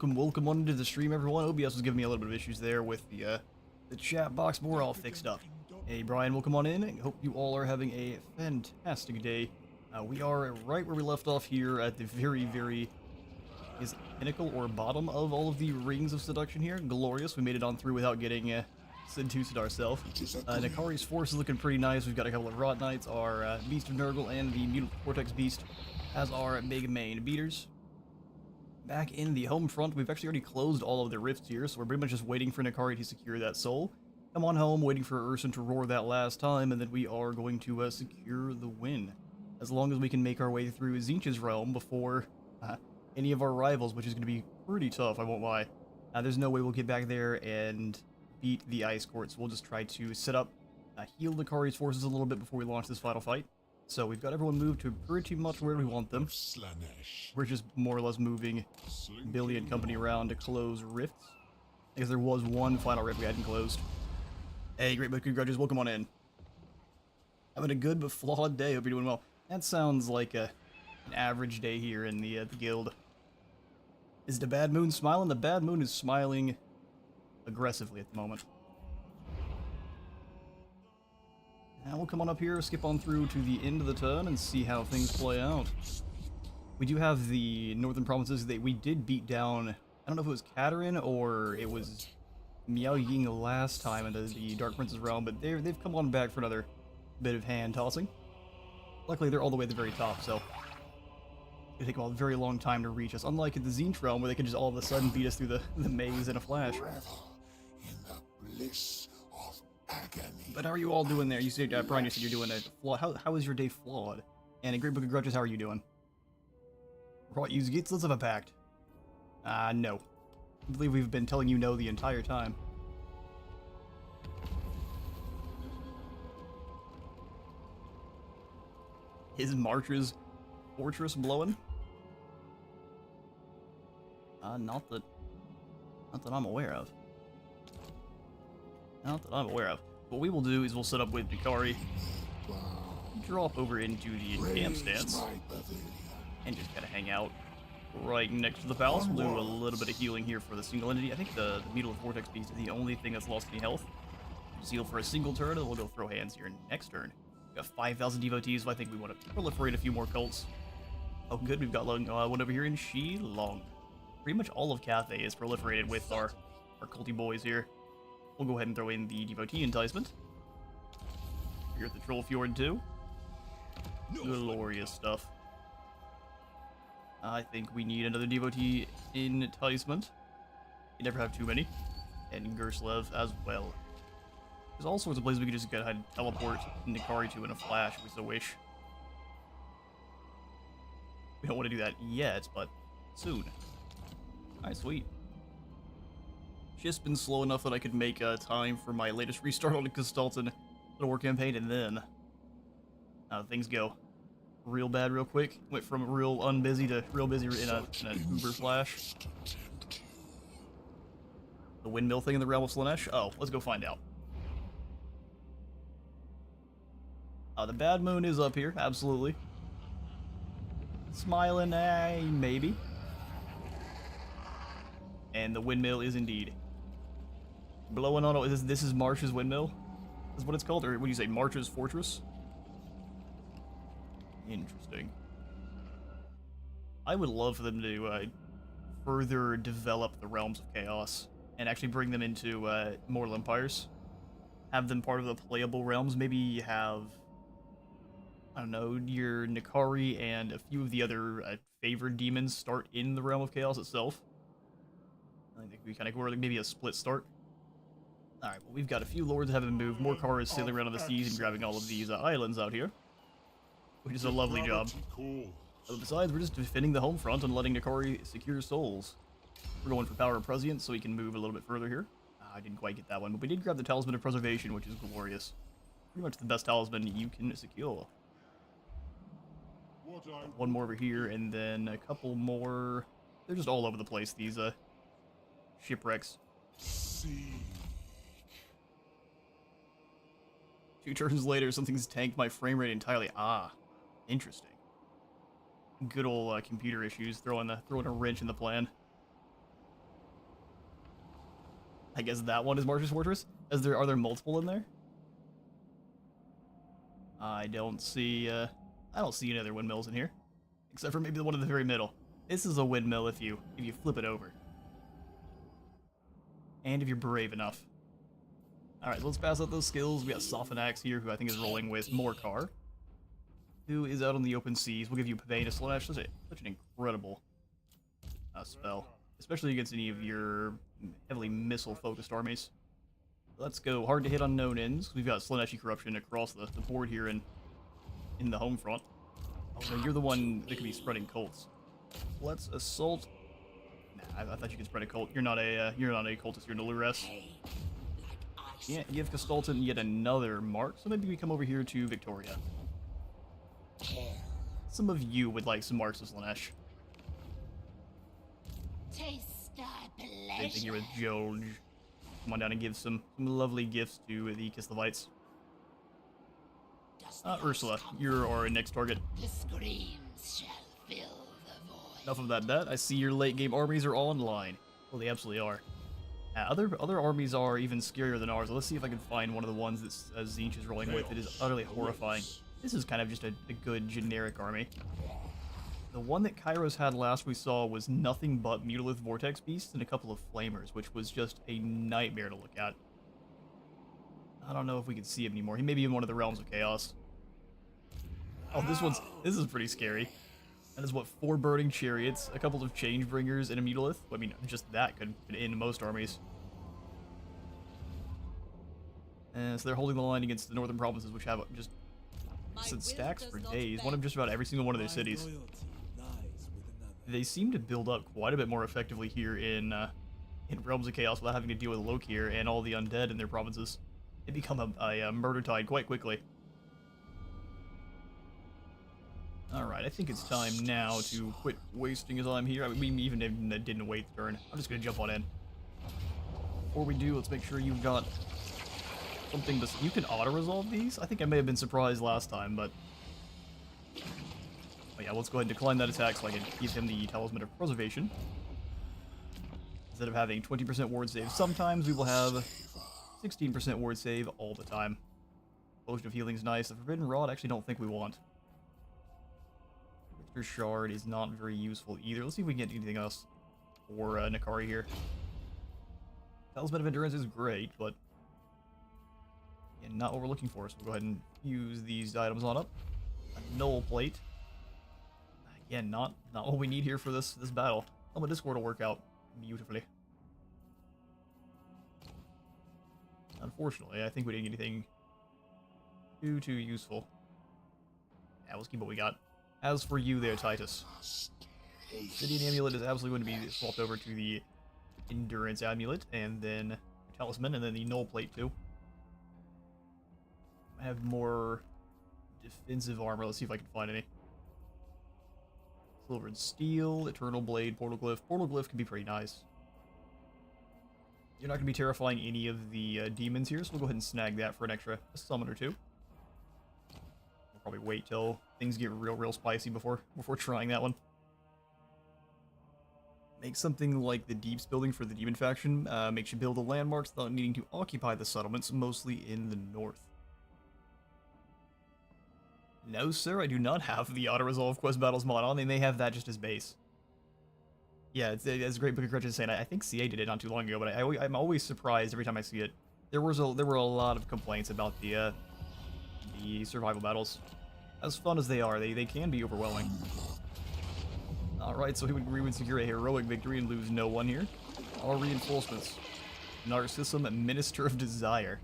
welcome on into the stream, everyone. OBS was giving me a little bit of issues there with the chat box, but we're all fixed up. Hey, Brian, welcome on in. I hope you all are having a fantastic day. We are right where we left off here at the very, is it pinnacle or bottom of all of the rings of seduction here. Glorious. We made it on through without getting seduced ourselves. Nakari's force is looking pretty nice. We've got a couple of Rot Knights, our Beast of Nurgle, and the Mutant Vortex Beast as our big main beaters. Back in the home front, we've actually already closed all of the rifts here, so we're pretty much just waiting for Nakari to secure that soul. Come on home, waiting for Urson to roar that last time, and then we are going to secure the win. As long as we can make our way through Tzeentch's realm before any of our rivals, which is going to be pretty tough, I won't lie. There's no way we'll get back there and beat the Ice Court, so we'll just try to set up, heal Nakari's forces a little bit before we launch this final fight. So we've got everyone moved to pretty much where we want them. Slaanesh. We're just more or less moving Billy and company around to close rifts. Because there was one final rift we hadn't closed. Hey, Great Book of Grudges, welcome on in. Having a good but flawed day, hope you're doing well. That sounds like an average day here in the guild. Is the Bad Moon smiling? The Bad Moon is smiling aggressively at the moment. Now we'll come on up here, skip on through to the end of the turn, and see how things play out. We do have the northern provinces that we did beat down. I don't know if it was Katarin or it was Miao Ying last time in the Dark Prince's realm, but they've come on back for another bit of hand tossing. Luckily, they're all the way at the very top, so it'll take a very long time to reach us. Unlike the Tzeentch realm, where they can just all of a sudden beat us through the maze in a flash. In the bliss of agony. But how are you all doing there? You said, Brian, you said you're doing a flawed. How is your day flawed? And a Great Book of Grudges, how are you doing? Right, use Gates, let's have a pact. No. I believe we've been telling you no the entire time. Is March's fortress blowing? Not that I'm aware of. Not that I'm aware of. What we will do is we'll set up with Nakari, drop over into the camp stance, and just kind of hang out right next to the palace. We'll do a little bit of healing here for the single entity. I think the Mutant Vortex Beast is the only thing that's lost any health. Just heal for a single turn, and we'll go throw hands here next turn. We got 5,000 devotees, so I think we want to proliferate a few more cults. Oh good, we've got one over here in Shilong. Pretty much all of Cathay is proliferated with our culty boys here. We'll go ahead and throw in the devotee enticement. Here at the Troll Fjord too. Glorious stuff. I think we need another devotee enticement. You never have too many. And Gerslev as well. There's all sorts of places we could just go ahead and teleport Nakari to in a flash if we so wish. We don't want to do that yet, but soon. Alright, sweet. Just been slow enough that I could make time for my latest restart on the Gestalten Little War campaign, and then things go real bad real quick. Went from real unbusy to real busy in a uber flash. The windmill thing in the realm of Slaanesh? Oh, let's go find out. The Bad Moon is up here, absolutely. Smiling, maybe. And the windmill is indeed blowing on. This is March's windmill? Is what it's called? Or what do you say, March's fortress? Interesting. I would love for them to further develop the realms of chaos and actually bring them into Mortal Empires. Have them part of the playable realms. Maybe have, I don't know, your Nakari and a few of the other favored demons start in the realm of chaos itself. I think we kind of go like maybe a split start. Alright, well, we've got a few lords that haven't moved, more cars sailing around on the seas and grabbing all of these islands out here, which is a lovely job. But besides, we're just defending the home front and letting Nakari secure souls. We're going for Power of Prescience so we can move a little bit further here. I didn't quite get that one, but we did grab the Talisman of Preservation, which is glorious. Pretty much the best talisman you can secure. One more over here, and then a couple more. They're just all over the place, these shipwrecks. Two turns later, something's tanked my frame rate entirely. Ah, interesting. Good old computer issues, throwing a wrench in the plan. I guess that one is Marsh's Fortress. Are there multiple in there? I don't see any other windmills in here, except for maybe the one in the very middle. This is a windmill if you flip it over, and if you're brave enough. All right, let's pass out those skills. We got Sophanax here, who I think is rolling with Morcar, who is out on the open seas. We'll give you Pavane to Slaanesh. Such an incredible spell, especially against any of your heavily missile-focused armies. Let's go. Hard to hit on known ends. We've got Slaaneshi Corruption across the board here in the home front. Oh no, you're the one that could be spreading cults. Let's assault. Nah, I thought you could spread a cult. You're not a cultist. You're an Allures. Can't give Castalton yet another mark, so maybe we come over here to Victoria. Some of you would like some marks of Slaanesh. Same thing here with George. Come on down and give some lovely gifts to the Kislevites. Ursula, you're our next target. The screams shall fill the void. Enough of that. I see your late game armies are all online. Well, they absolutely are. Other armies are even scarier than ours. Let's see if I can find one of the ones that Tzeentch is rolling with. It is utterly horrifying. This is kind of just a good generic army. The one that Kairos had last we saw was nothing but Mutalith Vortex Beasts and a couple of Flamers, which was just a nightmare to look at. I don't know if we can see him anymore. He may be in one of the Realms of Chaos. Oh, this is pretty scary. That is what, 4 Burning Chariots, a couple of Changebringers, and a Mutalith? I mean, just that could end most armies. And so they're holding the line against the northern provinces, which have just stacks for days. One of just about every single one of their cities. They seem to build up quite a bit more effectively here in Realms of Chaos without having to deal with Lokir and all the undead in their provinces. They become a murder tide quite quickly. Alright, I think it's time now to quit wasting his time here. I mean, we even didn't wait the turn. I'm just going to jump on in. Before we do, let's make sure you've got something to... You can auto-resolve these? I think I may have been surprised last time, but... Oh yeah, let's go ahead and decline that attack so I can give him the Talisman of Preservation. Instead of having 20% ward save, sometimes we will have 16% ward save all the time. Potion of Healing's nice. The Forbidden Rod, I actually don't think we want. Victor's Shard is not very useful either. Let's see if we can get anything else for Nakari here. Talisman of Endurance is great, but yeah, not what we're looking for, so we'll go ahead and use these items on up. A Null Plate. Again, not what we need here for this battle. Oh, but Discord will work out beautifully. Unfortunately, I think we didn't get anything too useful. Yeah, let's keep what we got. As for you there, Titus, Obsidian Amulet is absolutely going to be swapped over to the Endurance Amulet, and then Talisman, and then the Null Plate too. I have more defensive armor. Let's see if I can find any. Silver and Steel, Eternal Blade, Portal Glyph. Portal Glyph can be pretty nice. You're not going to be terrifying any of the demons here, so we'll go ahead and snag that for an extra summon or two. We'll probably wait till things get real spicy before trying that one. Make something like the Deeps building for the Demon faction. Makes you build the landmarks without needing to occupy the settlements, mostly in the north. No, sir, I do not have the auto-resolve quest battles mod on. They may have that just as base. Yeah, it's a great Book of Corruption saying. I think CA did it not too long ago, but I'm always surprised every time I see it. There were a lot of complaints about the survival battles. As fun as they are, they can be overwhelming. Alright, so we would secure a heroic victory and lose no one here. Our reinforcements. Narcissum, Minister of Desire.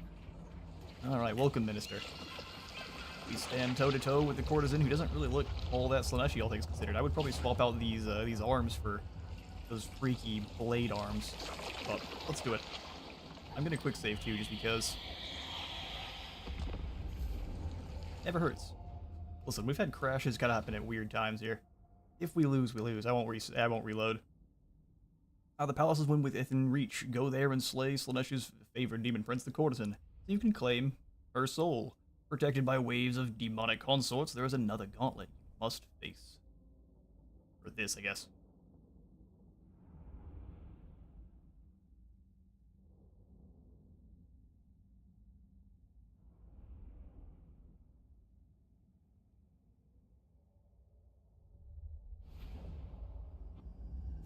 Alright, welcome, Minister. We stand toe-to-toe with the courtesan, who doesn't really look all that Slaaneshi, all things considered. I would probably swap out these arms for those freaky blade arms. But let's do it. I'm gonna quick save too, just because. Never hurts. Listen, we've had crashes kind of happen at weird times here. If we lose, we lose. I won't reload. The palaces win within reach. Go there and slay Slaanesh's favorite demon prince, the courtesan. So you can claim her soul. Protected by waves of demonic consorts, there is another gauntlet you must face. For this, I guess.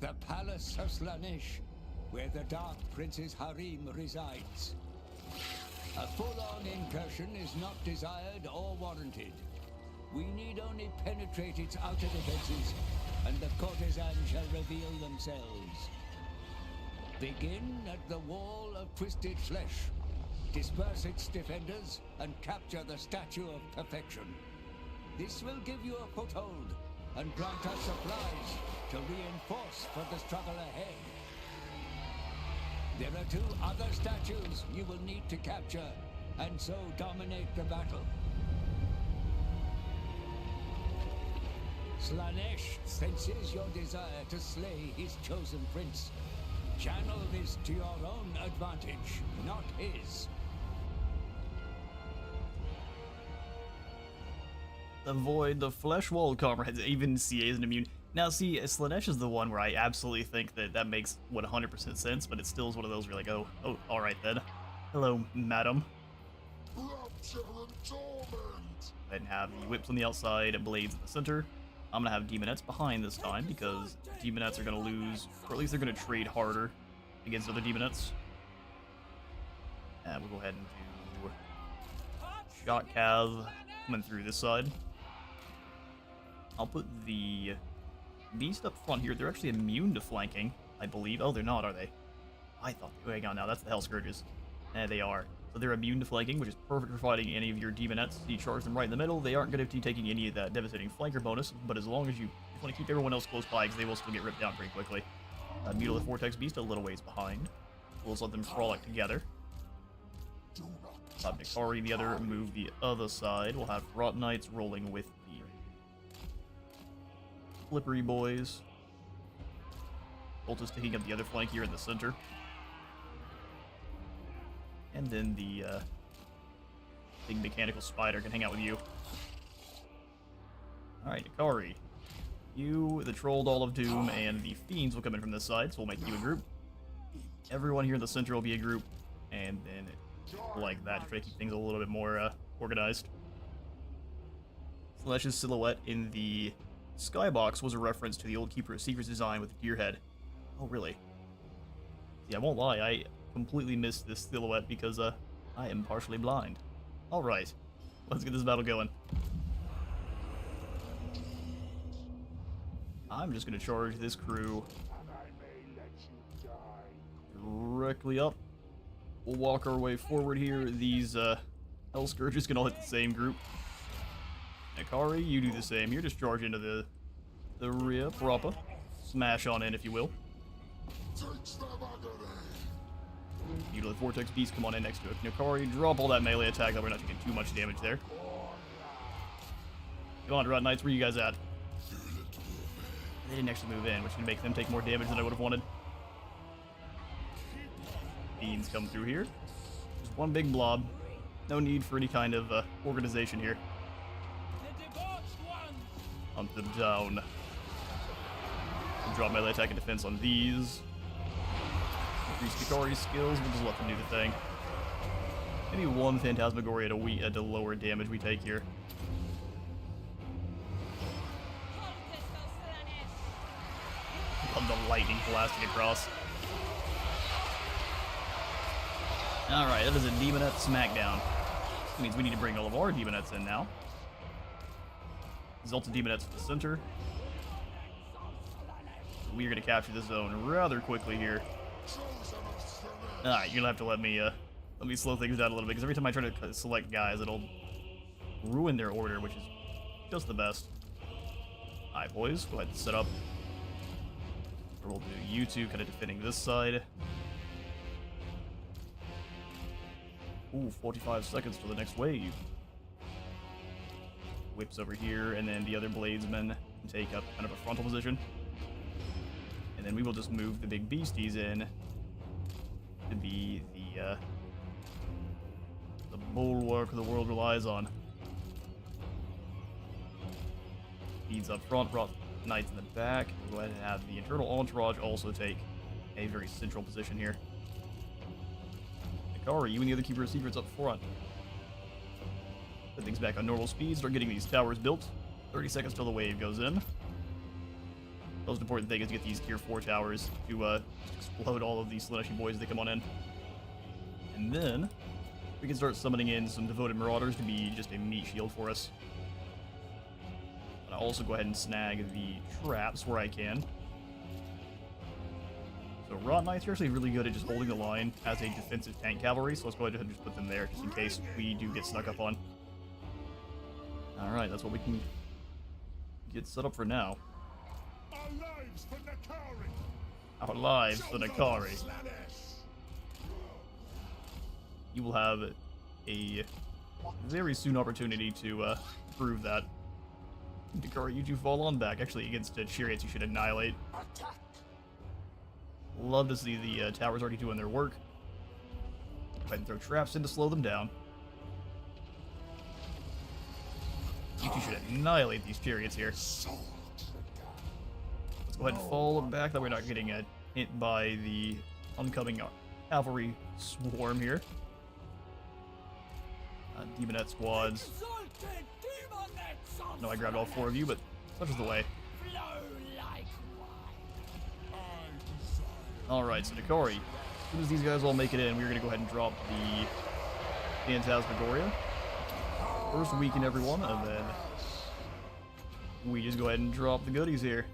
The palace of Slaanesh, where the Dark Prince's harem resides. A full-on incursion is not desired or warranted. We need only penetrate its outer defenses, and the courtesans shall reveal themselves. Begin at the Wall of Twisted Flesh. Disperse its defenders and capture the Statue of Perfection. This will give you a foothold and grant us supplies to reinforce for the struggle ahead. There are 2 other statues you will need to capture, and so dominate the battle. Slaanesh senses your desire to slay his chosen prince. Channel this to your own advantage, not his. Avoid the flesh wall, comrades. Even CA isn't immune. Now, see, Slaanesh is the one where I absolutely think that makes 100% sense, but it still is one of those where you're like, oh, alright then. Hello, madam. Rapture and torment. And have the whips on the outside, blades in the center. I'm gonna have demonettes behind this time, because demonettes are gonna lose, or at least they're gonna trade harder against other demonettes. And we'll go ahead and do Shot Cav coming through this side. I'll put the beast up front here. They're actually immune to flanking, I believe. Oh, they're not, are they? I thought. Hang on now, that's the Hell Scourges. They are. So they're immune to flanking, which is perfect for fighting any of your demonettes. You charge them right in the middle. They aren't going to be taking any of that devastating flanker bonus, but as long as you want to keep everyone else close by, because they will still get ripped down pretty quickly. Mutilate Vortex Beast a little ways behind. We'll just let them frolic together. We'll have Nikari the other, move the other side. We'll have Rot Knights rolling with the Slippery Boys. Boltus taking up the other flank here in the center. And then the big mechanical spider can hang out with you. Alright, Nikari. You, the Troll Doll of Doom, and the Fiends will come in from this side, so we'll make you a group. Everyone here in the center will be a group, and then like that, to try to keep things a little bit more organized. Slaanesh's silhouette in the skybox was a reference to the old Keeper of Secrets design with the deer head. Oh, really? Yeah, I won't lie, I completely missed this silhouette because I am partially blind. Alright, let's get this battle going. I'm just going to charge this crew directly up. We'll walk our way forward here. These Hell Scourges can all hit the same group. Nikari, you do the same here. Just charge into the rear proper. Smash on in, if you will. Mutilate Vortex Beast, come on in next to it. Nikari, drop all that melee attack. That we're not taking too much damage there. Come on, Rot Knights, where you guys at? They didn't actually move in, which can make them take more damage than I would have wanted. Fiends come through here. Just one big blob. No need for any kind of organization here. Hunt them down. Drop melee attack and defense on these. Increase Nikari's skills, we'll just let them do the thing. Maybe one Phantasmagoria to lower damage we take here. Love the lightning blasting across. Alright, that is a Demonette Smackdown. That means we need to bring all of our Demonettes in now. Exalted Demonette's to the center. We are going to capture this zone rather quickly here. Alright, you're going to have to let me slow things down a little bit, because every time I try to select guys, it'll ruin their order, which is just the best. Alright, boys, go ahead and set up. We'll do you two kind of defending this side. Ooh, 45 seconds till the next wave. Whips over here, and then the other bladesmen can take up kind of a frontal position. And then we will just move the big beasties in to be the bulwark the world relies on. Beads up front, Rot Knights in the back. We'll go ahead and have the internal entourage also take a very central position here. Nikari, you and the other Keeper of Secrets up front. Put things back on normal speed, start getting these towers built. 30 seconds till the wave goes in. The most important thing is to get these tier 4 towers to explode all of these Slaanesh boys as they come on in. And then we can start summoning in some devoted marauders to be just a meat shield for us. I'll also go ahead and snag the traps where I can. So Rot Knights are actually really good at just holding the line as a defensive tank cavalry, so let's go ahead and just put them there just in case we do get snuck up on. Alright, that's what we can get set up for now. Our lives for Nakari! Our lives for Nakari. Slaanesh! You will have a very soon opportunity to prove that. Nakari, you do fall on back. Actually, against chariots you should annihilate. Love to see the towers already doing their work. Go ahead and throw traps in to slow them down. You two should annihilate these chariots here. Let's go ahead and fall back, that we're not getting hit by the oncoming cavalry swarm here. Demonette squads. No, I grabbed all 4 of you, but such is the way. Alright, so Nakari, as soon as these guys all make it in, we're going to go ahead and drop the Phantasmagoria. First weaken everyone, and then we just go ahead and drop the goodies here.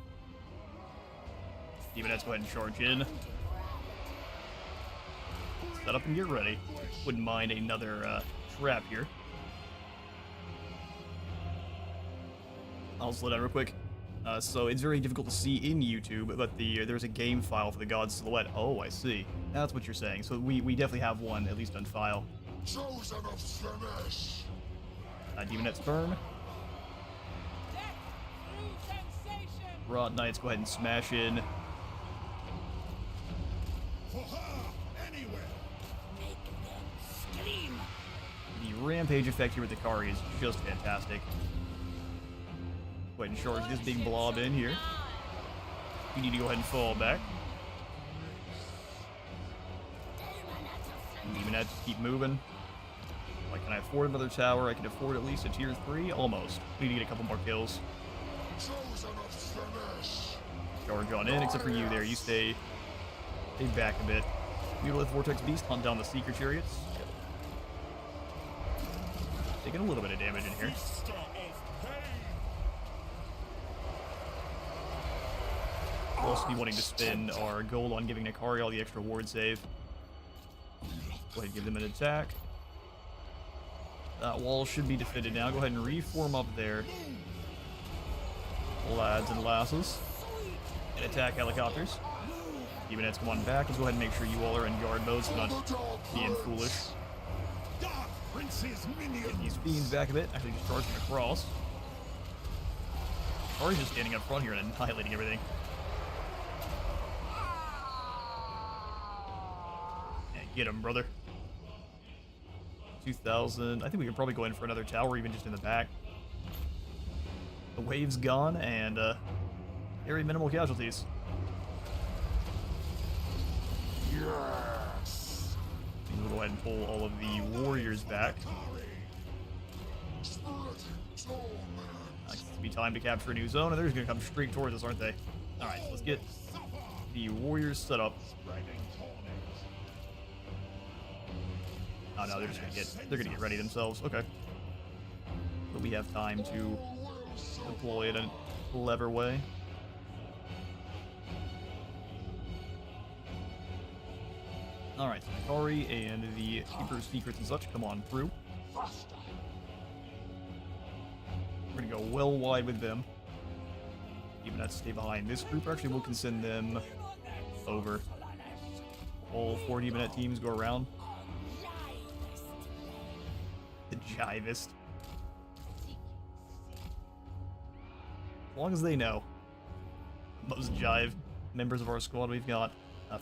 Demonettes, go ahead and charge in. Set up and get ready. Wouldn't mind another trap here. I'll slow down real quick. So it's very difficult to see in YouTube, but there's a game file for the God Silhouette. Oh, I see. That's what you're saying. So we definitely have one, at least on file. Chosen of Slaanesh! Demonette Sperm. Rot Knights, go ahead and smash in. For her, anywhere! Make them scream. The rampage effect here with the Nakari is just fantastic. Go ahead and charge this big blob in here. You need to go ahead and fall back. Demonette, keep moving. Like, can I afford another tower? I can afford at least a tier 3? Almost. We need to get a couple more kills. Chosen of Slaanesh! Charge on in, except for you there. You stay back a bit. Mutilate Vortex Beast, hunt down the Seeker Chariots. Taking a little bit of damage in here. Vista of pain! We'll also be wanting to spend our gold on giving Nakari all the extra ward save. Go ahead and give them an attack. That wall should be defended now. Go ahead and reform up there. Lads and lasses. And attack helicopters. Demonets, come on back. Let's go ahead and make sure you all are in guard mode so not being foolish. Dark Prince's minions! Get these fiends back a bit. Actually, just charge them across. Nakari's just standing up front here and annihilating everything. Get him, brother. 2,000. I think we could probably go in for another tower, even just in the back. The wave's gone, and very minimal casualties. Yes! We'll go ahead and pull all of the warriors back. Spreading torment! It's gonna be time to capture a new zone, and they're just gonna come straight towards us, aren't they? Alright, so let's get the warriors set up. Oh no, they're gonna get ready themselves. Okay. But we have time to deploy it in a clever way. Alright, so Nakari and the Keeper's Secrets and such come on through. We're gonna go well wide with them. Even not stay behind this group. Actually, we can send them over. All 4 Demonette teams go around. The Jivist. As long as they know. Most Jive members of our squad we've got.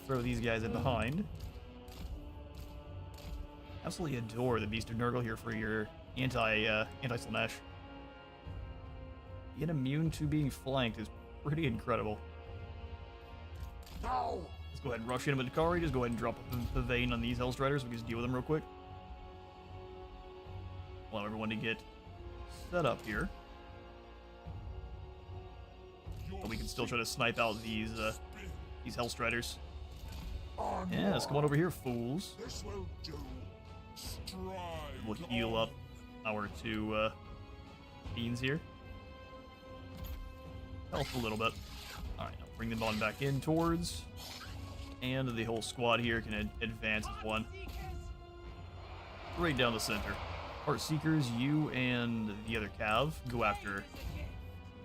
Throw these guys in behind. Absolutely adore the Beast of Nurgle here for your anti-Slaanesh. Being immune to being flanked is pretty incredible. No! Let's go ahead and rush in with Nakari. Just go ahead and drop a vein on these Hellstriders. We can just deal with them real quick. Allow everyone to get set up here. Your but we can still try to snipe out these Hellstriders. Yes, come on over here, fools. This will do. Strive We'll heal up our two fiends here. Health a little bit. Alright, now bring them on back in towards. And the whole squad here can advance as one. Right down the center. Heart Seekers, you and the other Cav go after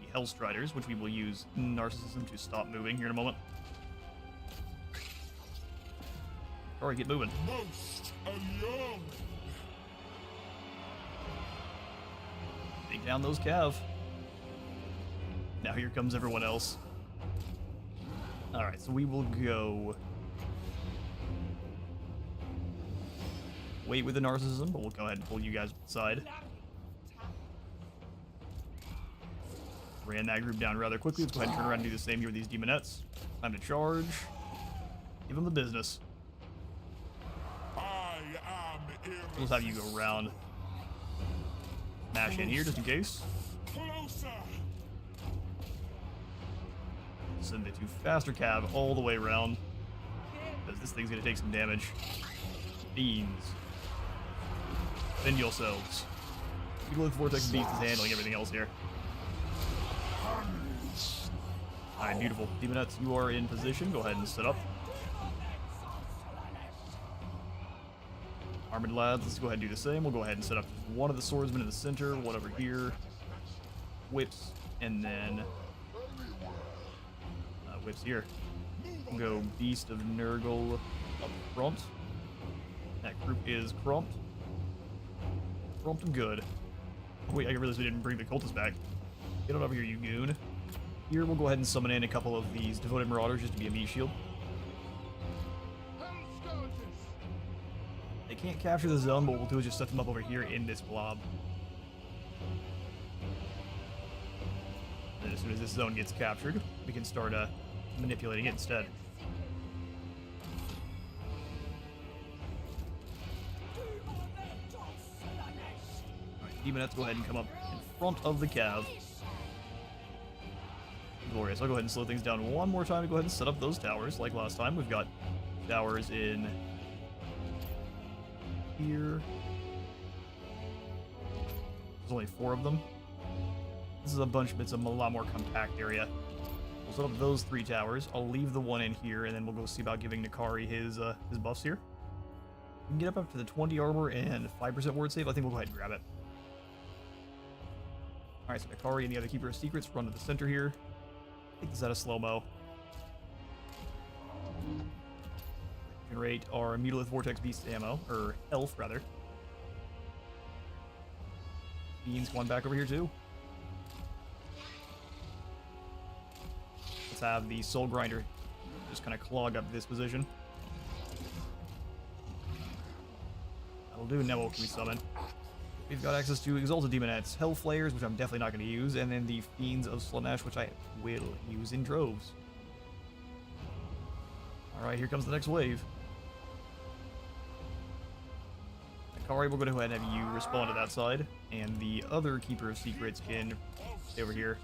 the Hellstriders, which we will use Narcissism to stop moving here in a moment. Alright, get moving. most alone. Take down those Cav. Now here comes everyone else. Alright, so we will go... wait with the Narcissism, but we'll go ahead and pull you guys aside. Ran that group down rather quickly. Let's go ahead and turn around and do the same here with these Demonettes. Time to charge. Give them the business. I am Let's have you go around. Mash in here just in case. closer. Send the two faster Cav all the way around. Because this thing's going to take some damage. Fiends. Defend yourselves. You look Vortex Beast is handling everything else here. Alright, beautiful. Demonettes, you are in position. Go ahead and set up. Armored lads, let's go ahead and do the same. We'll go ahead and set up one of the swordsmen in the center, one over here. Whips, and then whips here. We'll go Beast of Nurgle up front. That group is Prompt. Prompt and good. Oh, wait, I realized we didn't bring the cultists back. Get on over here, you goon. Here, we'll go ahead and summon in a couple of these Devoted Marauders just to be a meat shield. They can't capture the zone, but what we'll do is just set them up over here in this blob. And as soon as this zone gets captured, we can start manipulating it instead. Alright, Demonettes, go ahead and come up in front of the Cav. Glorious. I'll go ahead and slow things down one more time to go ahead and set up those towers like last time. We've got towers in here. There's only 4 of them. This is a bunch, but it's a lot more compact area. We'll set up those 3 towers. I'll leave the one in here, and then we'll go see about giving Nakari his buffs here. We can get up to the 20 armor and 5% ward save. I think we'll go ahead and grab it. Alright, so Nakari and the other Keeper of Secrets run to the center here. Take this out of slow-mo. Generate our Mutilith Vortex Beast ammo, or health, rather. Fiends, one back over here, too. Let's have the Soul Grinder just kind of clog up this position. That'll do. Now what can we summon? We've got access to Exalted Demonettes, Hellflayers, which I'm definitely not going to use, and then the Fiends of Slaanesh, which I will use in droves. Alright, here comes the next wave. Nakari, we're going to go ahead and have you respawn to that side, and the other Keeper of Secrets can stay over here.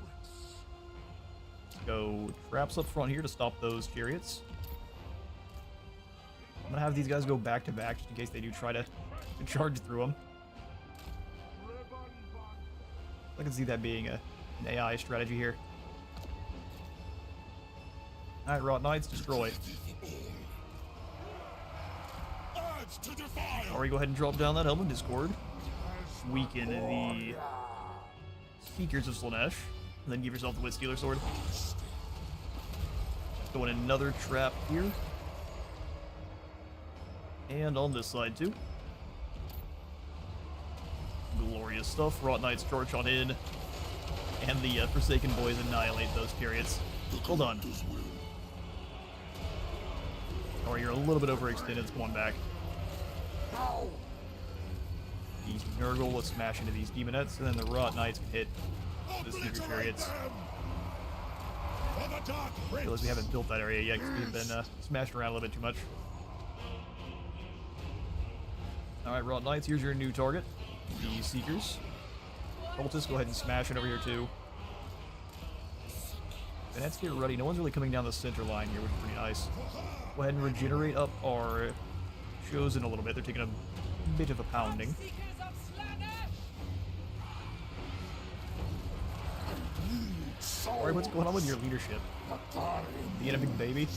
Go traps up front here to stop those chariots. I'm going to have these guys go back to back just in case they do try to charge through them. I can see that being an AI strategy here. Alright, Rot Knights, destroy. Alright, go ahead and drop down that helmet, Discord. Weaken the Seekers of Slaanesh. And then give yourself the Wit Stealer Sword. Go in another trap here. And on this side, too. Glorious stuff. Rot Knights charge on in. And the Forsaken Boys annihilate those chariots. Hold on. Or you're a little bit overextended. Let's come on back. These Nurgle, let's smash into these Demonettes. And then the Rot Knights can hit the Seeker chariots. I realize we haven't built that area yet because we've been smashing around a little bit too much. Alright, Rot Knights, here's your new target. The Seekers. Cultists, go ahead and smash it over here too. And let's get ready. No one's really coming down the center line here, which is pretty nice. Go ahead and regenerate up our chosen a little bit. They're taking a bit of a pounding. Alright, what's going on with your leadership? Being a big baby?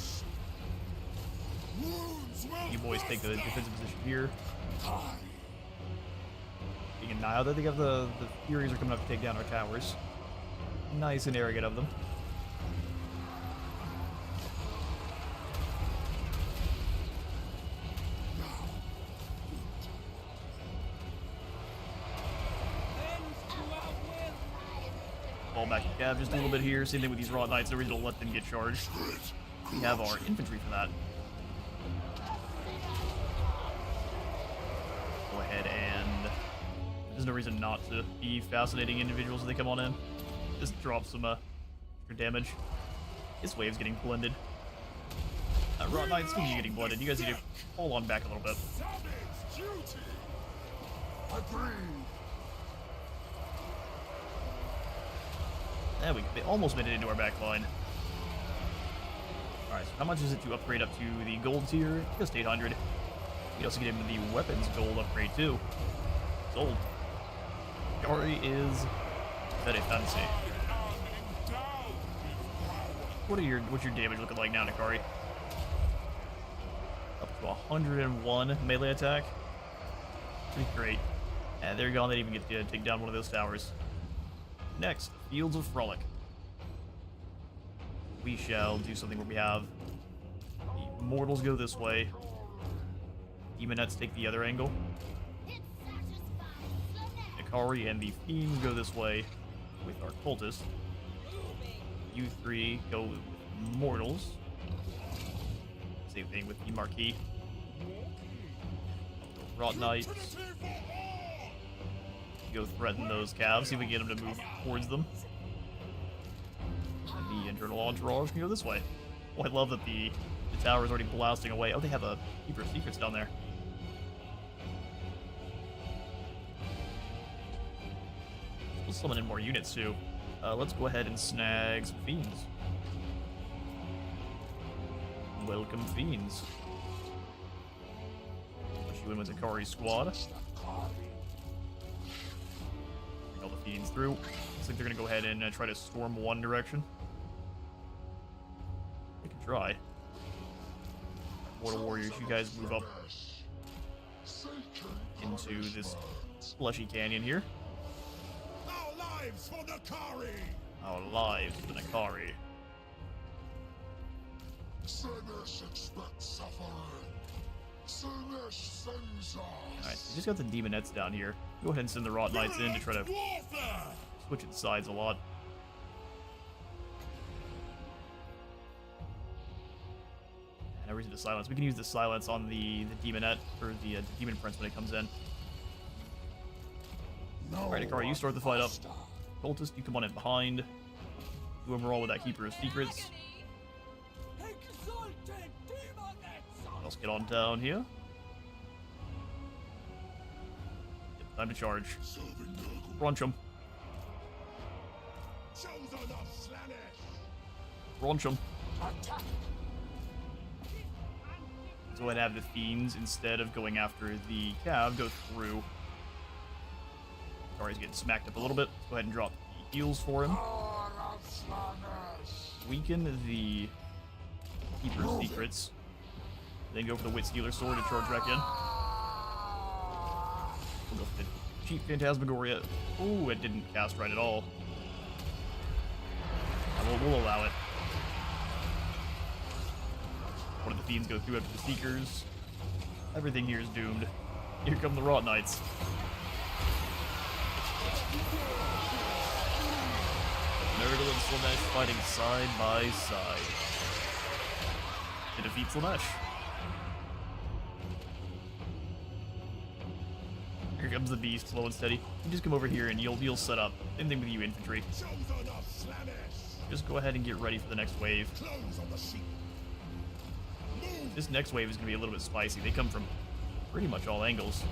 You boys take the defensive position here. And now that they have the Furies are coming up to take down our towers. Nice and arrogant of them. Fall back to Cav just a little bit here. Same thing with these Raw Knights. No reason to let them get charged. We have our infantry for that. Go ahead and... There's no reason not to be fascinating individuals as they come on in. Just drop some extra damage. This wave's getting blended. Raw Knights, speaking of getting blended, you guys need to hold on back a little bit. There we go. They almost made it into our back line. Alright, so how much is it to upgrade up to the gold tier? Just 800. You also get into the weapons gold upgrade too. Sold. Kari is very fancy. What's your damage looking like now, Nakari? Up to 101 melee attack. Pretty great. And there you go, they didn't even get to take down one of those towers. Next, Fields of Frolic. We shall do something where we have the mortals go this way. Demonettes take the other angle. Nakari and the Fiends go this way with our cultists. You three go with mortals. Same thing with the Marquis. Rot Knights. Go threaten those calves, see if we can get them to move towards them. And the internal entourage can go this way. Oh, I love that the tower is already blasting away. Oh, they have a Keeper of Secrets down there. We'll summon in more units too. Let's go ahead and snag some Fiends. Welcome, Fiends. Push you in with the Kari squad. Bring all the Fiends through. Looks like they're gonna go ahead and try to storm one direction. They can try. Mortal Warriors, you guys move up into this fleshy canyon here. Our lives for Nakari! Our lives for Nakari. Slaanesh expects suffering. Slaanesh sends us. Alright, so we just got the Demonettes down here. Go ahead and send the Rot Knights in to try to switch its sides a lot. No reason to silence. We can use the silence on the Demonette, or the Demon Prince when it comes in. Alright, Akari, you start the fight up. Cultist, you come on in behind. You overall with that Keeper of Secrets. Let's get on down here. Yep, time to charge. Crunch them. Crunch them. Let's go ahead and have the Fiends, instead of going after the Cav, go through. Kari's getting smacked up a little bit. Let's go ahead and drop the heals for him. Weaken the Keeper of Secrets. Then go for the Wit Stealer Sword to charge back in. We'll go for the cheap Phantasmagoria. Ooh, it didn't cast right at all. We'll allow it. One of the Fiends go through after the Seekers. Everything here is doomed. Here come the Rot Knights. Nurgle and Slaanesh fighting side by side to defeat Slaanesh. Here comes the beast, slow and steady. You just come over here and you'll set up. Same thing with you, infantry. Just go ahead and get ready for the next wave. This next wave is going to be a little bit spicy. They come from pretty much all angles.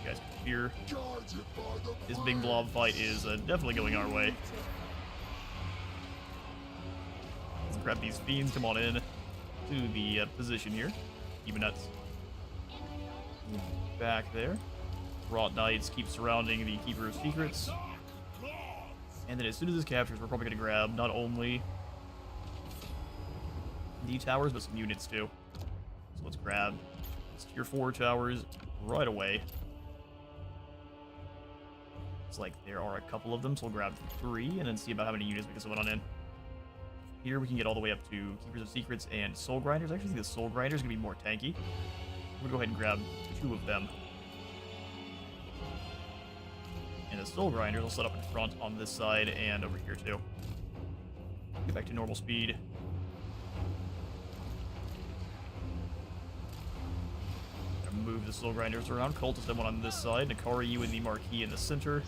you guys can hear. Guided by the This big blob fight is definitely going our way. Let's grab these fiends. Come on in to the position here. Even nuts. Back there. Wrought Knights keep surrounding the Keeper of Secrets. And then as soon as this captures, we're probably going to grab not only the towers, but some units too. So let's grab these tier 4 towers right away. It's like there are a couple of them, so we'll grab 3 and then see about how many units we can summon on in. Here we can get all the way up to Keepers of Secrets and Soul Grinders. I actually think the Soul Grinders is going to be more tanky. We'll go ahead and grab 2 of them. And the Soul Grinders will set up in front on this side and over here too. Get back to normal speed. Gonna move the Soul Grinders around. Cultist have one on this side. Nakari, you and the Marquis in the center.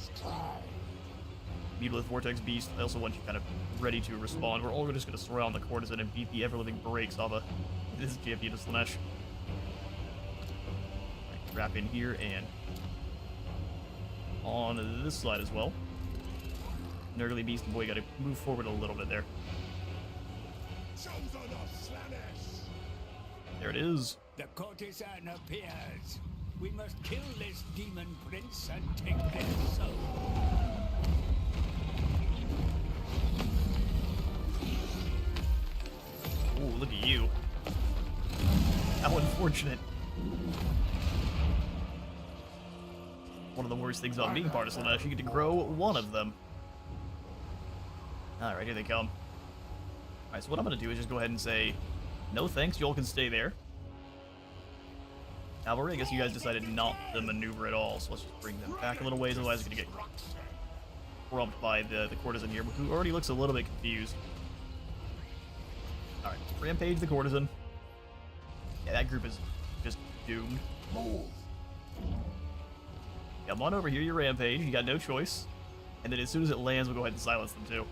Beetleth Vortex Beast. I also want you kind of ready to respond. We're all just going to surround the Courtesan and beat the ever-living brakes off of this champion of Slaanesh. Right, wrap in here and on this side as well. Nurgly Beast and Boy got to move forward a little bit there. chosen of Slaanesh. There it is. The courtesan appears. We must kill this demon prince and take their soul. Ooh, look at you. How unfortunate. One of the worst things about being part of Slaanesh, you get to grow one of them. Alright, here they come. Alright, so what I'm going to do is just go ahead and say, no thanks, y'all can stay there. Cavalry, I guess you guys decided not to maneuver at all, so let's just bring them back a little ways, otherwise we're going to get rumped by the courtesan here, who already looks a little bit confused. Alright, rampage the courtesan. Yeah, that group is just doomed. Move. Come on over here, you rampage, you got no choice. And then as soon as it lands, we'll go ahead and silence them too.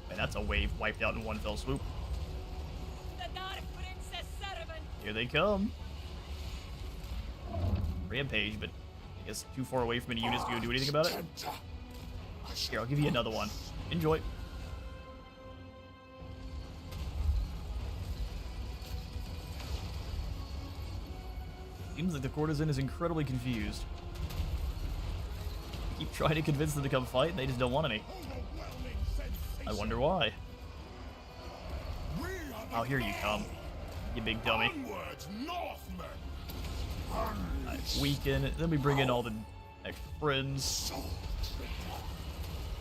Man, that's a wave wiped out in one fell swoop. The Dark Princess servant. Here they come. Rampage, but I guess too far away from any units to go do anything about it. Here, I'll give you another one. Enjoy. Seems like the courtesan is incredibly confused. Keep trying to convince them to come fight, and they just don't want any. Overwhelming sensation. I wonder why. We are the Oh, here you come, you big dummy. onwards, Northmen. Nice. Weaken. Then we bring in all the extra friends.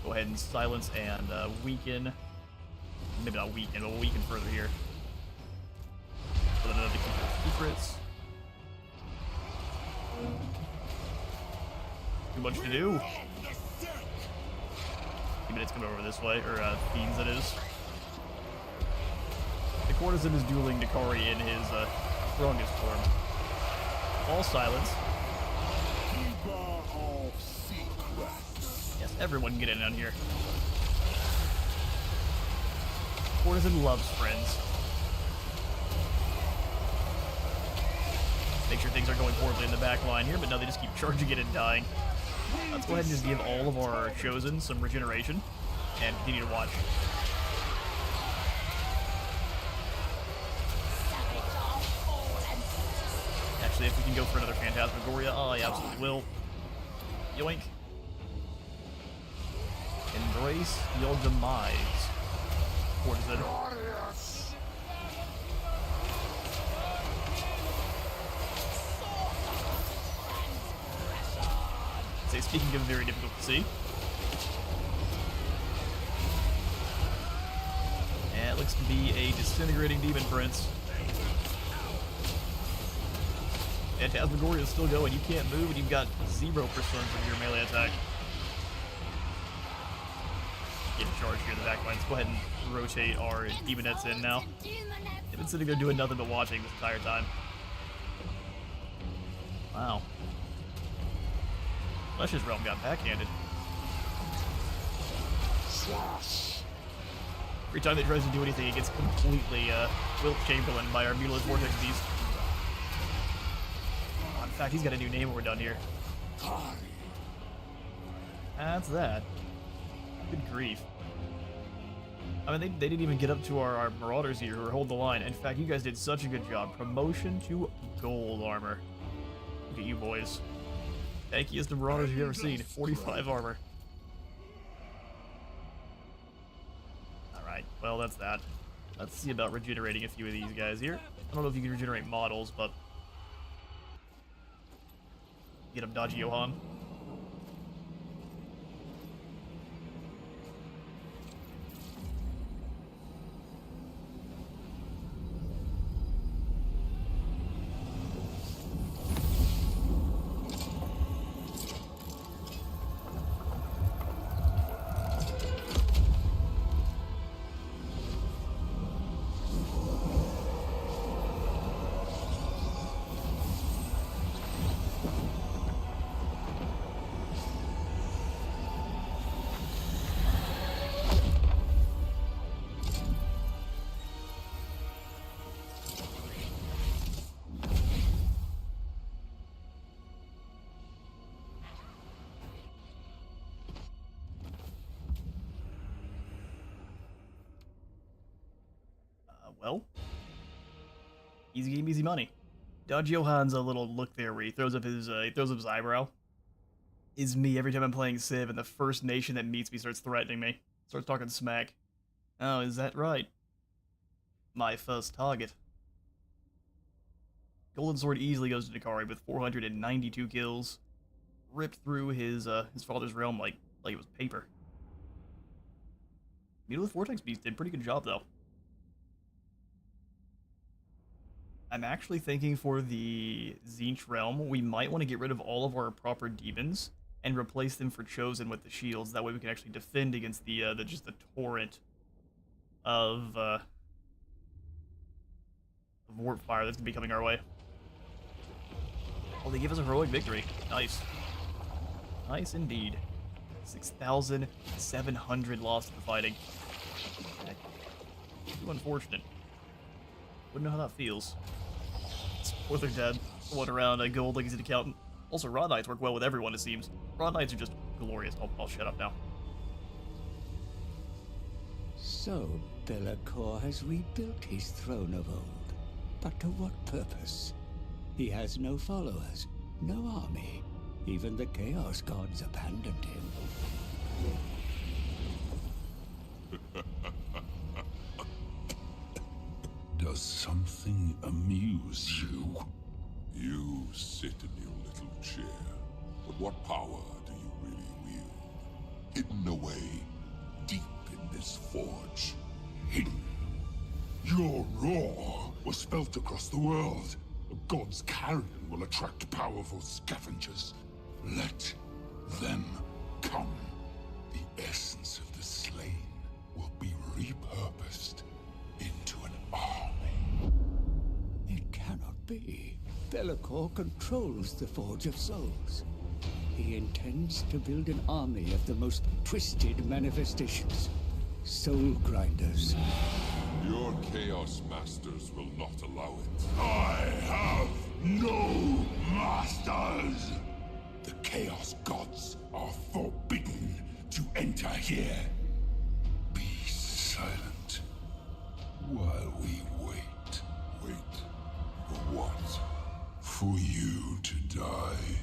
Go ahead and silence and weaken. Maybe not weaken, but we'll weaken further here. Put another Keeper of Secrets. Too much to do. 2 minutes coming over this way, or fiends it is. The courtesan is dueling Nakari in his strongest form. All silence. Keeper of secrets. Yes, everyone get in on here. Courtesan loves friends. Make sure things are going horribly in the back line here, but no, they just keep charging it and dying. Let's go ahead and just give all of our chosen some regeneration and continue to watch. Actually, if we can go for another Phantasmagoria, oh, I absolutely will. Yoink. Embrace your demise, courtesan. Glorious. Say, speaking of very difficult to see. And it looks to be a disintegrating demon prince. Phantasmagoria is still going. You can't move, and you've got 0% of your melee attack. Get in charge here in the back line. Let's go ahead and rotate our demonettes in now. They've been sitting there doing nothing but watching this entire time. Wow. Slash's realm got backhanded. Slash. Every time it tries to do anything, it gets completely Wilt Chamberlain by our Beetleth Vortex Beast. Oh, in fact, he's got a new name when we're done here. Nikari. That's that. Good grief. I mean, they didn't even get up to our Marauders here who are holding the line. In fact, you guys did such a good job. Promotion to gold armor. Look at you boys. Tankiest Marauders you've ever seen. 45 armor. Alright, well, that's that. Let's see about regenerating a few of these guys here. I don't know if you can regenerate models, but... Get him, dodgy Johan. Well, easy game, easy money. Dodge Johan's a little look there where he throws up his eyebrow. Is me every time I'm playing Civ and the first nation that meets me starts threatening me, starts talking smack. Oh, is that right? My first target. Golden Sword easily goes to Nikari with 492 kills. Ripped through his father's realm like it was paper. Needle with Vortex Beast did a pretty good job though. I'm actually thinking for the Tzeentch realm, we might want to get rid of all of our proper demons and replace them for Chosen with the shields. That way we can actually defend against the torrent of warp fire that's gonna be coming our way. Oh, they give us a heroic victory. Nice. Nice indeed. 6,700 lost to the fighting. Too unfortunate. Wouldn't know how that feels. Or they're dead. What around gold like he's an accountant. Also, Rod Knights work well with everyone, it seems. Rod Knights are just glorious. I'll shut up now. So, Be'lakor has rebuilt his throne of old. But to what purpose? He has no followers, no army. Even the Chaos Gods abandoned him. Does something amuse you? You sit in your little chair, but what power do you really wield? Hidden away, deep in this forge. Hidden. Your roar was felt across the world. A god's carrion will attract powerful scavengers. Let them come. The essence of the slain will be repurposed into an army. It cannot be. Be'lakor controls the Forge of Souls. He intends to build an army of the most twisted manifestations. Soul grinders. Your Chaos Masters will not allow it. I have no masters! The Chaos Gods are forbidden to enter here. Be silent while we wait. Wait for what? For you to die.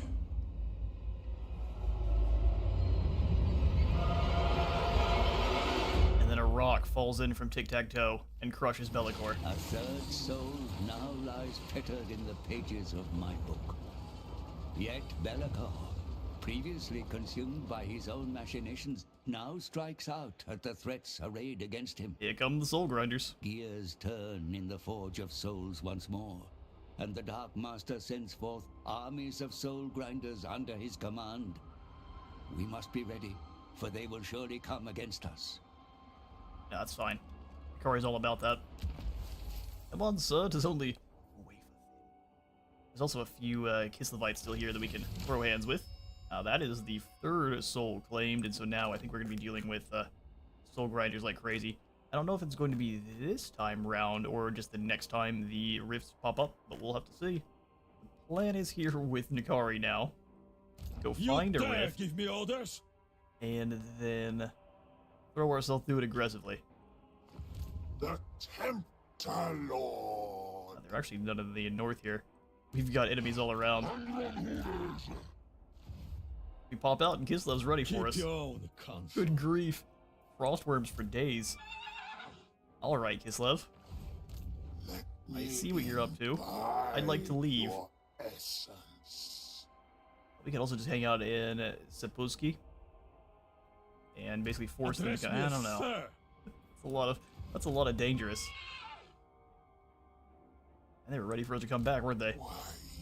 And then a rock falls in from Tic-Tac-Toe and crushes Be'lakor. A third soul now lies fettered in the pages of my book. Yet Be'lakor, previously consumed by his own machinations, now strikes out at the threats arrayed against him. Here come the Soul Grinders. Gears turn in the Forge of Souls once more, and the Dark Master sends forth armies of soul grinders under his command. We must be ready, for they will surely come against us. Yeah, that's fine. Nikari's all about that. Come on, sir, 'tis only a wafer thin. There's also a few Kislevites still here that we can throw hands with. That is the third soul claimed, and so now I think we're going to be dealing with soul grinders like crazy. I don't know if it's going to be this time round or just the next time the rifts pop up, but we'll have to see. The plan is here with Nikari now. Go find a You dare rift, give me orders? and then throw ourselves through it aggressively. The Tempter Lord. There are actually none of the north here. We've got enemies all around. We pop out and Kislev's ready for us. Keep your own conscience. Good grief. Frostworms for days. Alright, Kislev. Let I me see what you're up to. I'd like to leave. your essence. We could also just hang out in Sepuski. And basically force them Address to me I as don't know. sir. That's a lot of dangerous. And they were ready for us to come back, weren't they?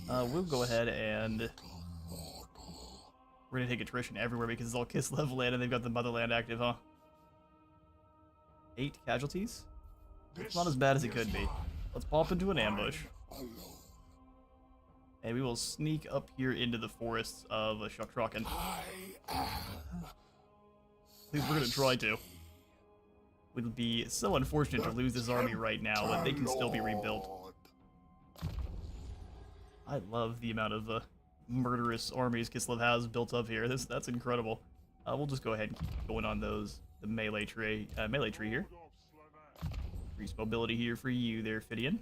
We'll go ahead and we're gonna take attrition everywhere because it's all Kislev land and they've got the motherland active, huh? 8 casualties? It's not as bad as it could be. Let's pop into an ambush. And we will sneak up here into the forests of Shuktraken. At least we're gonna try to. It would be so unfortunate to lose this army right now, but they can still be rebuilt. I love the amount of murderous armies Kislev has built up here. That's incredible. We'll just go ahead and keep going on the melee tree here. Increase mobility here for you there, Phidian.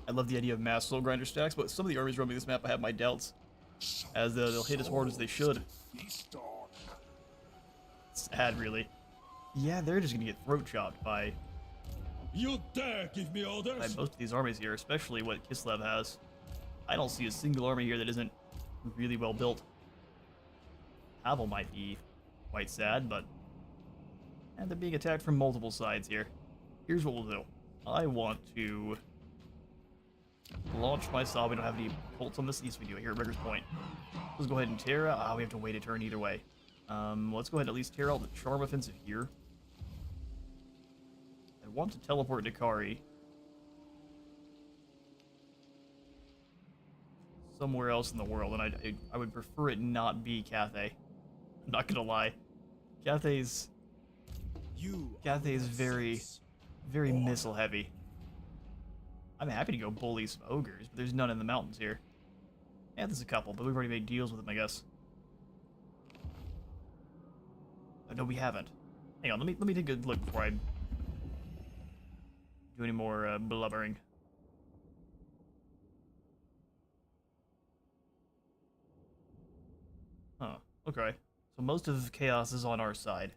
I love the idea of mass soul grinder stacks, but some of the armies roaming this map I have my doubts, as they'll hit as hard as they should. Sad, really. Yeah, they're just gonna get throat chopped by You dare give me orders? most of these armies here, especially what Kislev has. I don't see a single army here that isn't really well built. Havel might be quite sad, but and they're being attacked from multiple sides here. Here's what we'll do. I want to launch my saw. We don't have any bolts on this. Yes, we do here at Rigger's Point. Let's go ahead and tear out. We have to wait a turn either way. Let's go ahead and at least tear out the charm offensive here. I want to teleport to Kari. Somewhere else in the world, and I would prefer it not be Cathay. I'm not gonna lie. Cathay's very, very missile heavy. I'm happy to go bully some ogres, but there's none in the mountains here. Yeah, there's a couple, but we've already made deals with them, I guess. Oh, no, we haven't. Hang on, let me take a look before I do any more blubbering. Huh, okay. So most of chaos is on our side.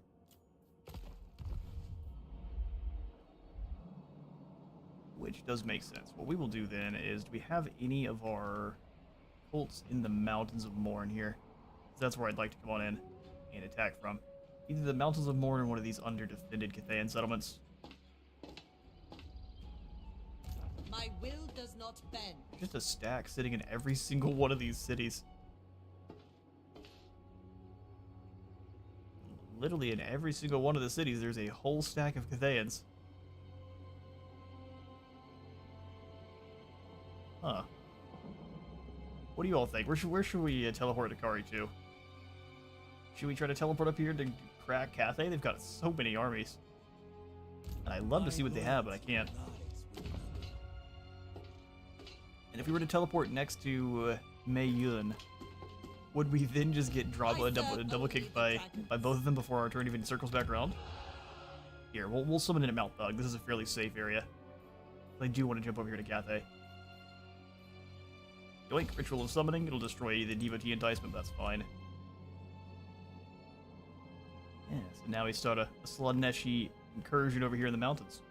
Which does make sense. What we will do then is, do we have any of our cults in the Mountains of Morn here? That's where I'd like to come on in and attack from. Either the Mountains of Morn or one of these under-defended Cathayan settlements. My will does not bend. Just a stack sitting in every single one of these cities. Literally in every single one of the cities, there's a whole stack of Cathayans. Huh. What do you all think? Where should we teleport to Kari to? Should we try to teleport up here to crack Cathay? They've got so many armies. And I'd love to see what they have, but I can't. And if we were to teleport next to Mei Yun, would we then just get double kicked by both of them before our turn even circles back around? Here, we'll summon in a Mount Thug. This is a fairly safe area. I do want to jump over here to Cathay. Yoink, Ritual of Summoning. It'll destroy the devotee enticement, but that's fine. Yeah, so now we start a Slaaneshi incursion over here in the mountains.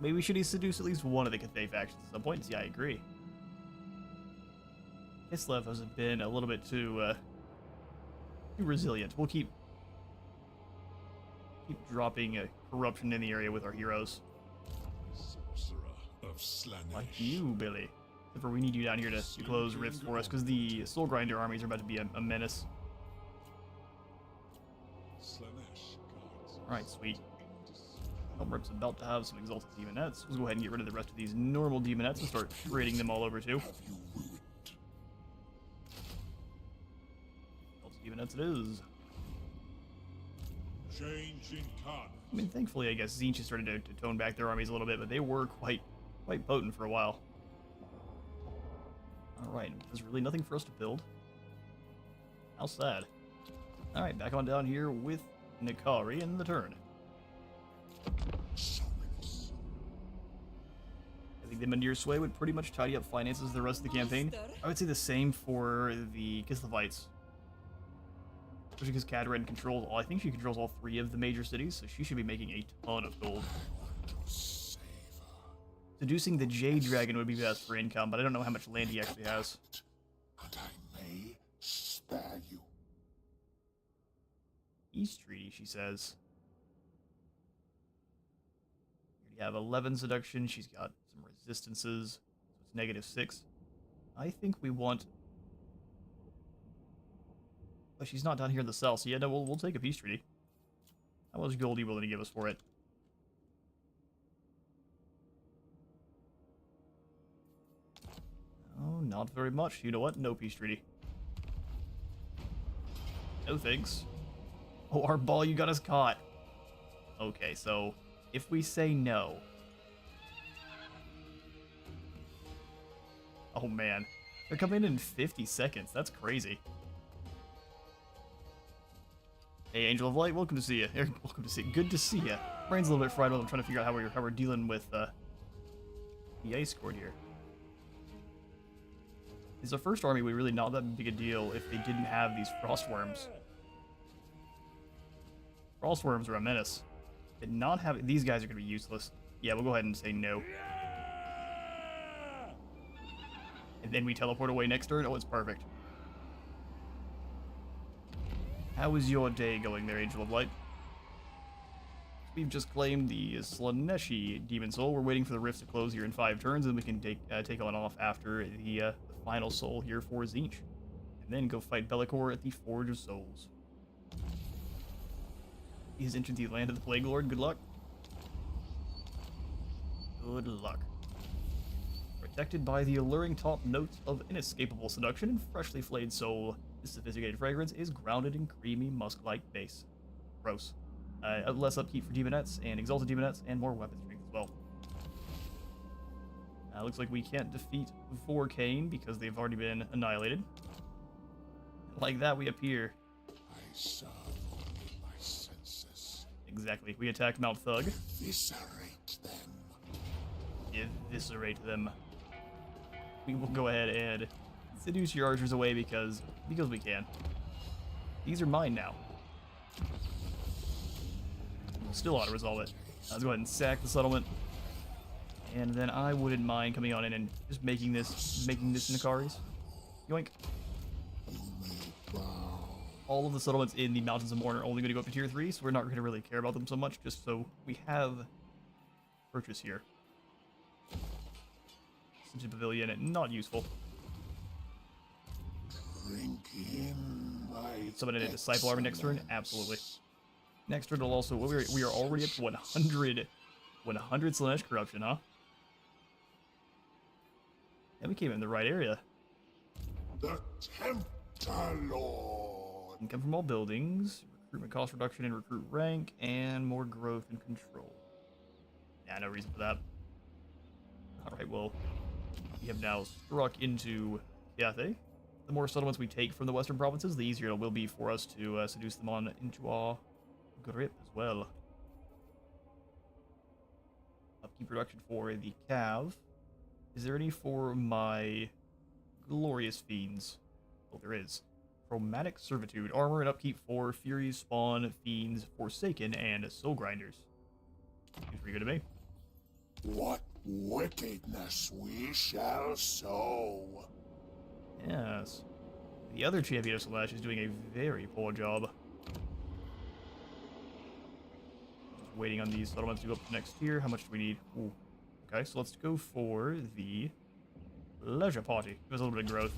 Maybe we should seduce at least one of the Cathay factions at some point. Yeah, I agree. Kislev has been a little bit too resilient. We'll keep dropping corruption in the area with our heroes. Sorcerer of Slaanesh. Like you, Billy. Except for we need you down here to close rifts for us, because the Soul Grinder armies are about to be a menace. Slaanesh guards. Alright, sweet. Helmrip's about to have some exalted demonettes. Let's go ahead and get rid of the rest of these normal demonettes and start trading them all over too. Have you ruined? Exalted demonettes it is. Change in Khan. I mean, thankfully, I guess Tzeentch has started to tone back their armies a little bit, but they were quite potent for a while. Alright, there's really nothing for us to build. How sad. Alright, back on down here with Nikari in the turn. I think the Mandir Sway would pretty much tidy up finances the rest of the campaign. I would say the same for the Kislevites. Especially because Kadrin controls all, I think she controls all 3 of the major cities, so she should be making a ton of gold. Seducing the Jade Dragon would be best for income, but I don't know how much land he actually has. And I may spare you. Peace treaty, she says. You have 11 seduction, she's got some resistances, so it's -6. I think we want... But she's not down here in the south, so yeah, no, we'll take a peace treaty. How much gold are you willing to give us for it? Oh, not very much. You know what? No peace treaty. No thanks. Oh, our ball, you got us caught. Okay, so if we say no... Oh man, they're coming in 50 seconds. That's crazy. Hey, Angel of Light, welcome to see you. Welcome to see you. Good to see you. Brain's a little bit fried while I'm trying to figure out how we're dealing with the ice court here. Is the first army would really not that big a deal if they didn't have these frostworms. Frostworms are a menace. Did not have these guys are gonna be useless. Yeah, we'll go ahead and say no. And then we teleport away next turn. Oh, it's perfect. How is your day going there, Angel of Light? We've just claimed the Slaanesh Demon Soul. We're waiting for the rifts to close here in 5 turns, and we can take on off after the final soul here for Tzeentch. And then go fight Be'lakor at the Forge of Souls. He has entered the land of the Plague Lord. Good luck. Good luck. Protected by the alluring top notes of inescapable seduction and freshly flayed soul, this sophisticated fragrance is grounded in creamy musk-like base. Gross. Less upkeep for Demonettes and Exalted Demonettes, and more weapon strength as well. Looks like we can't defeat Vorkane because they've already been annihilated. Like that, we appear. I serve only my senses. Exactly. We attack Mount Thug. Eviscerate them. Eviscerate them. We will go ahead and seduce your archers away because we can. These are mine now. Still ought to resolve it. Let's go ahead and sack the settlement. And then I wouldn't mind coming on in and just making this Nikari's. Yoink. All of the settlements in the Mountains of Morn are only going to go up to tier 3, so we're not going to really care about them so much, just so we have purchase here. Such a pavilion, not useful. Drink in my Summon in a Disciple Army next turn? Absolutely. Next turn will also... We are already up to 100 Slaanesh corruption, huh? And we came in the right area. The Tempter Lord. Income from all buildings, recruitment cost reduction and recruit rank, and more growth and control. Yeah, no reason for that. Alright, well, we have now struck into Yathe. The more settlements we take from the western provinces, the easier it will be for us to seduce them on into our grip as well. Upkeep production for the Cav. Is there any for my Glorious Fiends? Oh, there is. Chromatic Servitude. Armor and upkeep for Furies, Spawn, Fiends, Forsaken, and Soul Grinders. Seems pretty good to me. What wickedness we shall sow. Yes. The other champion of Slaanesh is doing a very poor job. Just waiting on these settlements to go up to next tier. How much do we need? Ooh. Okay, so let's go for the Leisure Party. Give us a little bit of growth.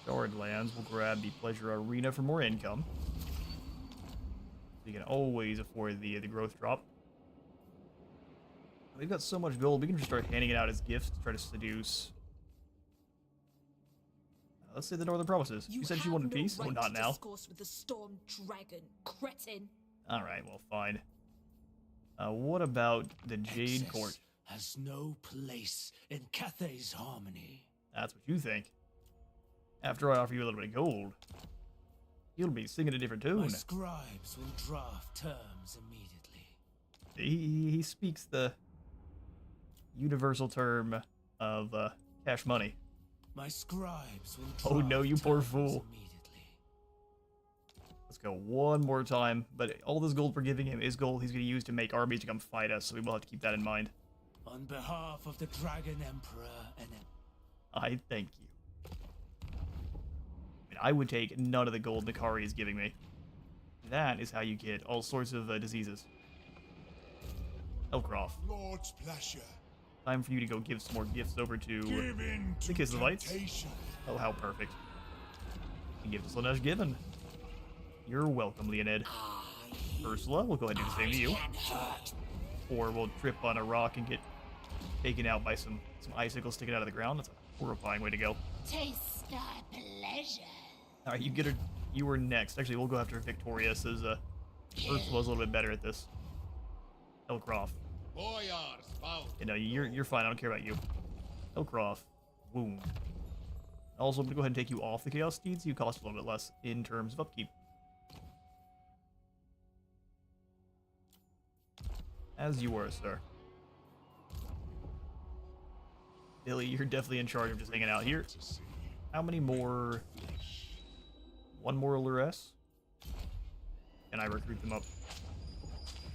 Shard lands. We'll grab the Pleasure Arena for more income. You can always afford the growth drop. We've got so much gold, we can just start handing it out as gifts to try to seduce. Let's say the Northern Provinces. You said she wanted peace? Oh, not now. With the Storm Dragon, cretin. Alright, well, fine. What about the Jade Court? Has no place in Cathay's harmony. That's what you think. After I offer you a little bit of gold, you'll be singing a different My tune. scribes will draft terms immediately. He speaks the universal term of cash money. My scribes will draft Oh no, you poor terms fool. immediately. Let's go one more time. But all this gold we're giving him is gold he's going to use to make armies to come fight us, so we will have to keep that in mind. On behalf of the Dragon Emperor and I thank you. I would take none of the gold Nikari is giving me. That is how you get all sorts of diseases. Elcroft, Lord's pleasure. time for you to go give some more gifts over to Give in the to Kiss of Lights. temptation. Oh, how perfect. And give to Slaanesh given. You're welcome, Leonid. Ursula, we'll go ahead and do the same to you. Or we'll trip on a rock and get taken out by some icicles sticking out of the ground. That's a horrifying way to go. Taste thy pleasure. Alright, you were next. Actually, we'll go after Victoria, says Ursula's a little bit better at this. Elcroft. You know, you're fine, I don't care about you. Elcroft. Wound. Also, I'm gonna go ahead and take you off the Chaos Steeds. You cost a little bit less in terms of upkeep. As you were, sir. Billy, you're definitely in charge of just hanging out here. How many more? One more Lures? Can I recruit them up?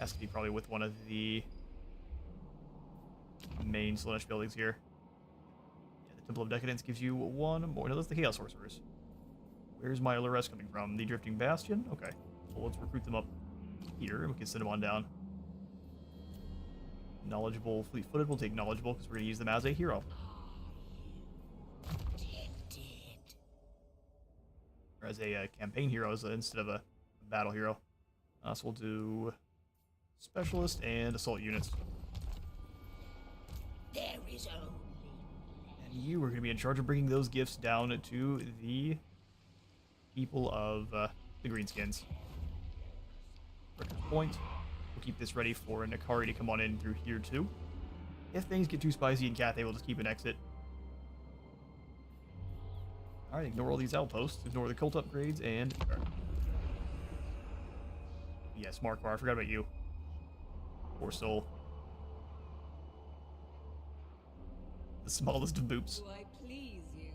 Has to be probably with one of the main Slaanesh buildings here. Yeah, the Temple of Decadence gives you one more. No, that's the Chaos Sorcerers. Where's my Lures coming from? The Drifting Bastion? Okay. Well, let's recruit them up here, and we can send them on down. Knowledgeable, fleet-footed. We'll take knowledgeable because we're going to use them as a hero. Or as a campaign hero instead of a battle hero. So we'll do specialist and assault units. There is only. And you are going to be in charge of bringing those gifts down to the people of the Greenskins. Record point. We'll keep this ready for Nikari to come on in through here too. If things get too spicy in Cathay, we'll just keep an exit. Alright, ignore all these outposts, ignore the cult upgrades, and... Yes, Markwar, I forgot about you. Poor soul. The smallest of boops. Do I please you?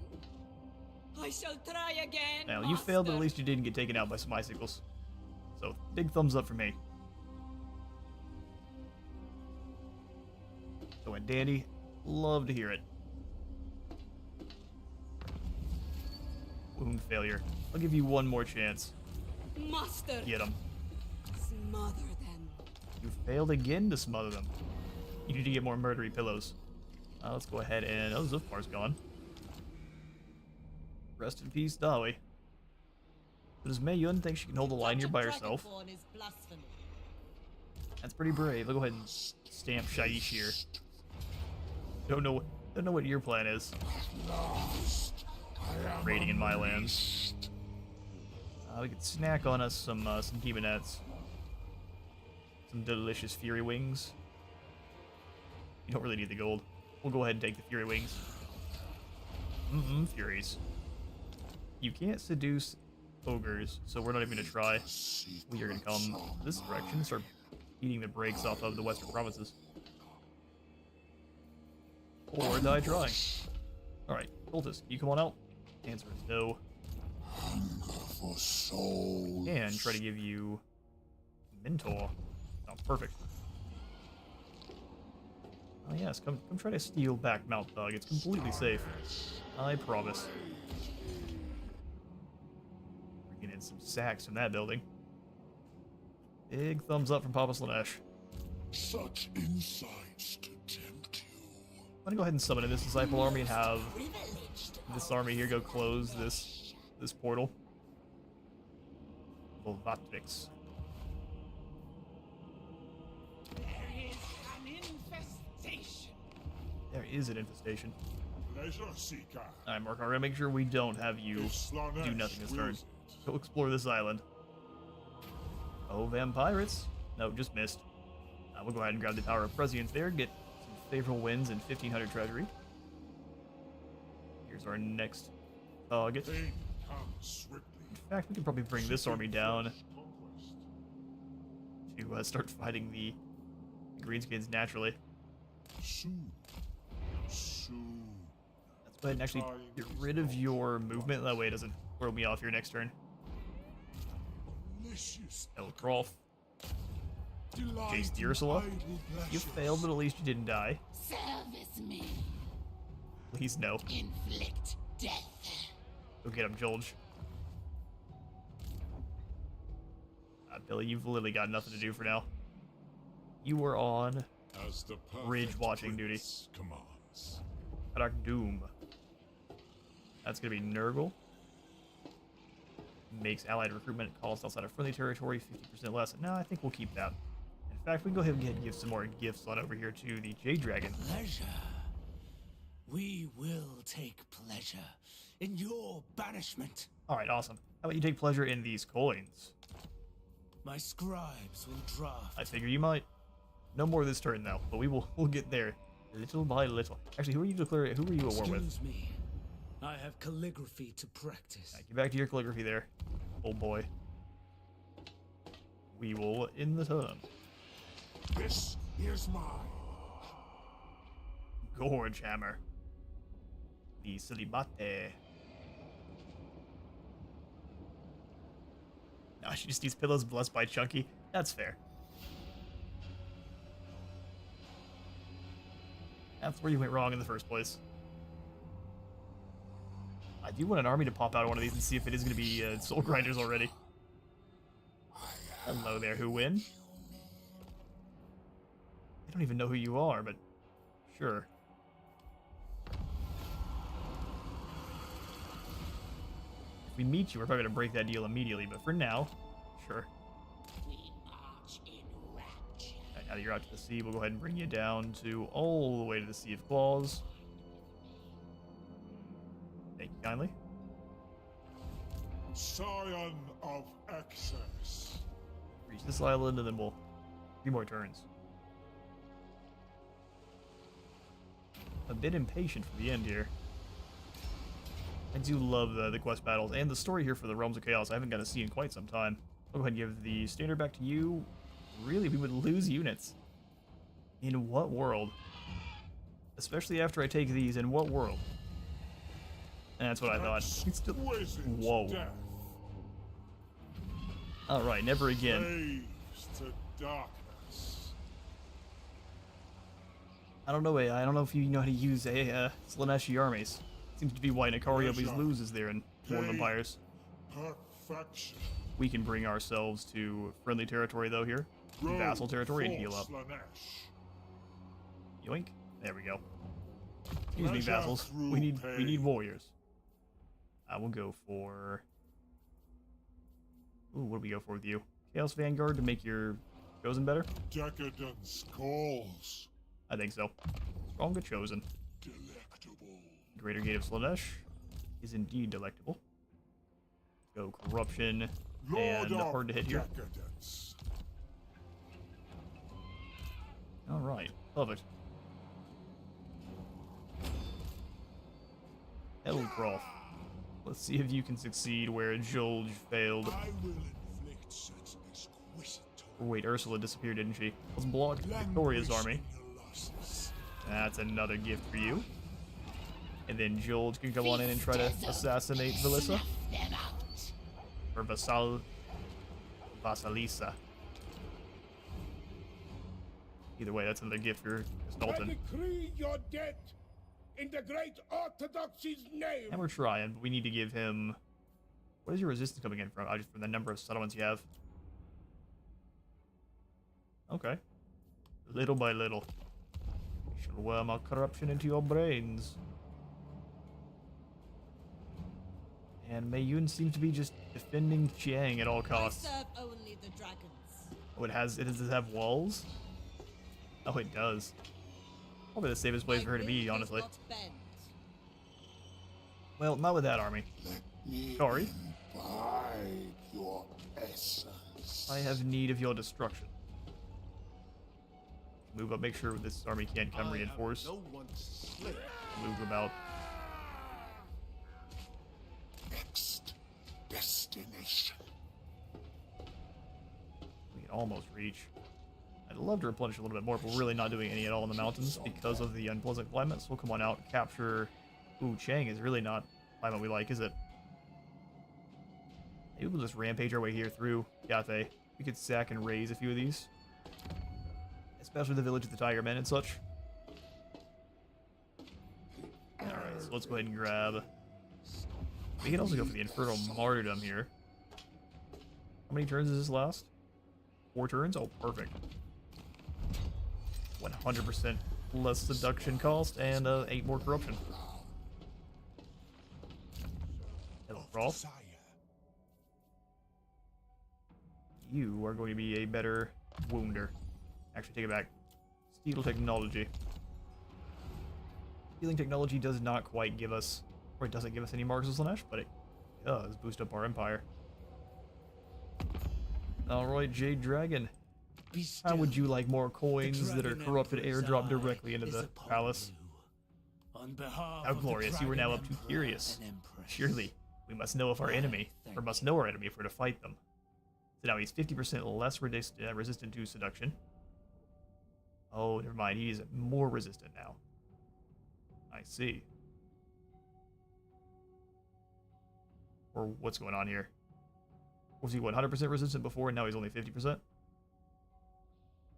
I shall try again. Now, you failed, but at least you didn't get taken out by some icicles. So, big thumbs up for me. So, and Dandy, love to hear it. Wound failure. I'll give you one more chance. Master. Get him. Smother them. You failed again to smother them. You need to get more murdery pillows. Let's go ahead and... Oh, Zufmar's gone. Rest in peace, Dolly. But does Mei Yun think she can hold the line here by herself? That's pretty brave. I'll go ahead and stamp Shaiish here. Don't know what your plan is. Raiding in my lands. We could snack on us some demonettes. Some delicious Fury Wings. You don't really need the gold. We'll go ahead and take the Fury Wings. Furies. You can't seduce ogres, so we're not even gonna try. We are gonna come this direction and start eating the brakes off of the western provinces. Or die trying. Alright, Cultist, you come on out? Answer is no. For souls. And try to give you Mentor. Oh, perfect. Oh yes, come try to steal back Mount Thug. It's completely safe. I promise. Bringing in some sacks from that building. Big thumbs up from Papa Slaanesh. Such insights to tempt you. I'm gonna go ahead and summon in this disciple army and have this army here go close this portal. Volvatrix. There is an infestation. Pleasure seeker. Alright, Mark, I'm gonna make sure we don't have you do nothing this turn. Go explore this island. Oh, vampirates. No, just missed. We'll go ahead and grab the Tower of Prescience there, get some favorable wins and 1,500 treasury. Here's Here's our next target. Pain comes swiftly. In fact, we can probably bring this army down Conquest. to start fighting the greenskins naturally. Soon. Soon. Let's go ahead and actually get rid of your movement. That way it doesn't throw me off your next turn. Delicious. Elcroft. Delight Chase the in Ursula. idle You pleasures. failed, but at least you didn't die. Service me. Please no. Inflict death. Go get him, Jolge. Billy, you've literally got nothing to do for now. You were on As the Bridge perfect watching duty. prince commands. Dark Doom. That's gonna be Nurgle. Makes allied recruitment costs outside of friendly territory 50% less. No, I think we'll keep that. In fact, we can go ahead and give some more gifts on over here to the Jade Dragon. Pleasure. We will take pleasure in your banishment. Alright, awesome. How about you take pleasure in these coins? My scribes will draft. I figure you might. No more this turn though, but we'll get there little by little. Actually, who are you at war with? Excuse me. I have calligraphy to practice. Get back to your calligraphy there, old boy. We will end the turn. This is mine. Gorge Hammer. The Silibate. No, she just needs pillows blessed by Chunky. That's fair. That's where you went wrong in the first place. I do want an army to pop out of one of these and see if it is going to be Soul Grinders already. Hello there, who win? I don't even know who you are, but sure. If we meet you, we're probably going to break that deal immediately, but for now, sure. We march in rapture. Alright, now that you're out to the sea, we'll go ahead and bring you down to all the way to the Sea of Claws. Thank you kindly. Scion of excess. Reach this island, and then we'll 3 more turns. A bit impatient for the end here. I do love the quest battles and the story here for the Realms of Chaos. I haven't got to see in quite some time. I'll go ahead and give the standard back to you. Really, we would lose units. In what world? Especially after I take these, in what world? And that's what I thought. It's still... Exquisite Whoa. death. Alright, never again. Slaves to darkness. I don't know if you know how to use a Slaaneshi armies. Seems to be why Nikari always loses there in War of Empires. Perfection. We can bring ourselves to friendly territory though here. Vassal territory and heal up. Slaanesh. Yoink. There we go. Excuse me, Pleasure vassals. through We need pain. warriors. I will go for... Ooh, what do we go for with you? Chaos Vanguard to make your chosen better? Decadence calls. I think so. Stronger chosen. Delectable. Greater Gate of Slaanesh is indeed delectable. Go corruption Lord and of hard to hit here. decadence. All right, love it. Elcroft. Let's see if you can succeed where Jolge failed. I will inflict such exquisite Oh, wait, Ursula disappeared, didn't she? Let's block Victoria's army. in your losses. That's another gift for you. And then Jolge can come on in and try to assassinate Velissa. Snuff them out. Or Vasalisa. Either way, that's another gift for Dalton. decree your death in the great orthodoxy's name. And we're trying, but we need to give him... What is your resistance coming in from? Oh, just from the number of settlements you have. Okay. Little by little. We shall worm our corruption into your brains. And Mayun seems to be just defending Chiang at all I costs. serve only the dragons. Oh, does it have walls? Oh, it does. Probably the safest place for her to be, honestly. Well, not with that army. Sorry. Imbibe your essence. I have need of your destruction. Move up, make sure this army can't come reinforced. Move about. finish. We can almost reach. I'd love to replenish a little bit more, but we're really not doing any at all in the mountains because of the unpleasant climate. So we'll come on out and capture. Ooh, Chang is really not climate we like, is it? Maybe we'll just rampage our way here through Cathay. We could sack and raise a few of these, especially the village of the Tiger Men and such. Alright, so let's go ahead and grab. We can also go for the Infernal Martyrdom here. How many turns does this last? 4 turns? Oh, perfect. 100% less seduction cost and 8 more corruption. Hello, Rolf. You are going to be a better wounder. Actually, take it back. Steel technology. Healing technology does not quite give us, or it doesn't give us any marks of Slaanesh, but it does boost up our empire. Alright, Jade Dragon. How would you like more coins that are corrupted airdrop directly into the palace? How glorious, you are now up to curious. Surely, we must know of our enemy, or must know our enemy if we're to fight them. So now he's 50% less resistant to seduction. Oh, never mind, he's more resistant now. I see. Or what's going on here? Was he 100% resistant before and now he's only 50%?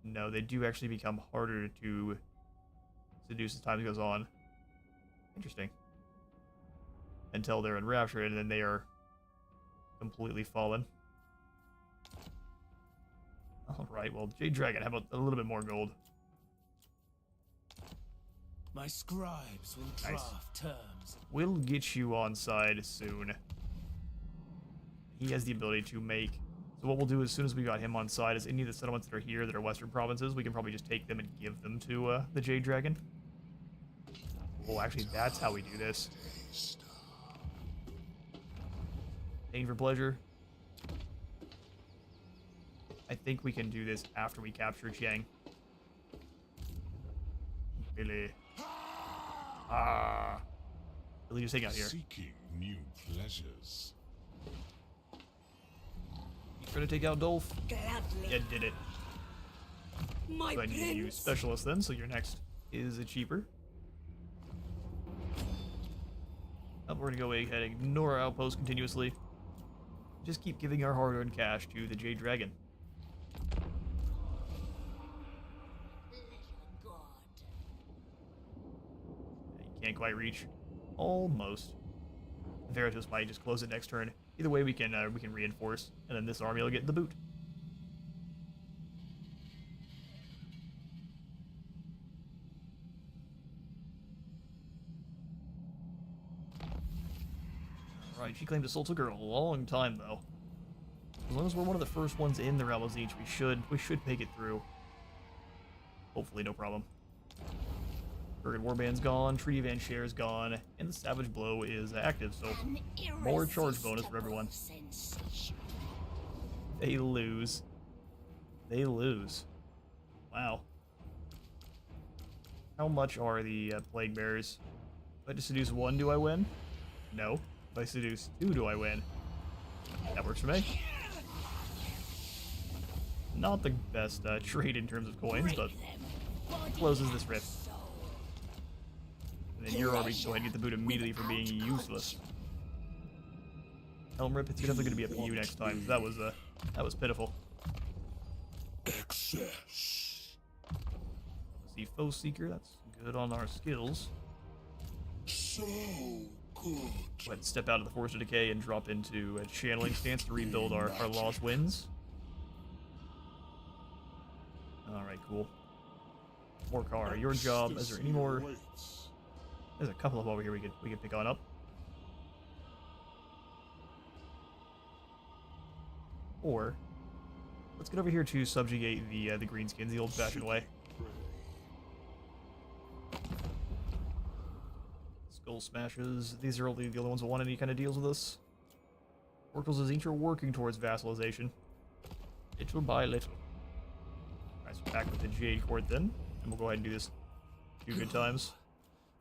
No, they do actually become harder to seduce as time goes on. Interesting. Until they're enraptured and then they are completely fallen. Alright, well, Jade Dragon, how about a little bit more gold? My scribes will draft terms. We'll get you on side soon. He has the ability to make. So what we'll do as soon as we got him on side is any of the settlements that are here that are western provinces, we can probably just take them and give them to the Jade Dragon. Oh, actually, that's how we do this. Pain for pleasure. I think we can do this after we capture Chiang. Billy. Billy, just hang out here. Seeking new pleasures. You trying to take out Dolph? Gladly. Yeah, did it. My Go ahead and give you prince. specialist then, so your next is a cheaper. We're gonna go ahead and ignore our outpost continuously. Just keep giving our hard-earned cash to the Jade Dragon. You can't quite reach. Almost. Veritas might just close it next turn. Either way, we can reinforce, and then this army will get the boot. Right, she claimed assault took her a long time though. As long as we're one of the first ones in the Realm of Zeech, we should make it through. Hopefully, no problem. Bergen Warband's gone, Treaty of Anshare's gone, and the Savage Blow is active, so more charge bonus for everyone. They lose. They lose. Wow. How much are the Plague Bearers? If I just seduce 1, do I win? No. If I seduce 2, do I win? That works for me. Not the best trade in terms of coins, but closes this rift. And then your army can go ahead and get the boot immediately for being useless. Helm Rip, it's definitely going to be up to you next time. That was pitiful. Excess. See, Foe Seeker, that's good on our skills. So good. Go ahead and step out of the Force of Decay and drop into a channeling stance to rebuild our lost winds. Alright, cool. Morkar, your job. Is there any more? There's a couple of them over here we could pick on up. Or let's get over here to subjugate the greenskins the old-fashioned way. Skull smashes. These are only the only ones that want any kind of deals with us. Oracles of Zinch are working towards vassalization. Little by little. Alright, so back with the Jade Court then, and we'll go ahead and do this 2 good times.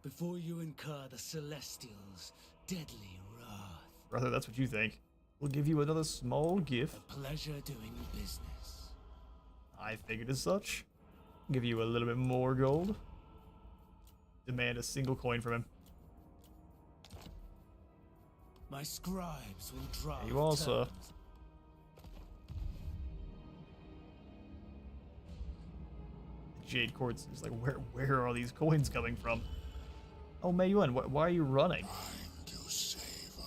Before you incur the Celestials' deadly wrath. Brother, that's what you think. We'll give you another small gift. A pleasure doing business. I figured as such. Give you a little bit more gold. Demand a single coin from him. My scribes will draw. You also. terms. Jade Quartz is like, where are all these coins coming from? Oh, Mayuan, why are you running? To savor.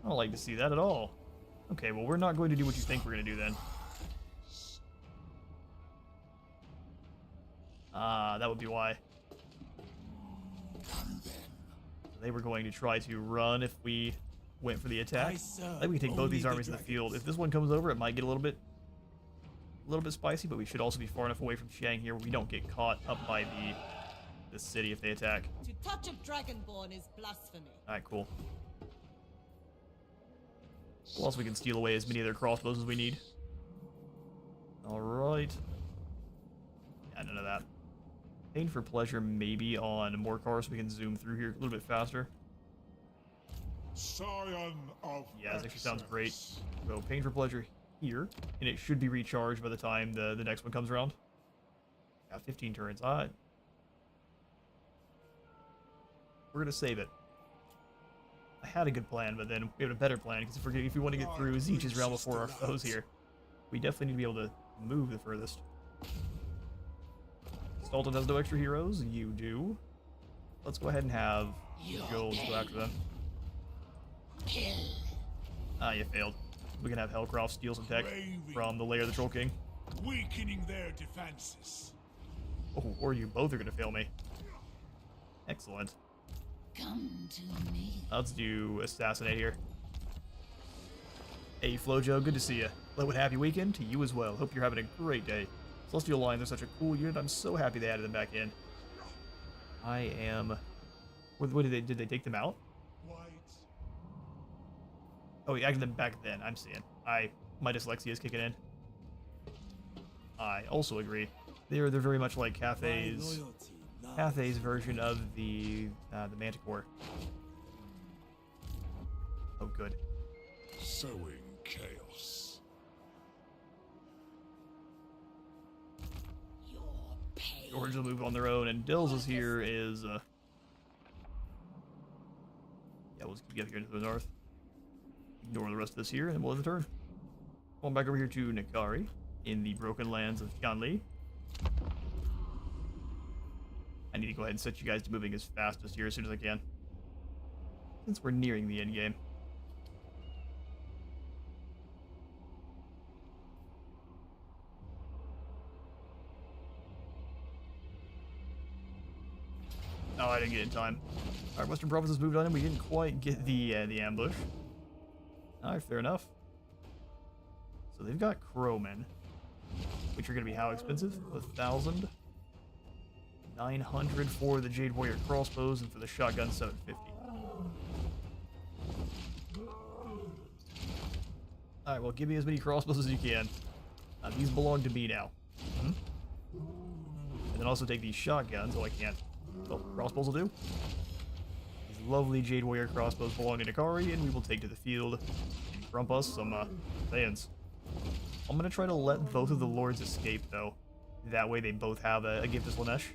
I don't like to see that at all. Okay, well, we're not going to do what you think we're going to do then. Ah, that would be why. They were going to try to run if we went for the attack. I think we can take both these armies in the field. If this one comes over, it might get a little bit spicy, but we should also be far enough away from Xiang here where we don't get caught up by the city if they attack. To touch of Dragonborn is blasphemy. Alright, cool. Well, also we can steal away as many of their crossbows as we need. Alright. Yeah, none of that. Pain for pleasure maybe on Morcar so we can zoom through here a little bit faster. Scion of Yeah, this actually sounds great. So pain for pleasure here, and it should be recharged by the time the next one comes around. Yeah, 15 turns. We're gonna save it. I had a good plan, but then we have a better plan because if we want to get through Zeech's realm before our foes here, we definitely need to be able to move the furthest. Stalton has no extra heroes. You do. Let's go ahead and have Gold go after them. Kill. Ah, you failed. We can have Hellcroft steal some tech from the lair of the Troll King. weakening their defenses. Oh, or you both are going to fail me. Excellent. Come to me. Let's do Assassinate here. Hey, Flojo, good to see you. Hello and happy weekend to you as well. Hope you're having a great day. Celestial Lions are such a cool unit. I'm so happy they added them back in. I am... What did they take them out? Oh, he added them back then. I'm seeing. My dyslexia is kicking in. I also agree. They're very much like Cathay's version of the Manticore. Oh, good. Sowing chaos. Your pain. George will move on their own, and Dills here is yeah, we'll just get here to the north. Ignore the rest of this here, and we'll have the turn. Going back over here to Nikari in the Broken Lands of Tianli. I need to go ahead and set you guys to moving as fast as here as soon as I can, since we're nearing the end game. Oh, I didn't get in time. Alright, Western Provinces moved on, and we didn't quite get the ambush. Alright, fair enough. So they've got Crowmen, which are going to be how expensive? 1,000. 900 for the Jade Warrior crossbows, and for the shotgun, 750. Alright, well, give me as many crossbows as you can. These belong to me now. And then also take these shotguns. Oh, I can't. Oh, crossbows will do. These lovely Jade Warrior crossbows belong to Nikari, and we will take to the field and crump us some fans. I'm going to try to let both of the lords escape, though. That way they both have a gift to Slaanesh.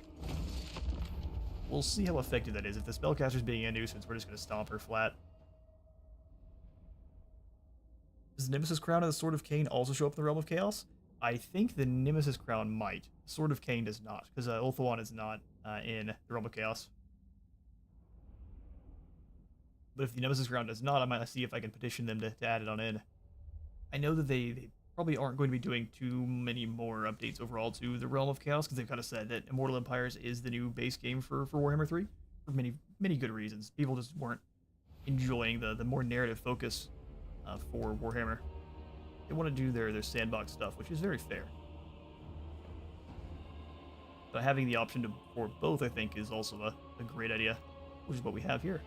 We'll see how effective that is. If the spellcaster's being a nuisance, we're just going to stomp her flat. Does the Nemesis Crown and the Sword of Cain also show up in the Realm of Chaos? I think the Nemesis Crown might. Sword of Cain does not, because Ulthuan is not in the Realm of Chaos. But if the Nemesis Crown does not, I might see if I can petition them to add it on in. I know that they probably aren't going to be doing too many more updates overall to the Realm of Chaos, because they've kind of said that Immortal Empires is the new base game for Warhammer 3, for many good reasons. People just weren't enjoying the more narrative focus for Warhammer. They want to do their sandbox stuff, which is very fair. But having the option for both, I think, is also a great idea, which is what we have here.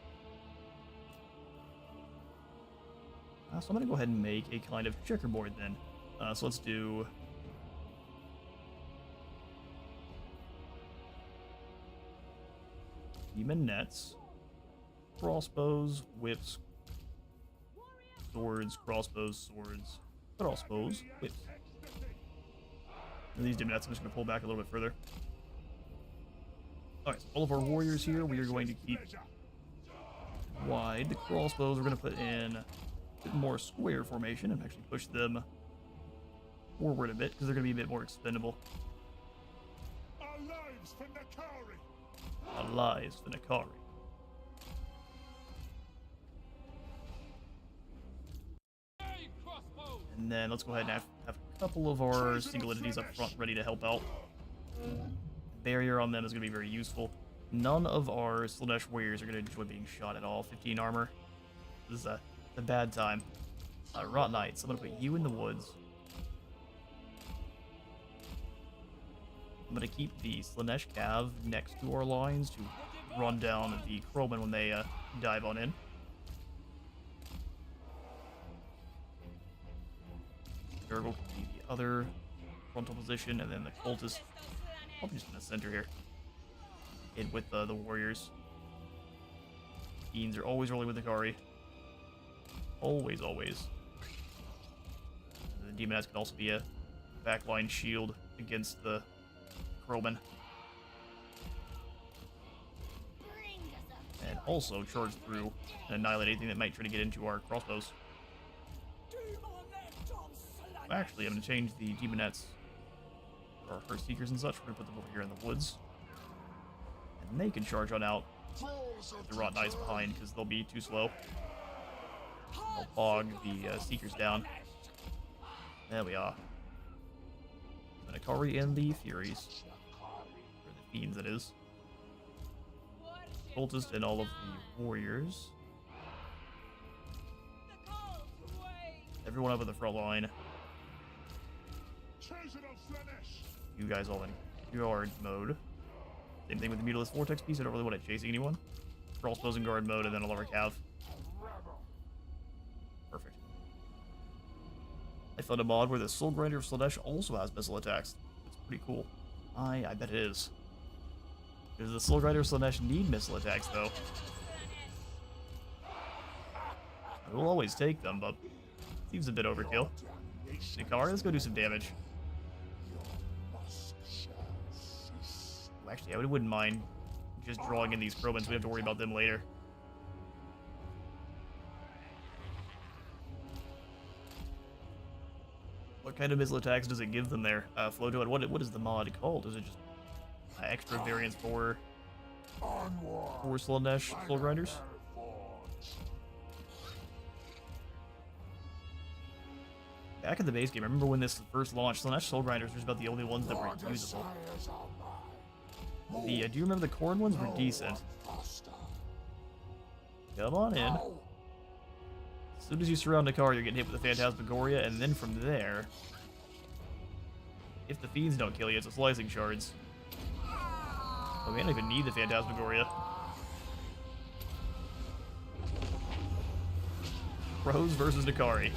So I'm going to go ahead and make a kind of checkerboard then. So let's do... Demon nets, crossbows, whips, swords, crossbows, swords, crossbows, whips. And these Demonettes, I'm just going to pull back a little bit further. Alright, so all of our warriors here, we are going to keep wide. The crossbows we're going to put in a bit more square formation and actually push them forward a bit because they're going to be a bit more expendable. Our lives for Nakari! Our lives for Nakari. And then let's go ahead and have a couple of our single entities up front ready to help out. Barrier on them is going to be very useful. None of our Slaanesh warriors are going to enjoy being shot at all. 15 armor. This is a bad time. Rot Knights, I'm going to put you in the woods. I'm going to keep the Slaanesh Cav next to our lines to run down the Crowmen when they dive on in. Gurgle can be the other frontal position, and then the cultist probably just in the center here. In with the warriors. Fiends are always rolling with Nakari. Always, always. And the Demoness can also be a backline shield against the Crowmen. And also charge through and annihilate anything that might try to get into our crossbows. Actually, I'm going to change the Demonettes, or her Seekers and such. We're going to put them over here in the woods. And they can charge on out with the Rot Knights behind, because they'll be too slow. I'll bog the Seekers down. There we are. The Nakari and the Furies. Or the Fiends, that is. Cultist and all of the Warriors. Everyone up in the front line. You guys all in guard mode. Same thing with the Mutilous Vortex piece. I don't really want it chasing anyone. Crossbows in guard mode, and then a lower cav. Perfect. I found a mod where the Soul Grinder of Slaanesh also has missile attacks. It's pretty cool. I bet it is. Does the Soul Grinder of Slaanesh need missile attacks, though? I will always take them, but it seems a bit overkill. Nakari, let's go do some damage. Actually, I wouldn't mind just drawing in these Crowmen so we have to worry about them later. What kind of missile attacks does it give them there? Flojo, and what is the mod called? Is it just extra variants for Slaanesh Soul Grinders? Back in the base game, I remember when this first launched, Slaanesh Soul Grinders were about the only ones that were usable. Do you remember the corn ones were decent? Come on in. As soon as you surround Nakari, you're getting hit with the Phantasmagoria, and then from there, if the Fiends don't kill you, it's a slicing shards. Oh, we don't even need the Phantasmagoria. Pros versus Nakari.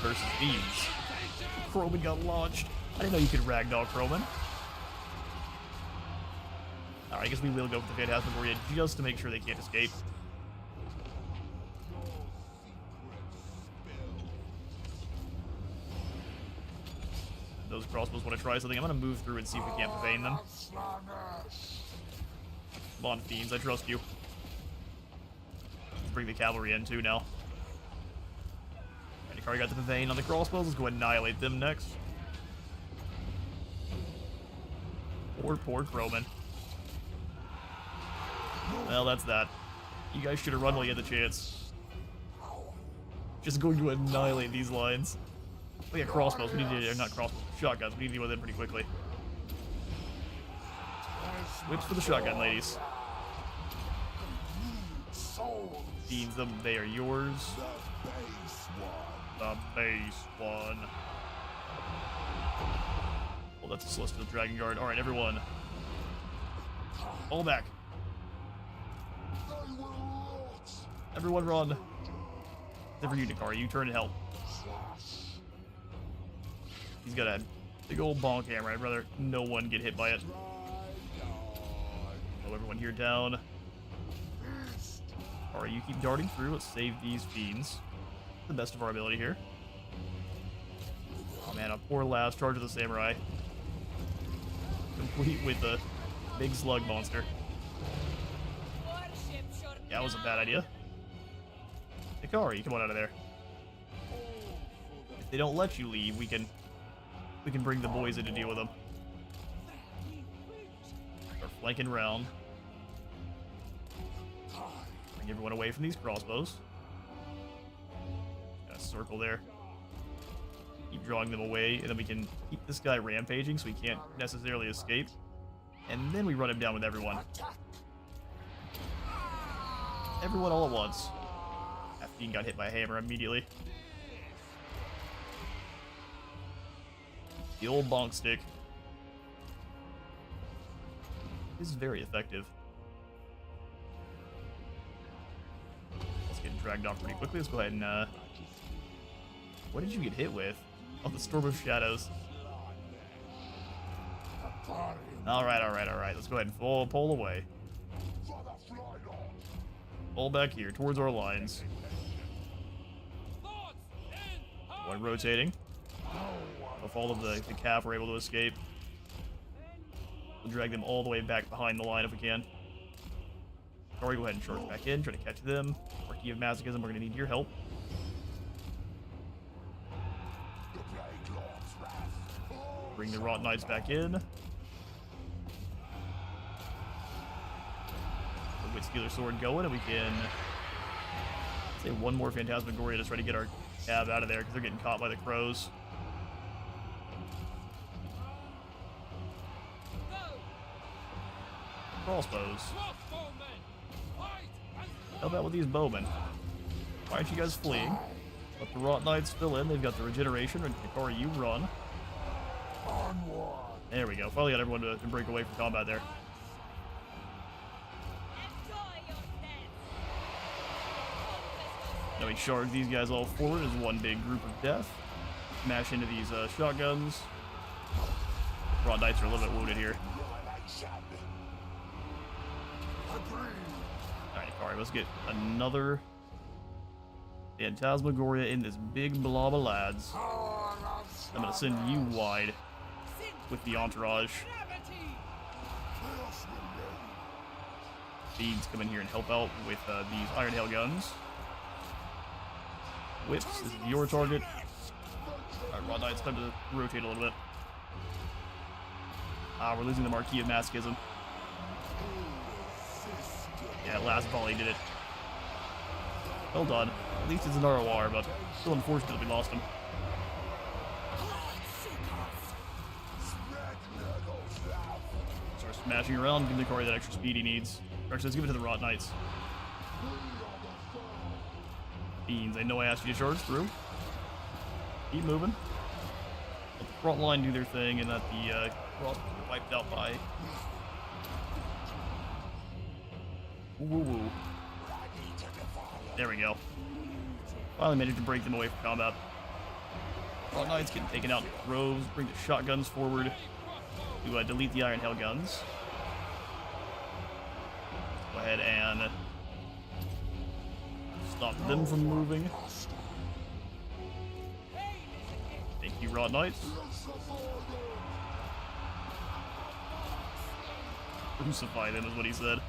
Versus Fiends. Crowman got launched. I didn't know you could ragdoll Crowman. Alright, I guess we will go with the Phantasmagoria just to make sure they can't escape. Those crossbows want to try something. I'm going to move through and see if we can't evade them. Come on, Fiends, I trust you. Let's bring the cavalry in too now. Alright, Nakari got the Pavane on the crossbows. Let's go annihilate them next. Poor Crowman. Well, that's that. You guys should have run while you had the chance. Just going to annihilate these lines. Oh yeah, crossbows. We need to, not crossbows, shotguns. We need to deal with them pretty quickly. Whips for the shotgun, ladies. Fiends them, they are yours. The base one. Well, that's a Celestial Dragon Guard. Alright, everyone. Fall back. Everyone run. Except for you, Nakari. You turn and help. He's got a big old bonk hammer. I'd rather no one get hit by it. Slow everyone here down. Alright, you keep darting through. Let's save these fiends. To the best of our ability here. Oh man, a poor last charge of the samurai. Complete with a big slug monster. That was a bad idea. Hikari, come on out of there. If they don't let you leave, we can bring the boys in to deal with them. Start flanking round. Bring everyone away from these crossbows. Got a circle there. Keep drawing them away, and then we can keep this guy rampaging so he can't necessarily escape. And then we run him down with everyone. Everyone all at once. That fiend got hit by a hammer immediately. The old bonk stick is very effective. Let's get dragged off pretty quickly. Let's go ahead and, what did you get hit with? Oh, the Storm of Shadows. Alright. Let's go ahead and pull away. Pull back here, towards our lines. One rotating. If all of the cap are able to escape, we'll drag them all the way back behind the line if we can. Or go ahead and charge back in, try to catch them. Marquis of Masochism, we're going to need your help. Bring the Rot Knights back in. The Witstealer Sword going, and we can say one more Phantasmagoria to try to get our cab out of there because they're getting caught by the crows. Crossbows. How about with these bowmen? Why aren't you guys fleeing? Let the Rot Knights fill in. They've got the regeneration. And Hikari, you run. There we go. Finally got everyone to break away from combat there. Now we charge these guys all forward as one big group of death. Smash into these shotguns. Rot Knights are a little bit wounded here. Alright, Hikari, let's get another Phantasmagoria in this big blob of lads. I'm gonna send you wide with the entourage. Fiends come in here and help out with these Iron Hail guns. Whips, this is your target. Alright, Rot Knight's time to rotate a little bit. We're losing the Marquis of Masochism. Yeah, last volley did it. Well done. At least it's an ROR, but still unfortunate that we lost him. Start smashing around, give Hikari that extra speed he needs. Actually, let's give it to the Rot Knights. Fiends, I know I asked you to charge through. Keep moving. Let the front line do their thing, and that the crossbows get wiped out by. Woo. There we go. Finally managed to break them away from combat. Rot Knights getting taken out in rows. Bring the shotguns forward to delete the Iron Hail guns. Go ahead and stop them from moving. Thank you, Rot Knights. Crucify them is what he said.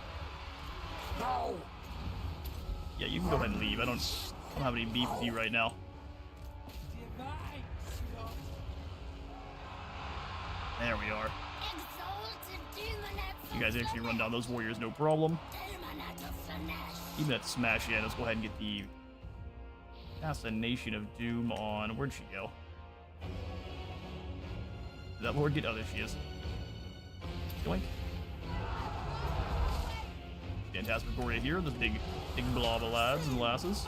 Yeah, you can go ahead and leave. I don't have any beef with you right now. There we are. You guys actually run down those warriors, no problem. Even that smash in, let's go ahead and get the Assassination of Doom on. Where'd she go? Did that Lord get? Oh, there she is. Doink. Phantasmagoria here, the big blob of lads and lasses.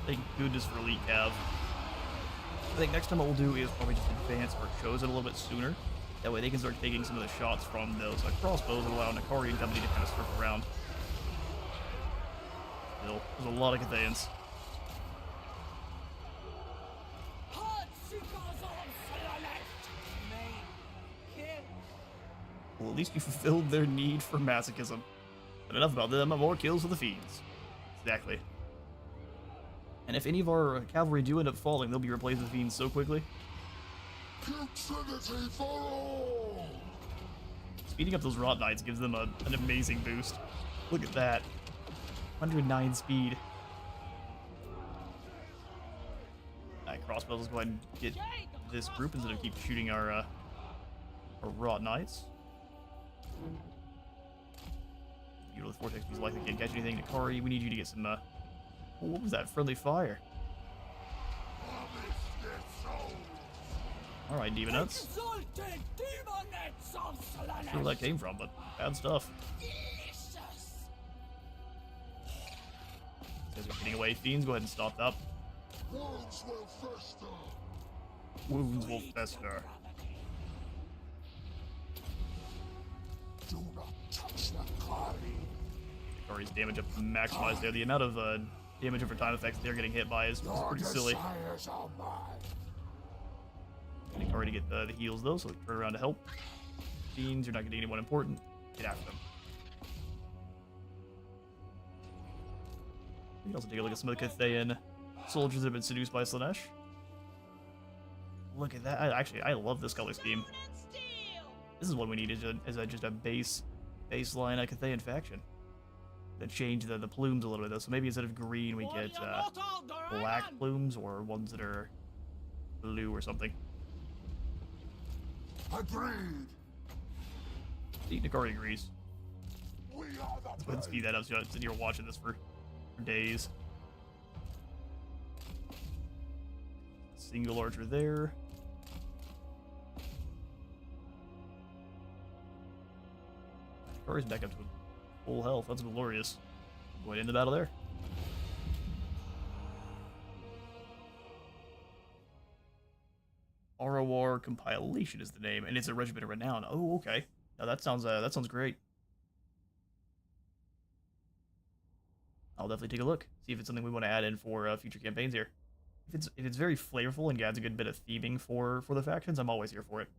Thank goodness for Elite Cav. I think next time what we'll do is probably just advance our Chosen a little bit sooner. That way they can start taking some of the shots from those crossbows and allow Hikari and company to kind of circle around. Still, there's a lot of Cathayans. Well, at least you fulfilled their need for masochism. But enough about them, more kills for the Fiends. Exactly. And if any of our cavalry do end up falling, they'll be replaced with Fiends so quickly. Putridity for all! Speeding up those Rot Knights gives them an amazing boost. Look at that. 109 speed. Alright, crossbows, let's go ahead and get this group instead of keep shooting our Rot Knights. You with Vortex, he's likely can't catch anything. Nakari, we need you to get some, oh, what was that? Friendly fire. Alright, Demon Nuts. I don't know where that came from, but bad stuff. As we're getting away, Fiends, go ahead and stop that. Wounds will fester! Wounds will fester. Do not touch the Kari! Nakari's damage up maximized there. The amount of damage over time effects they're getting hit by is pretty silly. Nakari to get the heals though, so we turn around to help. Fiends, you're not getting anyone important. Get after them. We can also take a look at some of the Cathayan soldiers that have been seduced by Slaanesh. Look at that. I love this color scheme. This is what we need is just a baseline Cathayan faction. That change the plumes a little bit though. So maybe instead of green we get black plumes or ones that are blue or something. Agreed! See, Nakari agrees. We are the Let's go ahead and speed that up so you're watching this for days. Single archer there. Nakari's back up to full health. That's glorious. Go ahead into battle there. Arawar Compilation is the name, and it's a regiment of renown. Oh, okay. Now that sounds great. I'll definitely take a look, see if it's something we want to add in for future campaigns here. If it's very flavorful and adds a good bit of theming for the factions, I'm always here for it.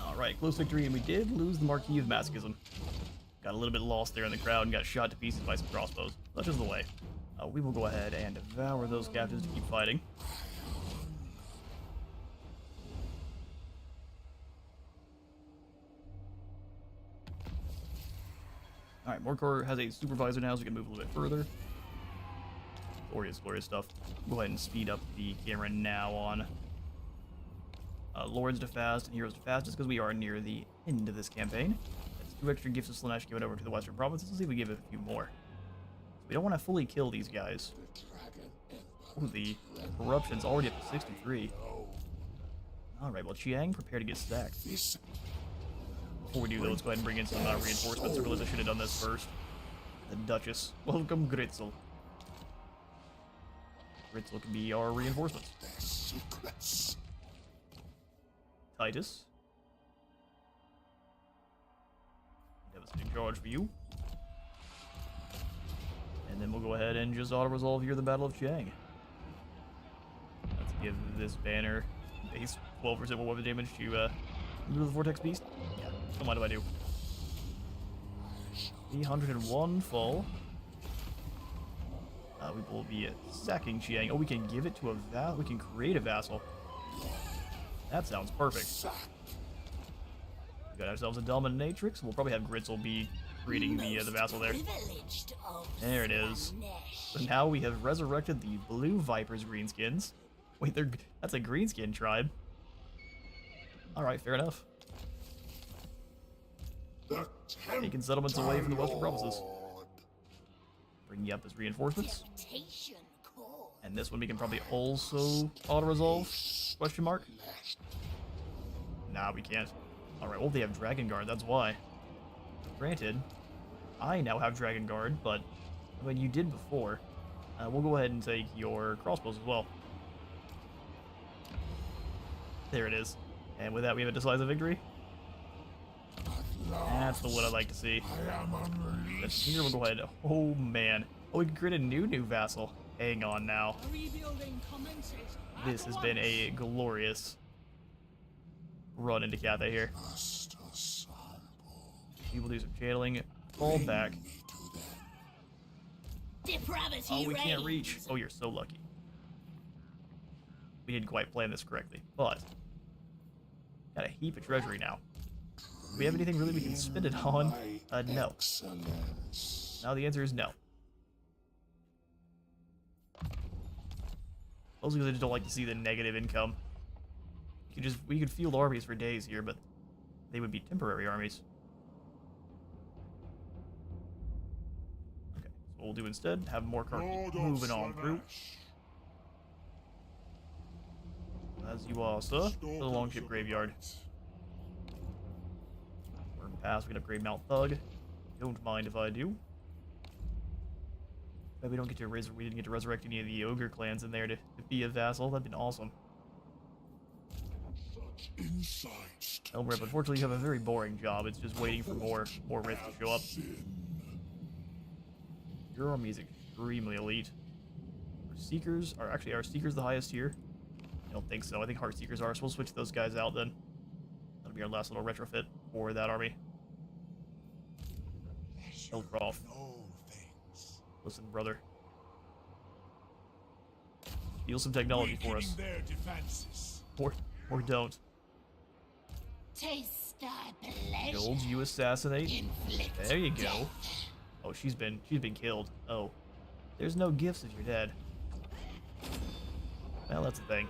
Alright, close victory, and we did lose the Marquis of Masochism. Got a little bit lost there in the crowd and got shot to pieces by some crossbows. Such is the way. We will go ahead and devour those captives to keep fighting. Alright, Morkor has a supervisor now, so we can move a little bit further. Glorious, glorious stuff. Go ahead and speed up the camera now on Lords to Fast and Heroes to Fast, just because we are near the end of this campaign. That's 2 extra gifts of Slaanesh given over to the Western Provinces. Let's see if we give it a few more. We don't want to fully kill these guys. Ooh, the corruption's already up to 63. Alright, well, Chiang, prepare to get stacked. Before we do though, let's go ahead and bring in some reinforcements. I realize I should have done this first. The Duchess. Welcome, Gritzel. Gritzel can be our reinforcements. Titus. Devastating charge for you. And then we'll go ahead and just auto-resolve here the Battle of Chiang. Let's give this banner base 12% more weapon damage to the Vortex Beast. Yeah, what do I do? 301 fall. We will be sacking Chiang. Oh, we can give it to a vassal. We can create a vassal. That sounds perfect. We got ourselves a dominatrix. We'll probably have Gritzel be creating the vassal there. There it is. So now we have resurrected the Blue Vipers greenskins. Wait, that's a greenskin tribe. Alright, fair enough. Taking settlements away from the Western Provinces. Bringing you up as reinforcements. And this one we can probably also auto-resolve? Question mark? Nah, we can't. Alright, well, they have Dragon Guard, that's why. Granted, I now have Dragon Guard, but when you did before, we'll go ahead and take your crossbows as well. There it is. And with that, we have a decisive victory. That's the one I like to see. But here we'll go ahead. Oh man. Oh, we can create a new vassal. Hang on now. Rebuilding commences. This has been a glorious run into Cathay here. We will do some channeling. Fall back. Depravity Oh, we can't reigns. reach. Oh, you're so lucky. We didn't quite plan this correctly, but got a heap of treasury now. Do we have anything really we can spend it on? No. Now the answer is no. Mostly because I just don't like to see the negative income. We could field armies for days here, but they would be temporary armies. Okay, so what we'll do instead, have more carts moving on through. As you are, sir, to the Longship Graveyard. We're past, we can upgrade Mount Thug. Don't mind if I do. But we don't get to we didn't get to resurrect any of the ogre clans in there to be a vassal. That'd been awesome. Elbrep, unfortunately, you have a very boring job. It's just waiting for more wraiths to show up. Your army is extremely elite. Our Seekers are actually Seekers the highest tier? I don't think so. I think Heart Seekers are. So we'll switch those guys out then. That'll be our last little retrofit for that army. Hillcroft. Listen, brother. Steal some technology for us. Or don't. Taste thy pleasure. Killed, you assassinate. Inflict There you go. death. Oh, she's been killed. Oh. There's no gifts if you're dead. Well, that's the thing.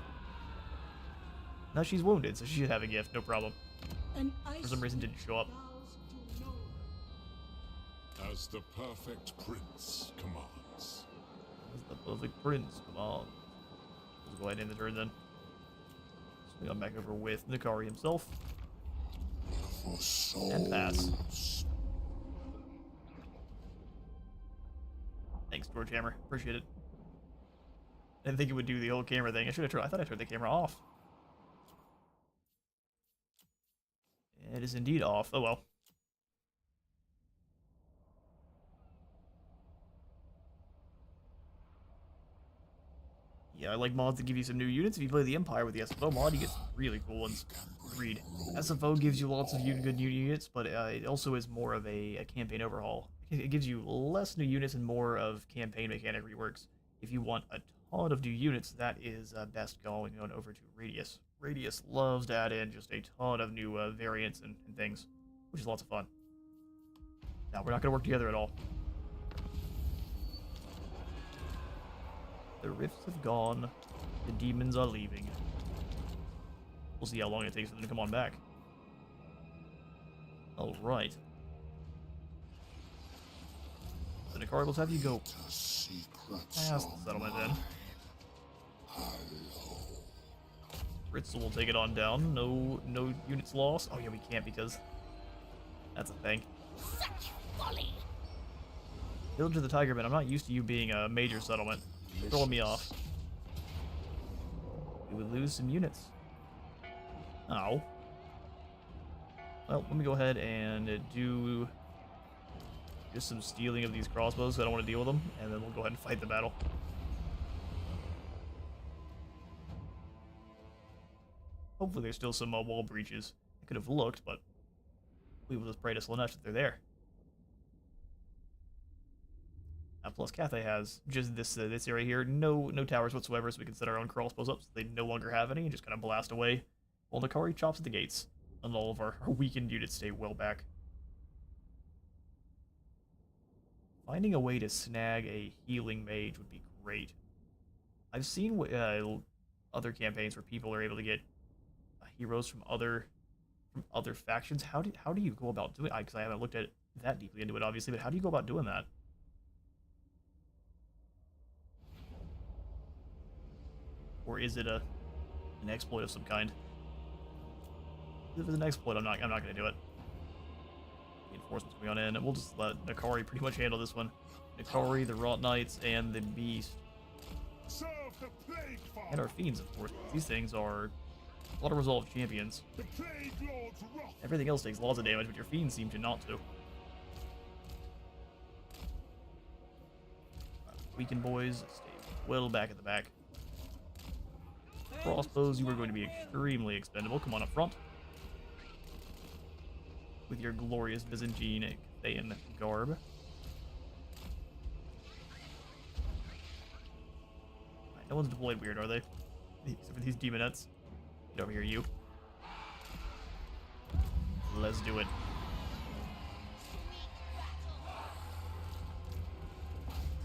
Now she's wounded, so she should have a gift, no problem. For some reason didn't show up. As the perfect prince commands. As the perfect prince, come on. Let's go ahead and end the turn then. So we got back over with Nikari himself. And pass. Thanks, George Hammer. Appreciate it. I didn't think it would do the whole camera thing. I thought I turned the camera off. It is indeed off. Oh well. Yeah, I like mods that give you some new units. If you play the Empire with the SFO mod, you get some really cool ones. Agreed. SFO gives you lots of good new units, but it also is more of a campaign overhaul. It gives you less new units and more of campaign mechanic reworks. If you want a ton of new units, that is best going on over to Radius. Radius loves to add in just a ton of new variants and things, which is lots of fun. Now, we're not going to work together at all. The rifts have gone. The demons are leaving. We'll see how long it takes for them to come on back. Alright. So Nikari, let's have you go past the settlement then. Ritzel will take it on down. No units lost. Oh yeah, we can't because that's a thing. Such folly. Village of the Tigerman, I'm not used to you being a major settlement. You're throwing me off. We would lose some units. Oh. Well, let me go ahead and do just some stealing of these crossbows, so I don't want to deal with them, and then we'll go ahead and fight the battle. Hopefully there's still some wall breaches. I could have looked, but we will just pray to Slaanesh that they're there. Plus, Cathay has just this area here, no towers whatsoever, so we can set our own crossbows up so they no longer have any and just kind of blast away. While Nikari chops at the gates, and all of our weakened units stay well back. Finding a way to snag a healing mage would be great. I've seen other campaigns where people are able to get heroes from other factions. How do you go about doing it? Because I haven't looked at that deeply into it, obviously, but how do you go about doing that? Or is it an exploit of some kind? If it's an exploit, I'm not gonna do it. Reinforcements coming on in, and we'll just let Nakari pretty much handle this one. Nakari, the Rot Knights, and the Beast. Serve the plague And our Fiends, of course. These things are auto-resolve champions. The plague lord's wrath. Everything else takes lots of damage, but your Fiends seem to not to. Weakened boys, stay well back at the back. Crossbows, you are going to be extremely expendable. Come on up front. With your glorious Byzantine Cathayan garb. Right, no one's deployed weird, are they? Except for these demonettes. Get over here, you. Let's do it.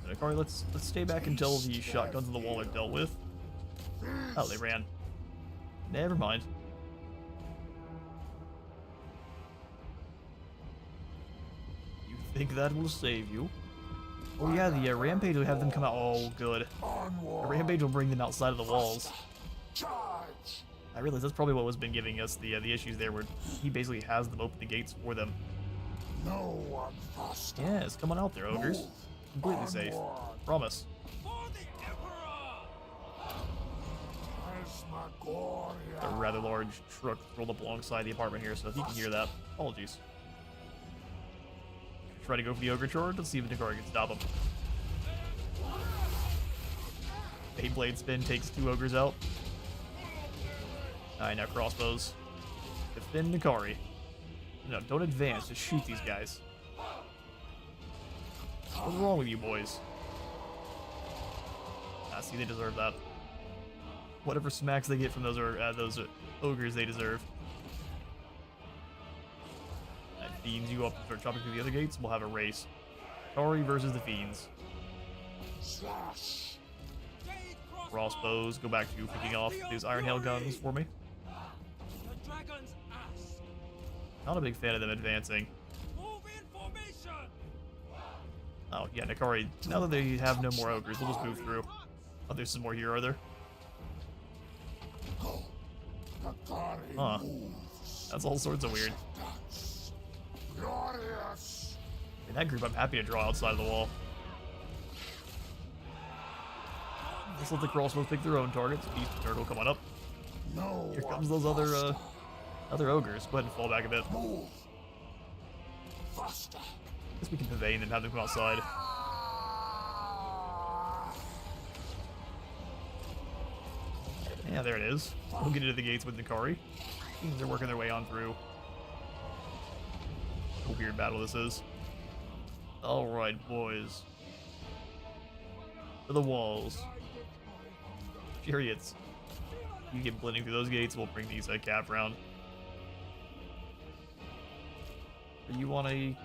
Nakari, let's stay back until the shotguns on the wall are dealt with. Oh, they ran. Never mind. You think that will save you? Oh yeah, the rampage will have them come out. Oh, good. The rampage will bring them outside of the walls. I realize that's probably what was been giving us the issues there, where he basically has them open the gates for them. No one faster. Yes, come on out there, ogres. Completely safe. Promise. A rather large truck rolled up alongside the apartment here, so if you can hear that, apologies. Try to go for the ogre charge. Let's see if Nakari can stop him. Beyblade spin takes 2 ogres out. Alright, now crossbows. Defend Nakari. No, don't advance. Just shoot these guys. What's wrong with you boys? Ah, see, they deserve that. Whatever smacks they get from those ogres, they deserve. That Fiends you up and start chopping through the other gates. We'll have a race. Nakari versus the Fiends. Slash. Crossbows, go back to picking off these Iron Hail guns for me. The dragon's ass. Not a big fan of them advancing. Move in formation. Oh, yeah, Nakari, now that they have no more ogres, they'll just move through. Oh, there's some more here, are there? Huh. That's all sorts of weird. Glorious. In that group, I'm happy to draw outside of the wall. Let's let the crossbows pick their own targets. Beast and Turtle, come on up. No. Here comes those other ogres. Go ahead and fall back a bit. Move. Faster. Guess we can pavane and have them come outside. Yeah, there it is. We'll get into the gates with Nakari. They're working their way on through. What a weird battle this is. Alright, boys. To the walls. Chariots. You get blending through those gates, we'll bring these cap round. Are you on a...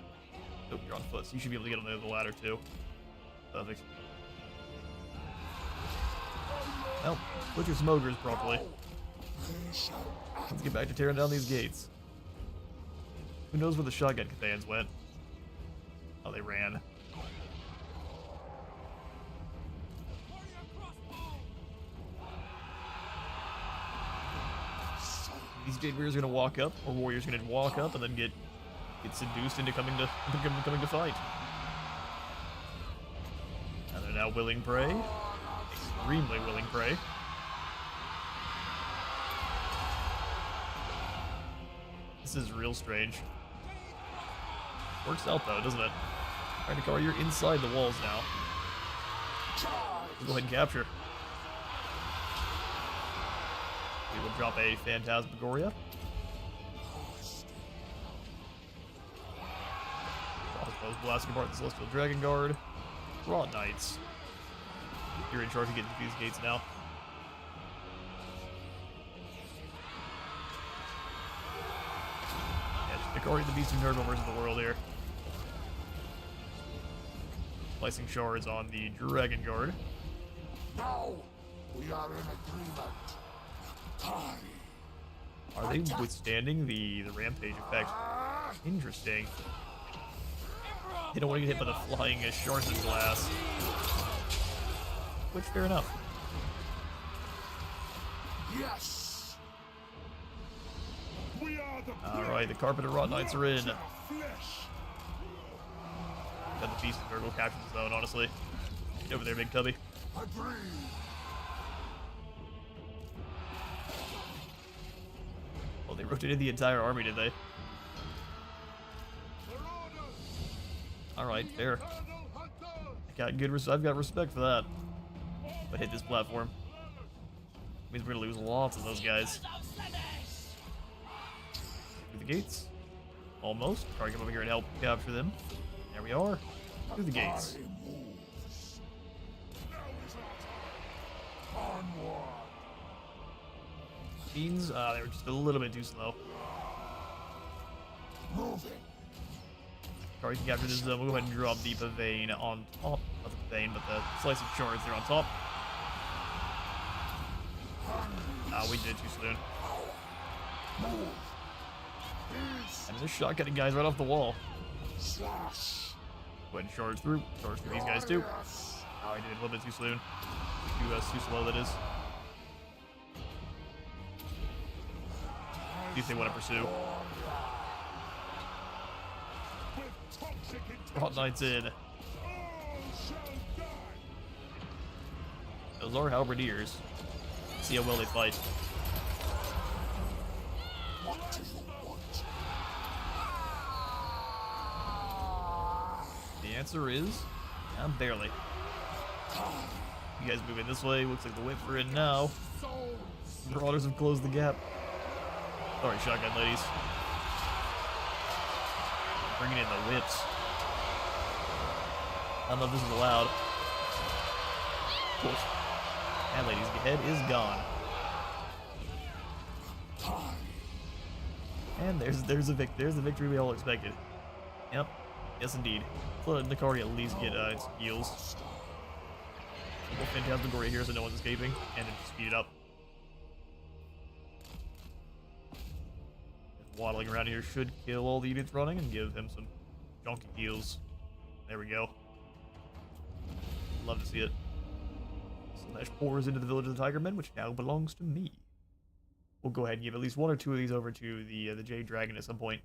Nope, you're on foot, so you should be able to get on the ladder too. Perfect. Well, butcher some ogres properly. Let's get back to tearing down these gates. Who knows where the shotgun Cathans went? Oh, they ran. These Jade Warriors are gonna walk up, or Warriors gonna walk up and then get seduced into coming to fight. And they're now willing prey. Extremely willing prey. This is real strange. Works out though, doesn't it? Alright, Nakari, you're inside the walls now. Go ahead and capture. We will drop a Phantasmagoria. Crossbows blasting apart the Celestial Dragon Guard. Rot Knights. You're in charge of getting through these gates now. Yeah, Nakari, the Beast of Nurgle versus the world here. Slicing shards on the Dragon Guard. Now we are in agreement. Are they withstanding the rampage effect? Interesting. They don't want to get hit by the flying shards of glass. Which, fair enough. Yes. We Alright, the Carpet and Rot Knights are in. Got the Beast and Gurgle capture the zone, honestly. Get over there, Big Tubby. Well, they rotated the entire army, did they? Alright, fair. I've got respect for that. But hit this platform. Means we're gonna lose lots of those guys. Through the gates. Almost. Try to come over here and help capture them. There we are. Through the gates. Means they were just a little bit too slow. Sorry, can capture this zone. We'll go ahead and drop the Pavane on top. Not the Pavane, but the slice of shards there on top. We did it too soon. And they're shotgunning guys right off the wall. Go ahead and charge through. Charge through these guys too. Oh, he did it a little bit too soon. Too slow, that is. Do you think want to pursue? Rot Knights in. Those are halberdiers. See how well they fight. The answer is, barely. You guys moving this way. Looks like the whips are in now. Marauders have closed the gap. Sorry, shotgun ladies. Bringing in the whips. I don't know if this is allowed. Cool. That lady's head is gone. And there's the victory we all expected. Yep. Yes, indeed. So let Nikari at least get its heals. Simple Phantasmagoria here so no one's escaping, and then speed it up. Just waddling around here should kill all the units running and give him some junky heals. There we go. Love to see it. Slaanesh pours into the village of the Tigermen, which now belongs to me. We'll go ahead and give at least one or two of these over to the Jade Dragon at some point.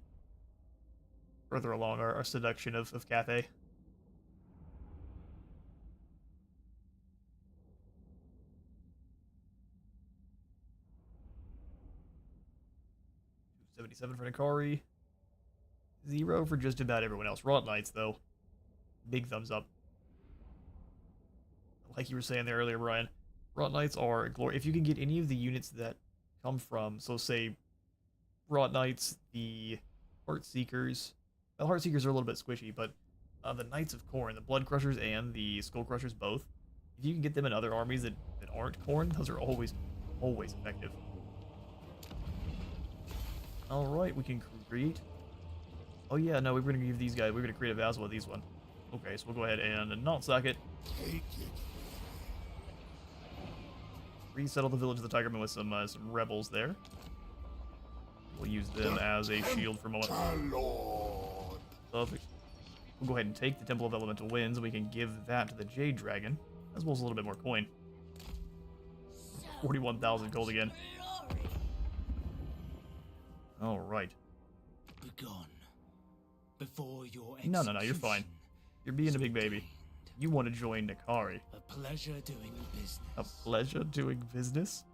Further along our seduction of Cathay. $77 for Nikari. 0 for just about everyone else. Rot Knights, though. Big thumbs up. Like you were saying there earlier, Brian, Rot Knights are glory. If you can get any of the units that come from, so say, Rot Knights, the Heart Seekers. Well, Heart Seekers are a little bit squishy, but the Knights of Khorne, the Blood Crushers and the Skull Crushers both, if you can get them in other armies that aren't Khorne, those are always effective. Alright, we can create. Oh yeah, no, we're going to give these guys, we're going to create a vassal with these one. Okay, so we'll go ahead and not sack it. Resettle the village of the Tigermen with some rebels there. We'll use them as a shield for a moment. Perfect. We'll go ahead and take the Temple of Elemental Winds, and we can give that to the Jade Dragon, as well as a little bit more coin. 41,000 gold again. All right. Begone before your No, you're fine. You're being a big baby. You want to join Nikari. A pleasure doing business. A pleasure doing business?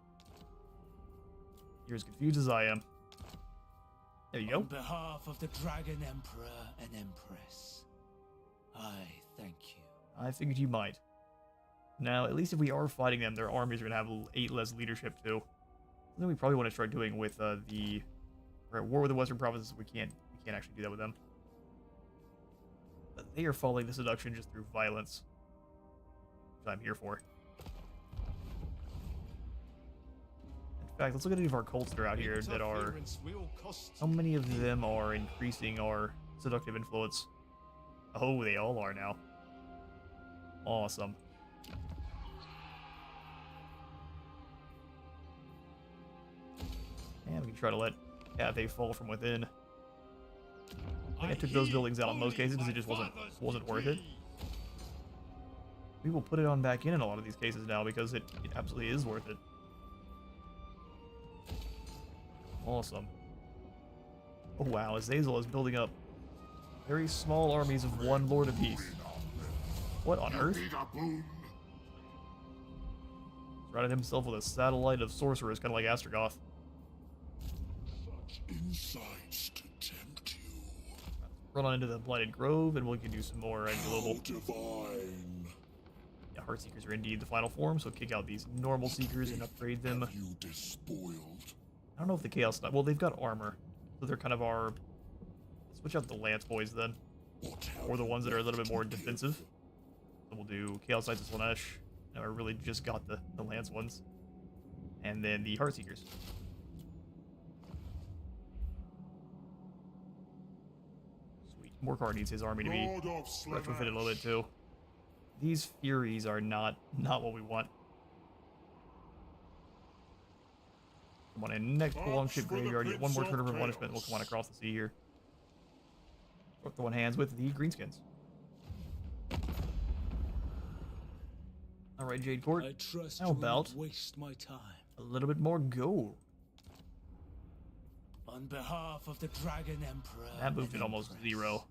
You're as confused as I am. There you go. On behalf of the Dragon Emperor and Empress, I thank you. I figured you might. Now, at least if we are fighting them, their armies are going to have 8 less leadership too. Then we probably want to start doing with the War with the Western Provinces. We can't actually do that with them. But they are following the seduction just through violence, which I'm here for. In fact, let's look at any of our cults that are out here that are... How many of them are increasing our seductive influence? Oh, they all are now. Awesome. And we can try to let Cathay fall from within. I think I took those buildings out in most cases because it just wasn't worth it. We will put it on back in a lot of these cases now because it absolutely is worth it. Awesome. Oh wow, Azazel is building up very small armies of one Lord of Peace. What on earth? Surrounded himself with a satellite of sorcerers, kind of like Astrogoth. Such insights to tempt you. Run on into the Blighted Grove, and we can do some more global. How divine. Yeah, Heartseekers are indeed the final form, so kick out these normal Seekers and upgrade them. Have you despoiled? I don't know if the Chaos Knight... Well, they've got armor, so they're kind of our... Switch out the Lance Boys, then. Or the ones that are a little bit more defensive. So we'll do Chaos Knights and Slaanesh. Now I really just got the Lance ones. And then the Heartseekers. Sweet. Morcar needs his army to be retrofitted a little bit, too. These Furies are not what we want. Come on in. Next prolonged ship graveyard. Get one more turn of replenishment. We'll come on across the sea here. Start throwing hands with the Greenskins. Alright, Jade Court. I trust How you about won't waste my time. a little bit more gold? On behalf of the Dragon Emperor. That moved and at almost Empress, 0.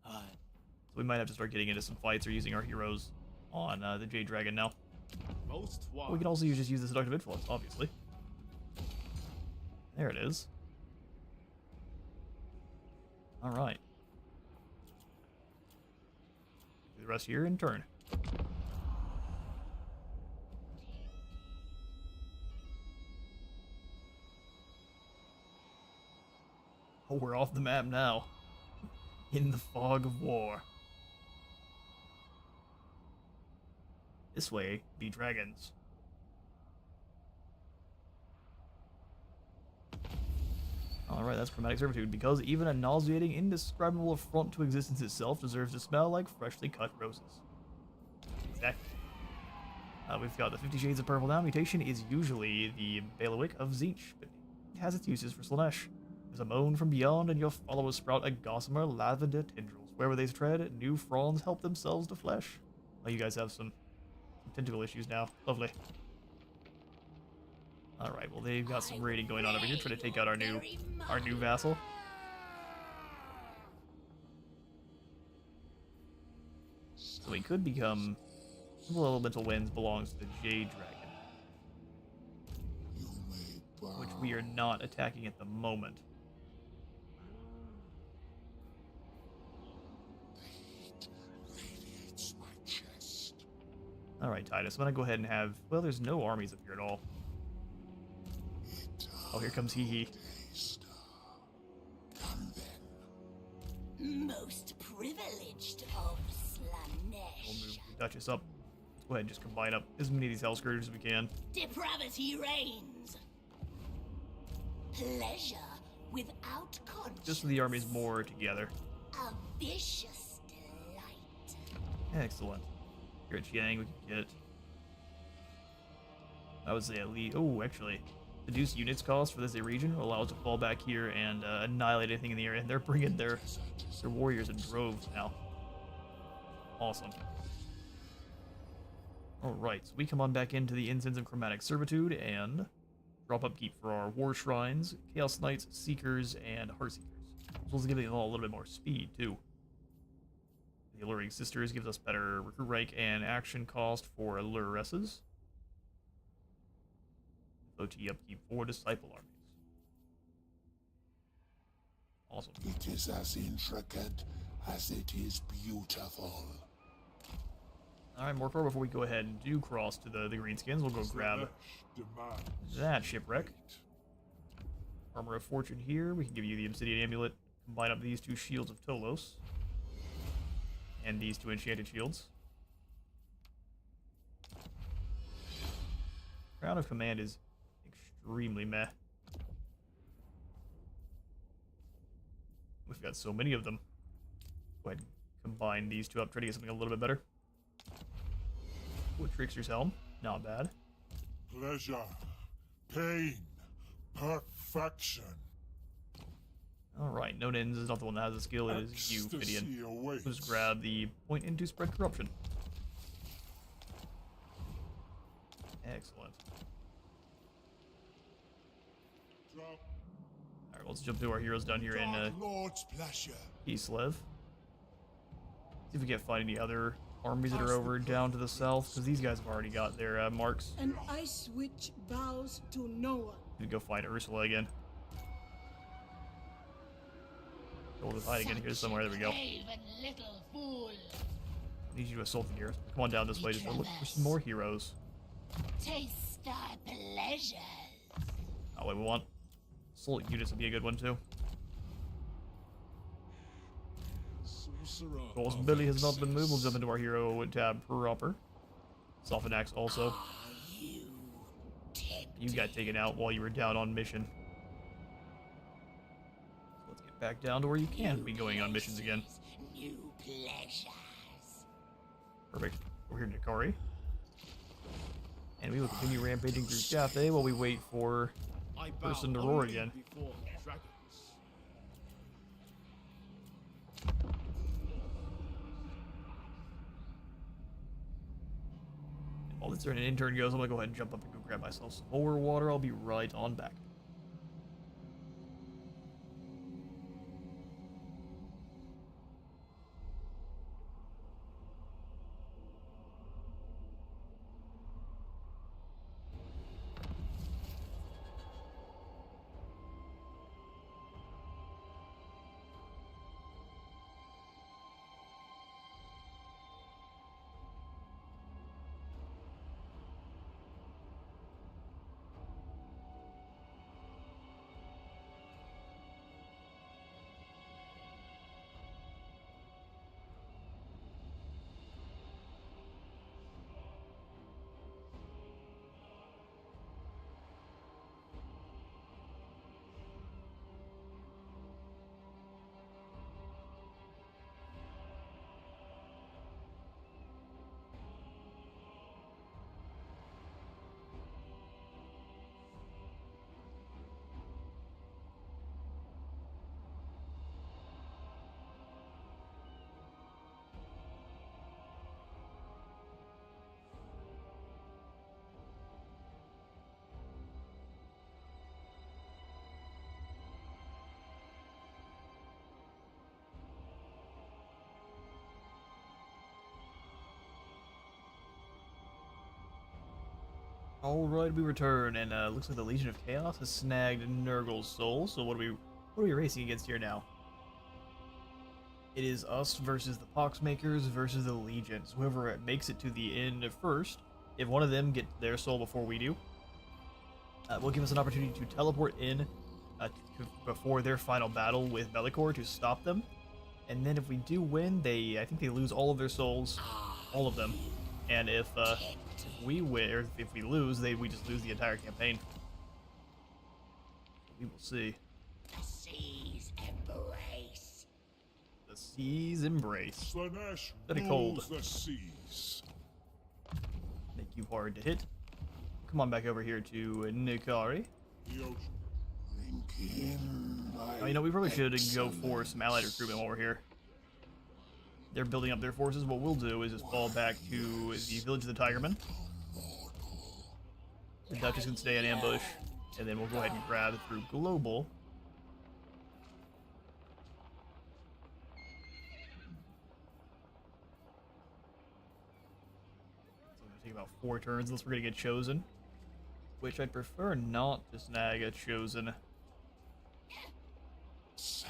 I So we might have to start getting into some fights or using our heroes on the Jade Dragon now. We can also just use the Seductive Influence, obviously. There it is. Alright. Do the rest here in turn. Oh, we're off the map now. In the fog of war. This way be dragons. Alright, that's Chromatic Servitude, because even a nauseating, indescribable affront to existence itself deserves to smell like freshly cut roses. Exactly. We've got the 50 Shades of Purple now. Mutation is usually the Bailiwick of Tzeentch, but it has its uses for Slaanesh. There's a moan from beyond, and your followers sprout a gossamer lavender tendrils. Wherever they tread, new fronds help themselves to flesh. Oh, you guys have some tentacle issues now. Lovely. Alright, well they've got some raiding going on over here, trying to take out our new vassal. So he could become... Elemental Winds belongs to the Jade Dragon, which we are not attacking at the moment. Alright, Titus, I'm gonna go ahead and have... Well, there's no armies up here at all. Oh, here comes Hee. Most privileged of Slaanesh. We'll move the Duchess up. Let's go ahead and just combine up as many of these Hell Scourgers as we can. Depravity reigns. Pleasure without conscience. Just so the armies more together. A vicious delight. Excellent. Here at Chiang, we can get... I would say at least... Oh, actually. Reduce units cost for this region will allow us to fall back here and annihilate anything in the area. And they're bringing their warriors in droves now. Awesome. Alright, so we come on back into the Incense of Chromatic Servitude and drop upkeep for our War Shrines, Chaos Knights, Seekers, and Heartseekers. As well as giving them all a little bit more speed, too. The Alluring Sisters gives us better recruit rank and action cost for Alluresses. OT upkeep for Disciple armies. Awesome. It is as intricate as it is beautiful. Alright, Morcar, before we go ahead and do cross to the Greenskins, we'll go grab that shipwreck. Armor of Fortune here. We can give you the Obsidian Amulet. Combine up these two Shields of Tolos. And these two Enchanted Shields. Crown of Command is extremely meh. We've got so many of them. Go ahead and combine these two up, try to get something a little bit better. Wood Trickster's Helm, not bad. Pleasure, pain, perfection. Alright, Nonins is not the one that has the skill, it is you, Fidian. Just grab the point into Spread Corruption. Excellent. Alright, Alright, let's jump to our heroes down here in Lord's pleasure. Kislev. See if we can't find any other armies that are over down to the south, because these guys have already got their marks. An ice witch bows to no one. We go find Ursula again. Hold his hide again here somewhere. There we go. Craven little fool. I need you to assault the gears. Come on down this way. Just look for some more heroes. Taste our pleasures. Oh, wait, we want assault units would be a good one too. Sorcerer. Whilst Billy has not been moved, we'll jump into our hero tab proper. Soften Axe also. You got taken out while you were down on mission. So let's get back down to where you can be going on missions again. New pleasures. Perfect. We're here in Nikari. And we will continue rampaging through Cathay while we wait for I bow person to roar only again. before dragons. While this turn an intern goes, I'm gonna go ahead and jump up and go grab myself some more water. I'll be right on back. Alright, we return, and looks like the Legion of Chaos has snagged Nurgle's soul. So what are we racing against here now? It is us versus the Poxmakers versus the Legions. Whoever makes it to the end first, if one of them gets their soul before we do, will give us an opportunity to teleport in before their final battle with Be'lakor to stop them. And then if we do win, I think they lose all of their souls, all of them. And if we win, or if we lose, we just lose the entire campaign. We will see. The seas embrace. The seas embrace. Slaanesh Very cold. rules the seas. Make you hard to hit. Come on back over here to Nikari. The ocean. Oh, you know, we probably should go for some allied recruitment while we're here. They're building up their forces. What we'll do is just fall back to the village of the Tigermen. The Duchess can stay in ambush, and then we'll go ahead and grab through Global. So it'll take about 4 turns unless we're gonna get chosen, which I'd prefer not to snag a chosen.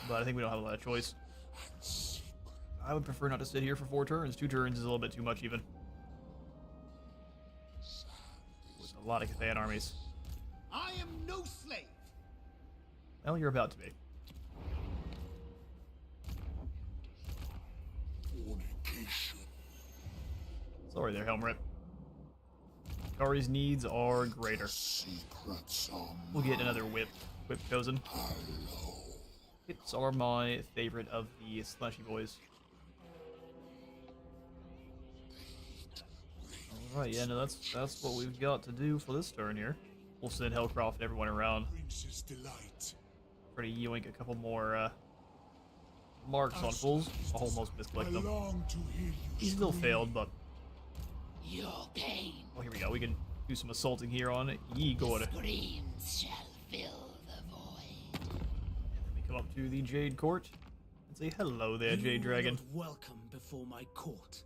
But I think we don't have a lot of choice. I would prefer not to sit here for 4 turns. 2 turns is a little bit too much even. With a lot of Cathayan armies. I am no slave. Well, you're about to be. Fornication. Sorry there, Helmrip. Kari's needs are greater. Secrets are We'll get another whip chosen. Whips are my favorite of the slashy boys. Alright, yeah, no, that's what we've got to do for this turn here. We'll send Hellcroft and everyone around. Prince's delight. Try to yoink a couple more marks on fools. Almost misclicked them. Long to hear you He still failed, but Your pain oh, here we go. We can do some assaulting here on Igor. screams shall fill the void. Come up to the Jade Court and say hello there, Jade Dragon. You are not welcome before my court.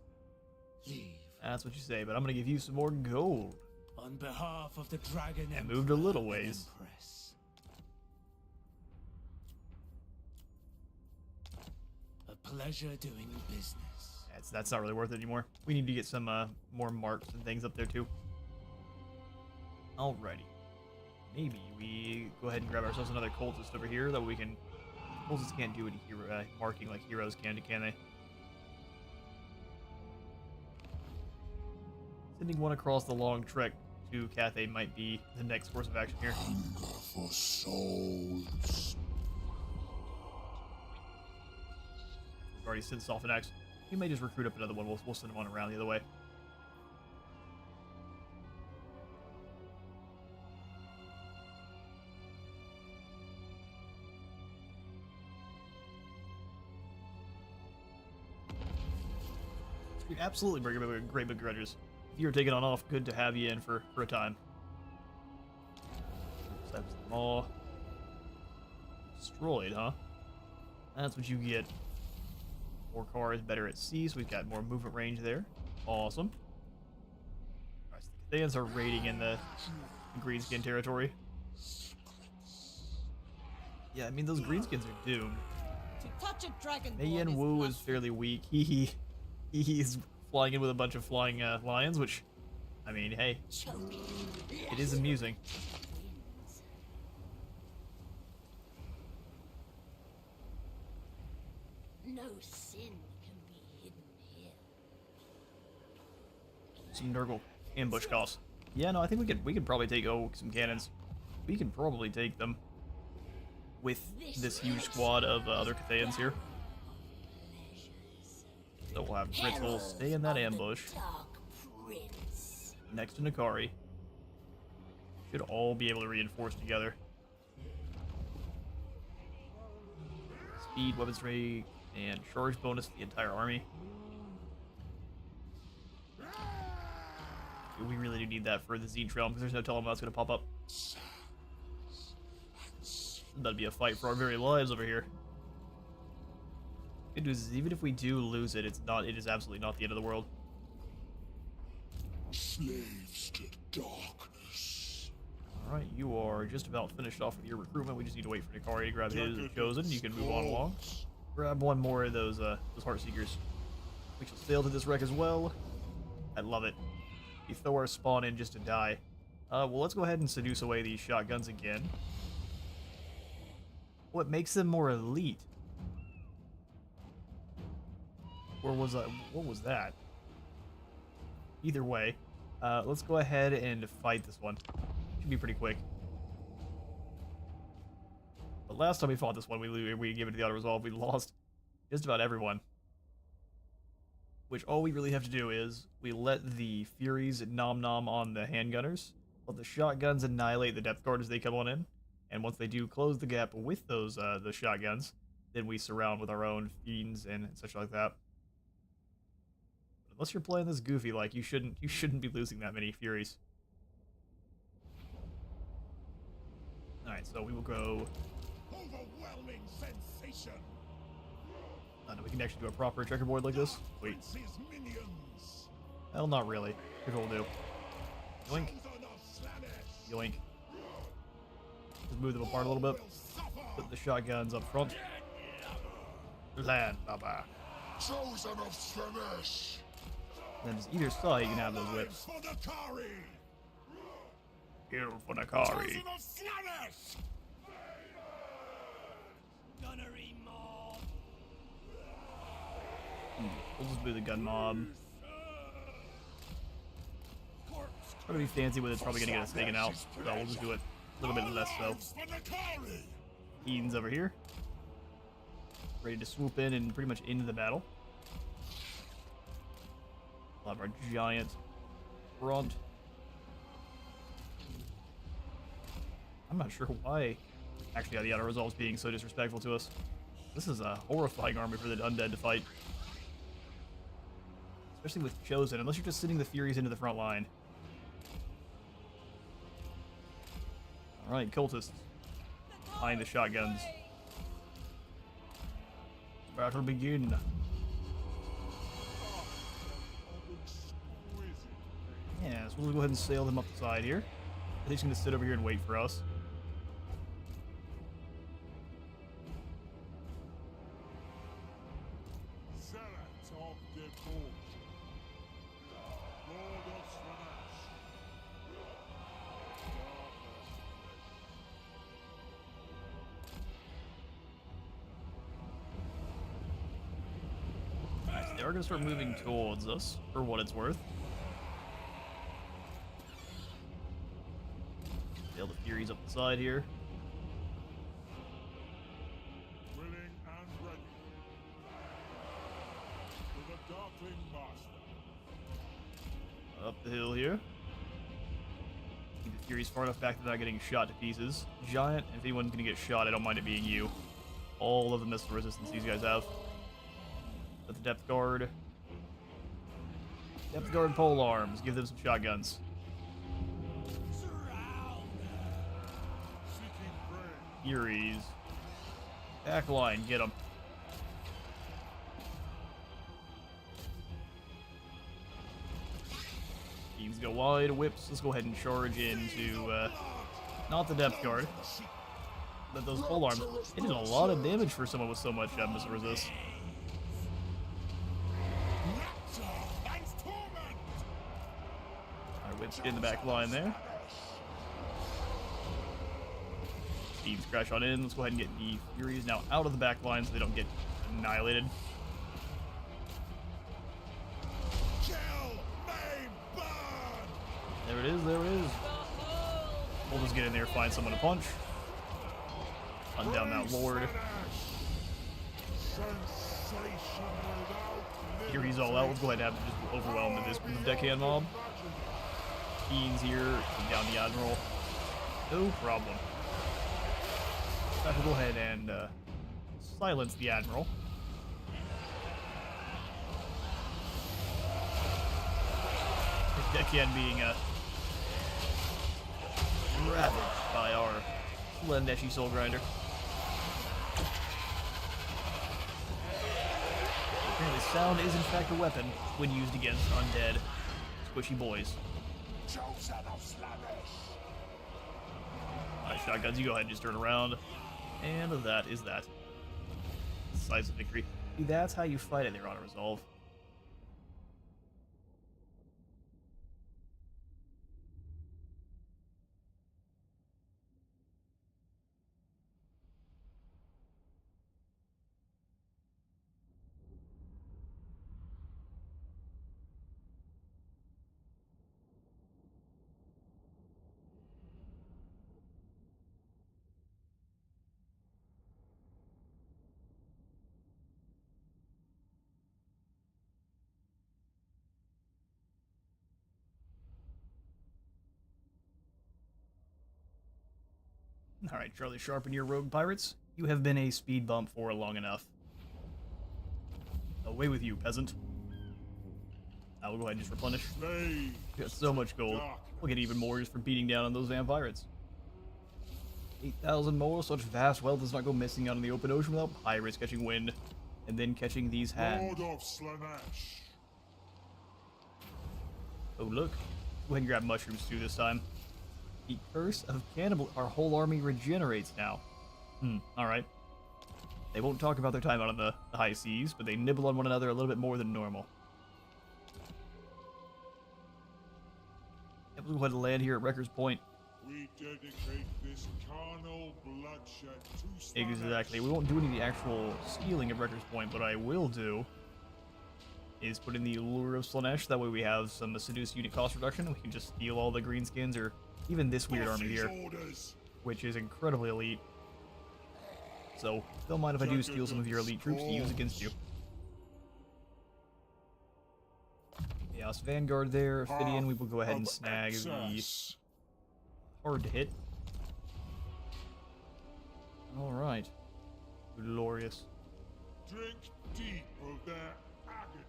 Leave. That's what you say, but I'm gonna give you some more gold. On behalf of the Dragon I Emperor moved a little and ways. Empress. A pleasure doing business. That's not really worth it anymore. We need to get some more marks and things up there too. Alrighty. Maybe we go ahead and grab ourselves another cultist over here that we can. Cultists can't do any hero marking like heroes can they? Sending one across the long trek to Cathay might be the next course of action here. Hunger for souls. We've already sent Softenax. We may just recruit up another one. We'll send one around the other way. You absolutely bring a great big grudges. If you're taking on off, good to have you in for a time. That's them all destroyed, huh? That's what you get. More cars, better at sea, so we've got more movement range there. Awesome. Alright, so the Cathayans are raiding in the Greenskin territory. Yeah, I mean, those Greenskins are doomed. To touch a dragon. Mayen Wu is fairly weak. He's flying in with a bunch of flying lions, which, I mean, hey, it is amusing. No sin can be hidden here. Some Nurgle ambush costs. Yeah, no, I think we could probably take some cannons. We can probably take them with this huge squad of other Cathayans here. So we'll have Brittle stay in that ambush next to Nakari. Should all be able to reinforce together. Speed, weapons rate, and charge bonus for the entire army. We really do need that for the Zine Trail because there's no telling when that's going to pop up. That'd be a fight for our very lives over here. Good news is even if we do lose it, it is absolutely not the end of the world. Slaves to darkness. Alright, you are just about finished off with your recruitment. We just need to wait for Nakari to grab his chosen. You can move on along. Grab one more of those Heartseekers. We shall sail to this wreck as well. I love it. We throw our spawn in just to die. Well, let's go ahead and seduce away these shotguns again. What makes them more elite? Or was that? What was that? Either way, let's go ahead and fight this one. Should be pretty quick. But last time we fought this one, we gave it to the auto resolve. We lost just about everyone. Which all we really have to do is we let the Furies nom nom on the handgunners, let the shotguns annihilate the depth guard as they come on in, and once they do close the gap with those the shotguns, then we surround with our own fiends and such like that. Unless you're playing this goofy, like you shouldn't be losing that many Furies. All right, so we will go. Overwhelming sensation. No, we can actually do a proper checkerboard like this. Wait. Well, not really. Here's what we'll do. Yoink. Yoink. Just move them apart a little bit. Put the shotguns up front. Land, baba. Chosen of Slaanesh. And then just either side, you can have those whips. Here for Nakari. We'll just do the gun mob. Try to be fancy with it's probably gonna get us taken out, so we'll just do it a little bit less so. Eden's over here. Ready to swoop in and pretty much into the battle. We'll have our giant front. I'm not sure why actually the auto resolve's being so disrespectful to us. This is a horrifying army for the undead to fight. Especially with Chosen, unless you're just sending the Furies into the front line. Alright, cultists. Behind the shotguns. Battle begin. Yeah, so we'll go ahead and sail them up the side here. I think he's gonna sit over here and wait for us. Nice, they are gonna start moving towards us, for what it's worth. Sail the Furies up the side here. Willing and ready. To the Darkling Master. Up the hill here. Keep the Furies far enough back that they're not getting shot to pieces. Giant, if anyone's gonna get shot, I don't mind it being you. All of the missile resistance these guys have. At the depth guard. Depth guard pole arms. Give them some shotguns. Furies. Backline, get them. Teams go wide, whips. Let's go ahead and charge into, not the depth guard, but those pole arms. They did a lot of damage for someone with so much missile resist. Alright, whips in the back line there. Teams crash on in. Let's go ahead and get the Furies now out of the back line so they don't get annihilated. There it is, there it is. We'll just get in there, find someone to punch. Hunt down that Lord. Furies all out. Let's go ahead and have to just overwhelm this deckhand mob. Fiends here, take down the Admiral. No problem. I have to go ahead and silence the Admiral. Deckhand being ravaged by our Slaanesh Soul Grinder. Apparently sound is in fact a weapon when used against undead squishy boys. Alright, shotguns, you go ahead and just turn around. And that is that. Decisive victory. See, that's how you fight it there on a resolve. Alright, Charlie Sharp and your rogue pirates. You have been a speed bump for long enough. Away with you, peasant. I will go ahead and just replenish. We got so much gold. We'll get even more just for beating down on those vampires. 8,000 more. Such vast wealth does not go missing out in the open ocean without pirates catching wind and then catching these hands. Lord of Slaanesh. Oh, look. Go ahead and grab mushrooms too this time. The curse of cannibal. Our whole army regenerates now. Alright. They won't talk about their time out on the high seas, but they nibble on one another a little bit more than normal. Yep, we'll go ahead and land here at Wrecker's Point. We dedicate this carnal bloodshed to Slaanesh. Exactly. We won't do any of the actual stealing of Wrecker's Point, but I will do is put in the Lure of Slaanesh. That way we have some seduce unit cost reduction. We can just steal all the greenskins or even this weird army here, which is incredibly elite. So, don't mind if I do steal some of your elite troops to use against you. Chaos Vanguard there, Ophidian. We will go ahead and snag the hard to hit. Alright. Glorious. Drink deep of their agony.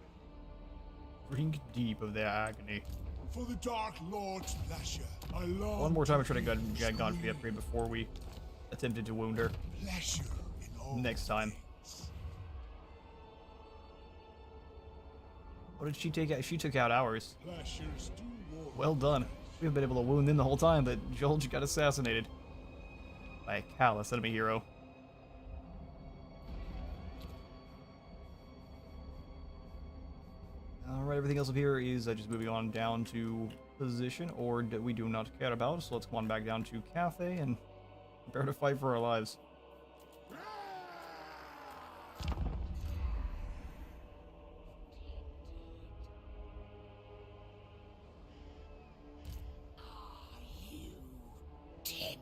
Drink deep of their agony. For the Dark Lord's pleasure. I long One more time I try to get gone for the upgrade before we attempted to wound her. pleasure in all Next time. things. What did she take out? She took out ours. Clashers do war. Well done. We have been able to wound them the whole time, but Jolj got assassinated by a callous enemy hero. Alright, everything else up here is just moving on down to position, or that we do not care about, so let's come on back down to Cafe and prepare to fight for our lives. Are you tempted?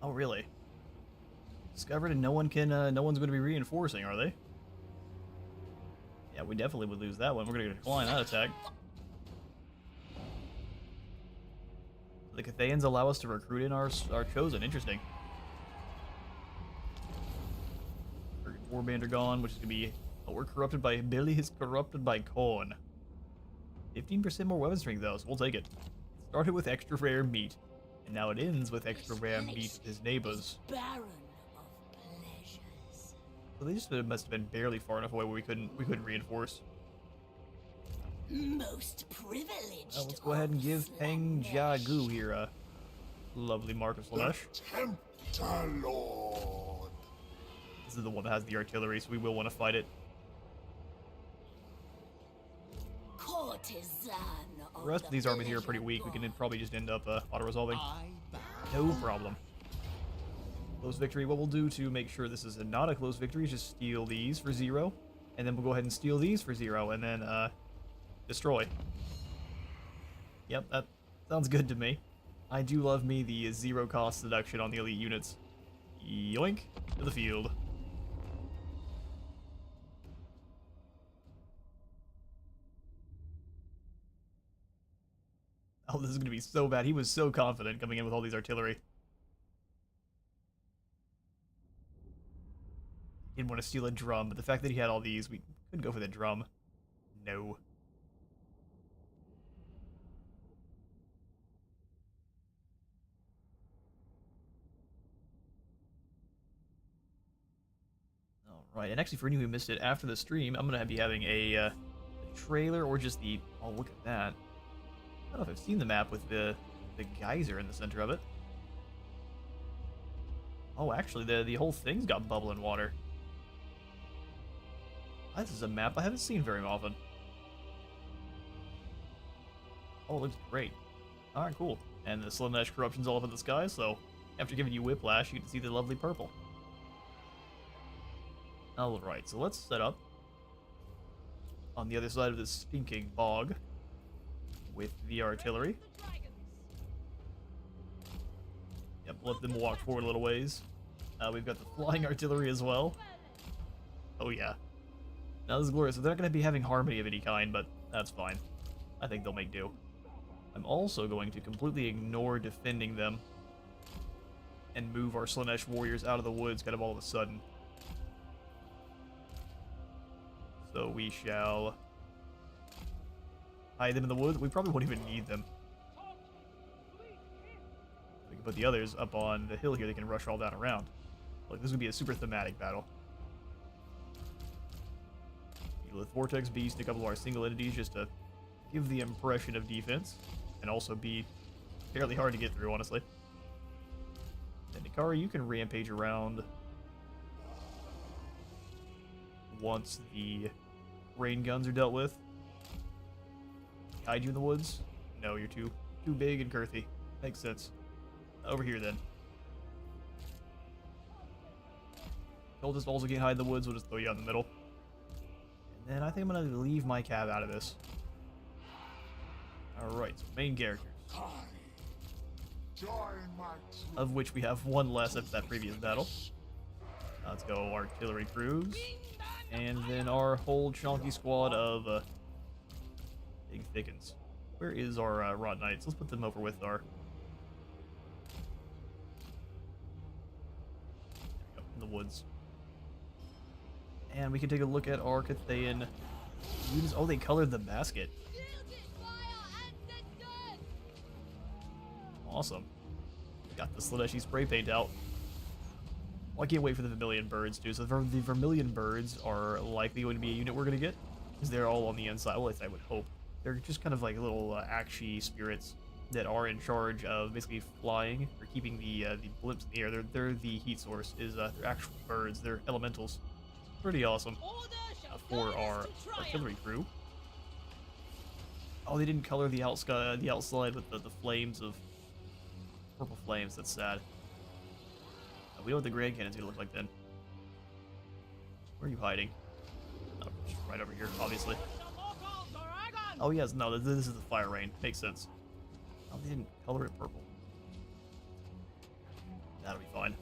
Oh, really? Discovered and no one's going to be reinforcing, are they? Yeah, we definitely would lose that one. We're going to decline that attack. The Cathayans allow us to recruit in our chosen. Interesting. Our warband are gone, which is going to be... Oh, we're corrupted by... Billy is corrupted by corn. 15% more weapon strength, though, so we'll take it. Started with extra rare meat. And now it ends with extra rare meat with his neighbors. Baron of pleasures. So they just must have been barely far enough away where we couldn't reinforce. Most privileged. Let's go ahead and give Peng Jiagu here a lovely mark of Slaanesh. Tempter Lord. This is the one that has the artillery, so we will want to fight it. Courtesan. The rest of these armies here are pretty weak. We can probably just end up auto-resolving. I bow. No problem. Close victory. What we'll do to make sure this is not a close victory is just steal these for 0. And then we'll go ahead and steal these for 0. And then destroy. Yep, that sounds good to me. I do love me the 0 cost seduction on the elite units. Yoink to the field. Oh, this is going to be so bad. He was so confident coming in with all these artillery. Didn't want to steal a drum, but the fact that he had all these, we couldn't go for the drum. No. Alright, and actually for anyone who missed it after the stream, I'm going to be having a trailer or just the... Oh, look at that. I don't know if I've seen the map with the geyser in the center of it. Oh, actually, the whole thing's got bubbling water. This is a map I haven't seen very often. Oh, it looks great. Alright, cool. And the Slaanesh corruption's all up in the sky, so after giving you whiplash, you can see the lovely purple. Alright, so let's set up on the other side of this stinking bog with the artillery. Yep, let them walk forward a little ways. We've got the flying artillery as well. Oh yeah. Now this is glorious. So they're not going to be having harmony of any kind, but that's fine. I think they'll make do. I'm also going to completely ignore defending them and move our Slaanesh warriors out of the woods kind of all of a sudden. So we shall hide them in the woods. We probably won't even need them. We can put the others up on the hill here. They can rush all down around. Look, this would be a super thematic battle. With Vortex Beast, a couple of our single entities just to give the impression of defense and also be fairly hard to get through, honestly. And Nikari, you can rampage around once the rain guns are dealt with. Hide you in the woods? No, you're too big and girthy. Makes sense. Over here then. Cultists also can't hide in the woods. We'll just throw you out in the middle. And then I think I'm gonna leave my cab out of this. Alright, so main characters. Of which we have one less after that previous battle. Let's go artillery crews. And then our whole chunky squad of big thickens. Where is our Rot Knights? Let's put them over with our... in the woods. And we can take a look at our Cathayan units. Oh, they colored the basket. Awesome. Got the Slaanesh spray paint out. Well, I can't wait for the Vermilion Birds, too. So the Vermilion Birds are likely going to be a unit we're going to get, because they're all on the inside. Well, at least I would hope. They're just kind of like little Akshi spirits that are in charge of basically flying or keeping the blimps in the air. They're the heat source. They're actual birds. They're elementals. Pretty awesome. For our artillery crew. Oh, they didn't color the outside with the flames of purple flames. That's sad. We know what the Grand Cannon's gonna look like then. Where are you hiding? Oh, just right over here, obviously. Oh yes, no, this is the fire rain. Makes sense. Oh, they didn't color it purple. That'll be fine.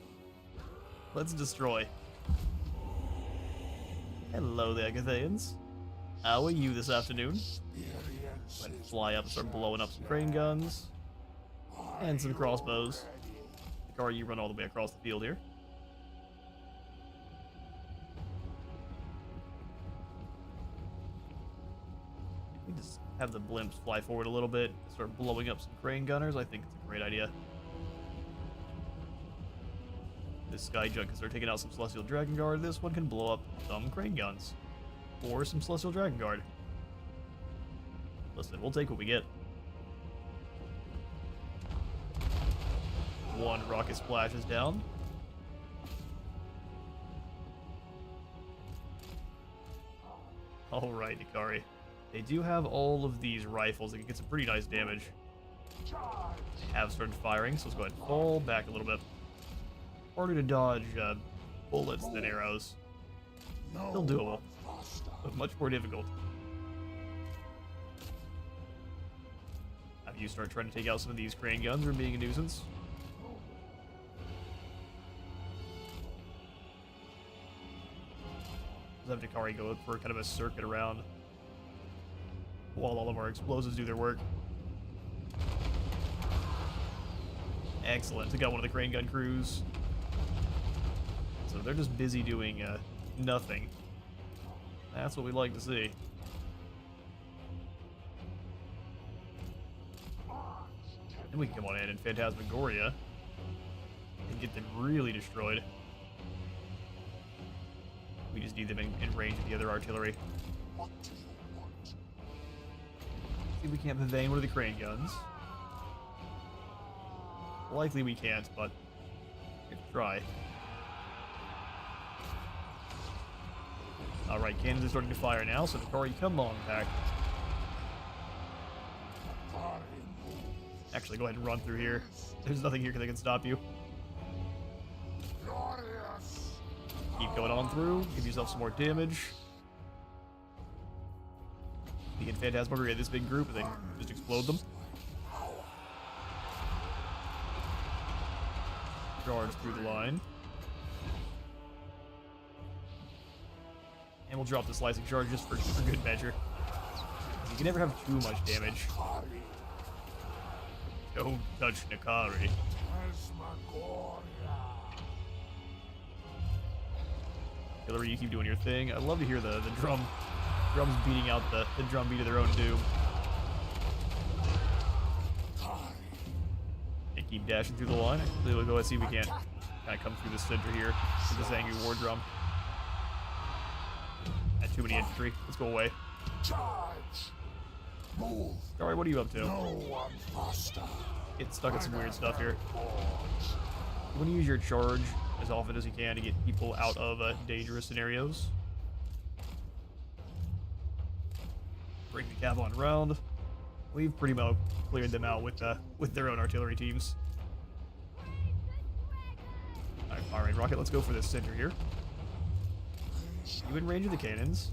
Let's destroy. Hello there, Gathaians. How are you this afternoon? Go ahead and fly up and start blowing up some crane guns. And some crossbows. Or you run all the way across the field here. We just have the blimps fly forward a little bit, start blowing up some crane gunners. I think it's a great idea. This Sky Junk can start taking out some Celestial Dragon Guard. This one can blow up some crane guns. Or some Celestial Dragon Guard. Listen, we'll take what we get. One rocket splashes down. Alright, Ikari. They do have all of these rifles that can get some pretty nice damage. They have started firing, so let's go ahead and fall back a little bit. Harder to dodge bullets than arrows. Still doable, but much more difficult. Have you start trying to take out some of these crane guns or being a nuisance? Let's have Ikari go for kind of a circuit around while all of our explosives do their work. Excellent. We got one of the crane gun crews. So they're just busy doing nothing. That's what we like to see. Then we can come on in and Phantasmagoria and get them really destroyed. We just need them in range of the other artillery. What do you want? See if we can't pavane one of the crane guns. Likely we can't, but we can try. Alright, cannons are starting to fire now, so Ikari, come on back. Actually, go ahead and run through here. There's nothing here that can stop you. Keep going on through, give yourself some more damage. You can Phantasmagoria this big group and then just explode them. Charge through the line. And we'll drop the slicing charge just for good measure. You can never have too much damage. Don't touch Nikari. Hillary, you keep doing your thing. I love to hear the drums beating out the drum beat of their own doom. They keep dashing through the line. We'll go and see if we can't kind of come through the center here with this angry war drum. Not too many infantry. Let's go away. Alright, what are you up to? Get stuck in some weird stuff here. You want to use your charge as often as you can to get people out of dangerous scenarios. Bring the cav on round. We've pretty well cleared them out with their own artillery teams. Alright, Rocket, let's go for this center here. You in range of the cannons?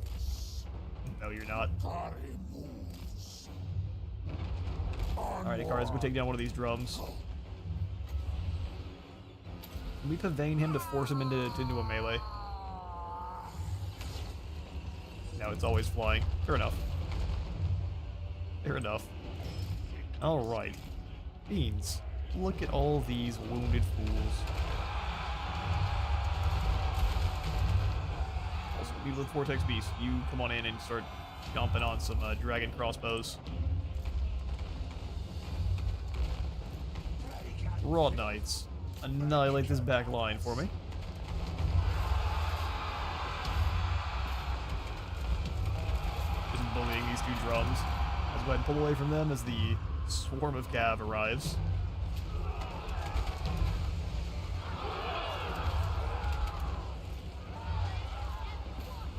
No, you're not. Alright, Ikari, let's go take down one of these drums. Can we pavane him to force him into a melee? No, it's always flying. Fair enough. Fair enough. Alright. Beans. Look at all these wounded fools. Also, we need the Vortex Beast. You come on in and start stomping on some dragon crossbows. Raw Knights, annihilate this back line for me. Just bullying these two drums. Let's go ahead and pull away from them as the swarm of cav arrives.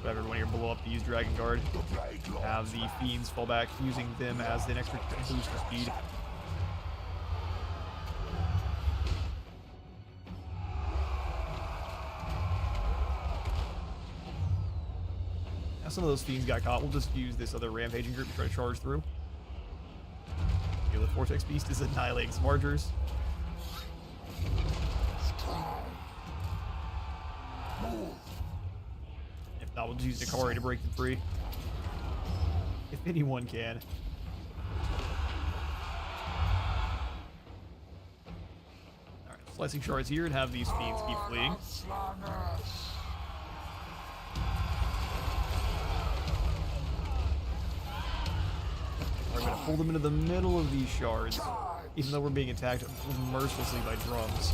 Grab everyone here below up to use Dragon Guard. Have the Fiends fall back, using them as an extra boost for speed. Now some of those Fiends got caught. We'll just use this other rampaging group to try to charge through. Here, the Vortex Beast is annihilating some archers. If not, we'll just use Dakari to break them free. If anyone can. Alright, slicing shards here and have these Fiends keep fleeing. We're going to pull them into the middle of these shards, even though we're being attacked mercilessly by drums.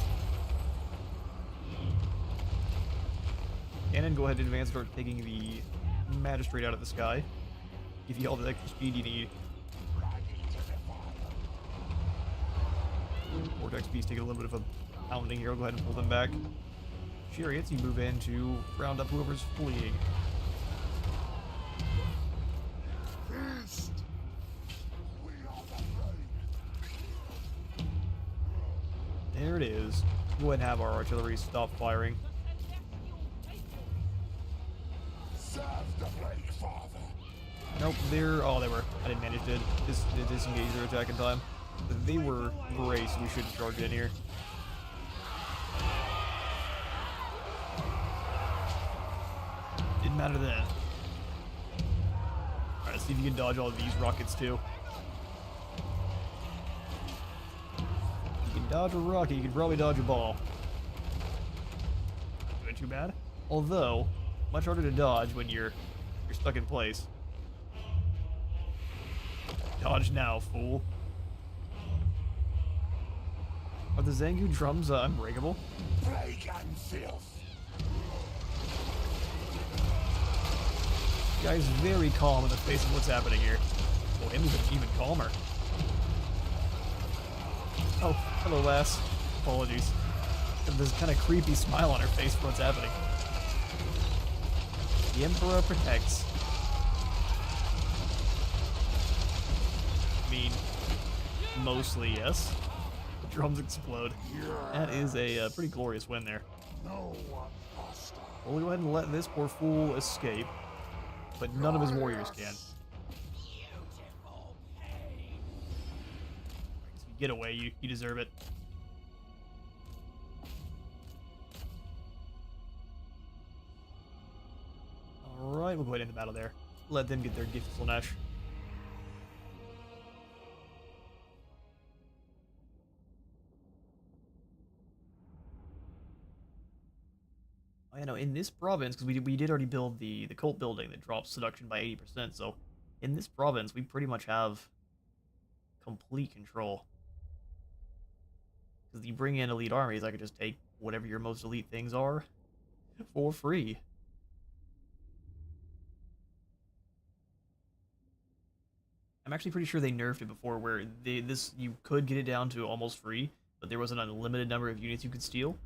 Cannon, go ahead and advance, start taking the Magistrate out of the sky. Give you all the extra speed you need. Vortex Beast taking a little bit of a pounding here. I'll go ahead and pull them back. Chariots, you move in to round up whoever's fleeing. There it is. Go ahead and have our artillery stop firing. Nope, oh, they were. I didn't manage to disengage their attack in time. But they were gray, so we shouldn't charge in here. Didn't matter then. Alright, let's see if you can dodge all of these rockets too. You can dodge a rocket, you can probably dodge a ball. Doing too bad. Although, much harder to dodge when you're stuck in place. Dodge now, fool. Are the Zangu drums unbreakable? Guy's very calm in the face of what's happening here. Oh, him even calmer. Oh, hello, lass. Apologies. Got this kind of creepy smile on her face for what's happening. The Emperor protects. I mean, mostly yes. The drums explode. That is a pretty glorious win there. We'll go ahead and let this poor fool escape, but none of his warriors can. Get away, you deserve it. Alright, we'll go ahead into battle there. Let them get their gift to Slaanesh. Oh, yeah, no, in this province, because we did already build the cult building that drops seduction by 80%, so in this province, we pretty much have complete control. Because you bring in elite armies, I could just take whatever your most elite things are for free. I'm actually pretty sure they nerfed it before, where you could get it down to almost free, but there was an unlimited number of units you could steal.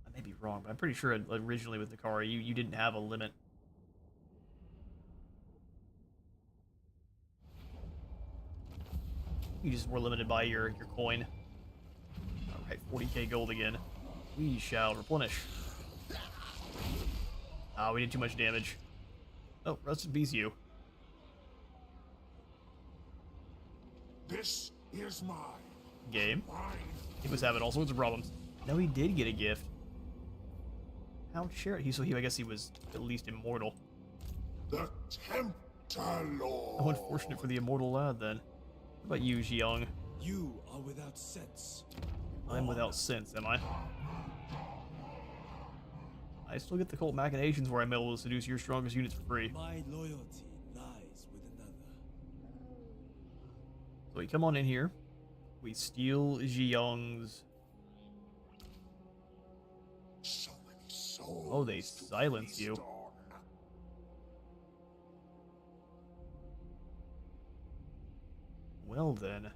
I may be wrong, but I'm pretty sure originally with Dakari, you didn't have a limit. You just were limited by your coin. Alright, 40k gold again. We shall replenish. Ah, we did too much damage. Oh, rest in peace, you. This is mine. Game. He was having all sorts of problems. No, he did get a gift. How charity? So I guess he was at least immortal. The Tempter Lord. Oh, unfortunate for the immortal lad then. What about you, Xiong? You are without sense. I'm without sense, am I? I still get the cult machinations where I'm able to seduce your strongest units for free. My loyalty lies with another. So you come on in here. We steal Jiyoung's. So many souls. Oh, they silence you. Well then.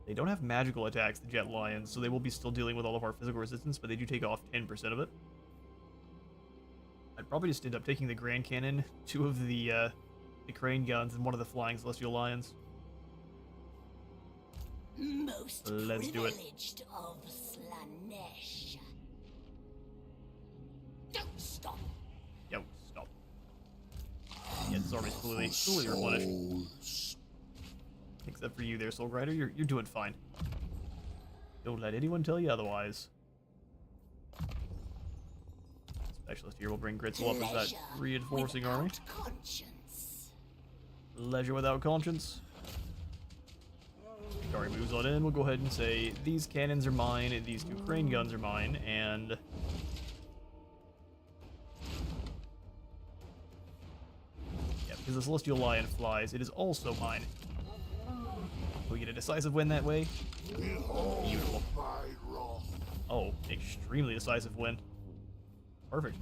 They don't have magical attacks, the Jet Lions, so they will be still dealing with all of our physical resistance, but they do take off 10% of it. I'd probably just end up taking the Grand Cannon, 2 of the crane guns, and 1 of the Flying Celestial Lions. Most Let's do it. privileged of Slaanesh. Don't stop. Yo, stop. Yeah, this army's fully replenished. Except for you there, Soul Grinder. You're doing fine. Don't let anyone tell you otherwise. Specialist here will bring Gritzel up as that reinforcing army. Conscience. Leisure without conscience. Gary moves on in. We'll go ahead and say these cannons are mine, and these 2 crane guns are mine, and yeah, because the Celestial Lion flies, it is also mine. We get a decisive win that way. Beautiful. Oh, extremely decisive win. Perfect.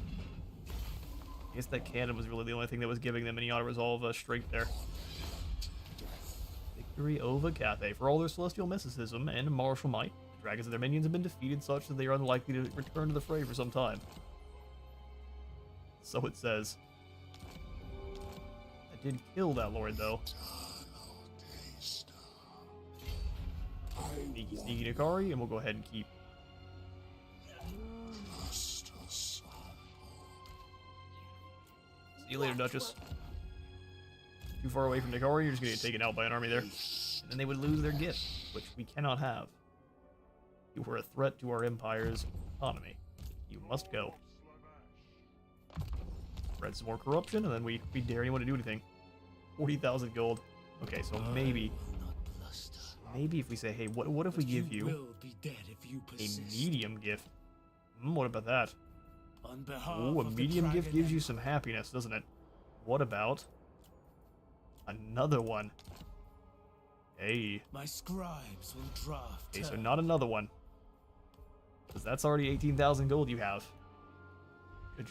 I guess that cannon was really the only thing that was giving them any auto-resolve strength there. Victory over Cathay. For all their celestial mysticism and martial might, the dragons and their minions have been defeated such that they are unlikely to return to the fray for some time. So it says. I did kill that lord, though. Sneaky Nakari, and we'll go ahead and keep. See you later, Duchess. Too far away from Nakari, you're just gonna get taken out by an army there. And then they would lose their gift, which we cannot have. You were a threat to our empire's autonomy. You must go. Spread some more corruption, and then we dare anyone to do anything. 40,000 gold. Okay, so maybe if we say, hey, what if we give you a medium gift? What about that? Oh, a medium gift gives you some happiness, doesn't it? What about another one? Hey. My scribes will draft. Okay, so not another one. Because that's already 18,000 gold you have.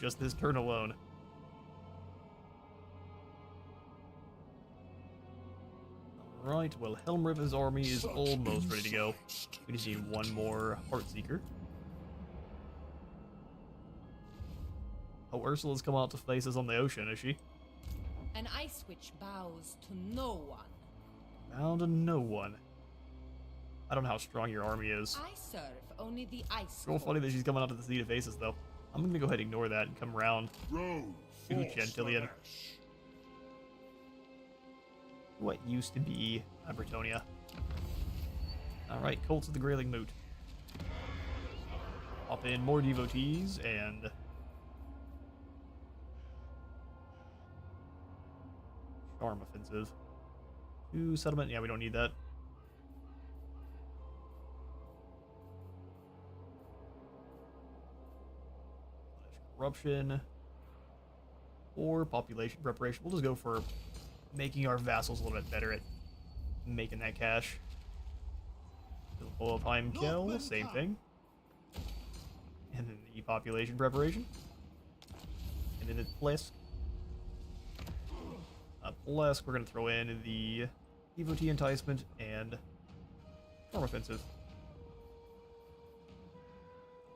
Just this turn alone. Right, well, Helmrif's army is almost ready to go. We just need 1 more Heartseeker. Oh, Ursula's come out to face us on the ocean, is she? An ice witch bows to no one. Bow to no one. I don't know how strong your army is. I serve only the ice. So funny that she's coming out to the sea to face us, though. I'm gonna go ahead and ignore that and come around to Gentilian. What used to be Bretonia. Alright, Colts of the Grayling Moot. Pop in more devotees and Charm Offensive. 2 settlement, yeah, we don't need that. Corruption. Or population preparation. We'll just go for making our vassals a little bit better at making that cash. Full of Heimkel, same thing. And then the population preparation. And then the Plesk. Plesk, we're going to throw in the devotee enticement and Charm Offensive.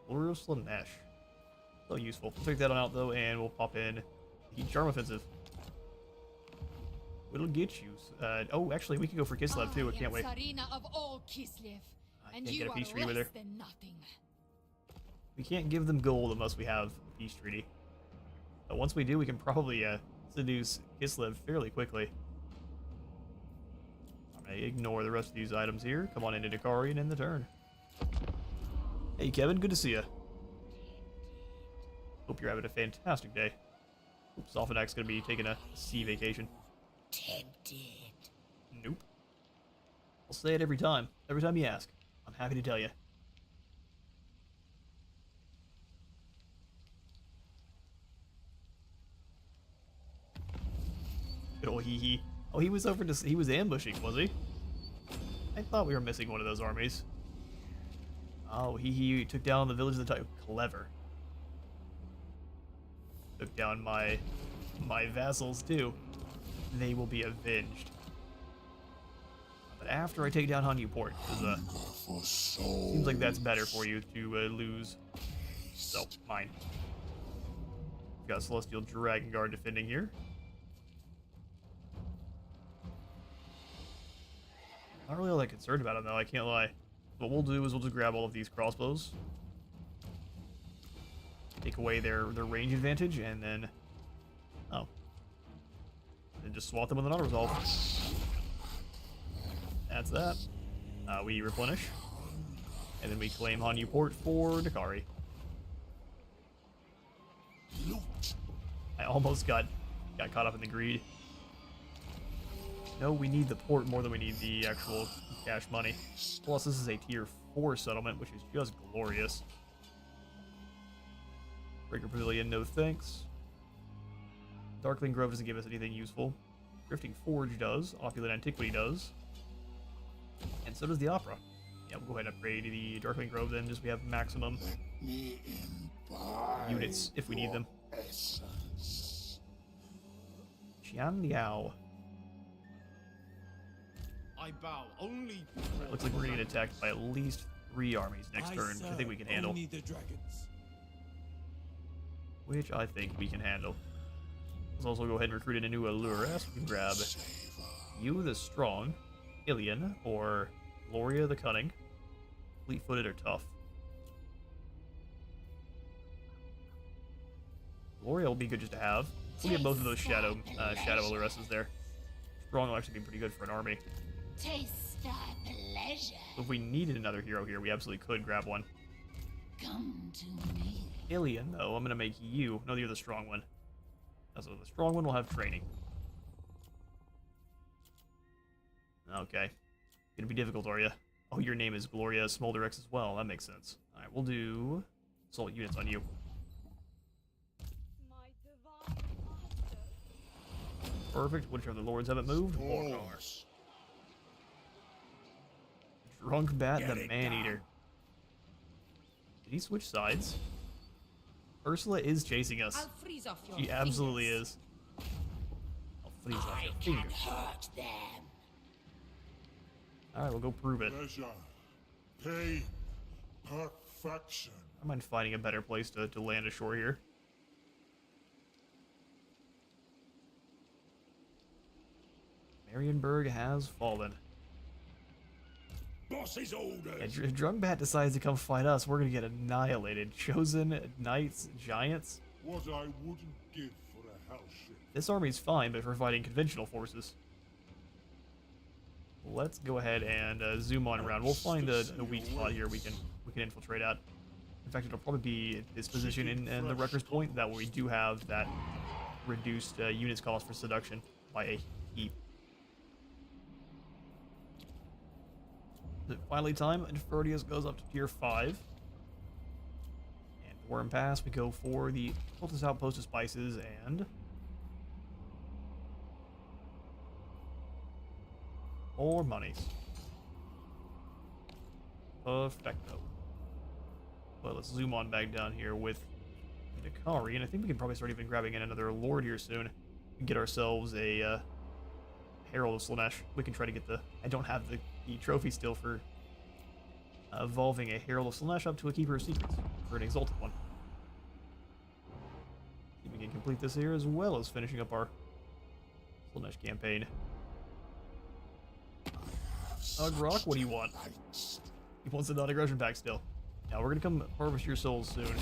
Lure of Slaanesh. So useful. We'll take that one out though, and we'll pop in the Charm Offensive. It'll get you. Oh, actually, we can go for Kislev too. I can't wait. Tsarina of all Kislev, I and can't you get a peace are treaty with her. less than nothing. We can't give them gold unless we have a peace treaty. But once we do, we can probably seduce Kislev fairly quickly. I'm gonna ignore the rest of these items here. Come on into Dakari and end the turn. Hey Kevin, good to see you. Hope you're having a fantastic day. Oops, Sophanak's gonna be taking a sea vacation. Tempted. Nope. I'll say it every time. Every time you ask. I'm happy to tell you. Good old hee hee. Oh, he was ambushing, was he? I thought we were missing one of those armies. Oh, he took down the village of the type. Clever. Took down my vassals too. They will be avenged. But after I take down Han Newport, seems like that's better for you to lose. So, mine. We've got Celestial Dragon Guard defending here. Not really all that concerned about him though, I can't lie. What we'll do is we'll just grab all of these crossbows. Take away their range advantage, and then... Oh. And just swap them with an auto-resolve. That's that. We replenish. And then we claim Han Newport for Dakari. I almost got caught up in the greed. No, we need the port more than we need the actual cash money. Plus, this is a tier 4 settlement, which is just glorious. Breaker Pavilion, no thanks. Darkling Grove doesn't give us anything useful. Drifting Forge does. Opulent Antiquity does. And so does the Opera. Yeah, we'll go ahead and upgrade the Darkling Grove then, just we have maximum units if we need them. Qian Liao. I bow only. Looks like we're gonna get attacked by at least 3 armies next turn, which I think we can handle. Only the dragons. Which I think we can handle. Let's also go ahead and recruit in a new Alluress. We can grab you the Strong, Ilian, or Gloria the Cunning. Fleet-footed or tough. Gloria will be good just to have. We'll get both of those Shadow Alluresses there. Strong will actually be pretty good for an army. Taste our pleasure. If we needed another hero here, we absolutely could grab one. Come to me. Ilian, though, I'm going to make you. No, you're the strong one. So the strong one will have training. Okay. Gonna be difficult, are you? Oh, your name is Gloria Smolderex as well. That makes sense. Alright, we'll do assault units on you. My divine master. Perfect. Which other lords haven't moved? Horse. Drunk Bat the Man-Eater. Did he switch sides? Ursula is chasing us. I'll freeze off your She absolutely fingers. is. I'll freeze off your fingers. Hurt them. Alright, we'll go prove it. Pleasure. Pay. Perfection. I mind finding a better place to land ashore here. Marienburg has fallen. Boss's orders. Yeah, if Drungbat decides to come fight us, we're gonna get annihilated. Chosen, Knights, Giants. What I wouldn't give for a hell ship. This army's fine, but if we're fighting conventional forces. Let's go ahead and zoom on around. We'll find a weak spot here we can infiltrate at. In fact, it'll probably be this position in the Wrecker's Point. That way we do have that reduced units cost for seduction by a heap. Finally time, and Ferdius goes up to tier 5. And Worm Pass, we go for the Cultist Outpost of Spices and... more monies. Perfecto. Well, let's zoom on back down here with Dakari, and I think we can probably start even grabbing in another Lord here soon. We can get ourselves a Herald of Slaanesh. We can try to get the... I don't have the trophy still for evolving a Herald of Slaanesh up to a Keeper of Secrets for an Exalted one. See if we can complete this here as well as finishing up our Slaanesh campaign. Ugrock, what do you want? He wants a non-aggression pack still. Now we're gonna come harvest your souls soon.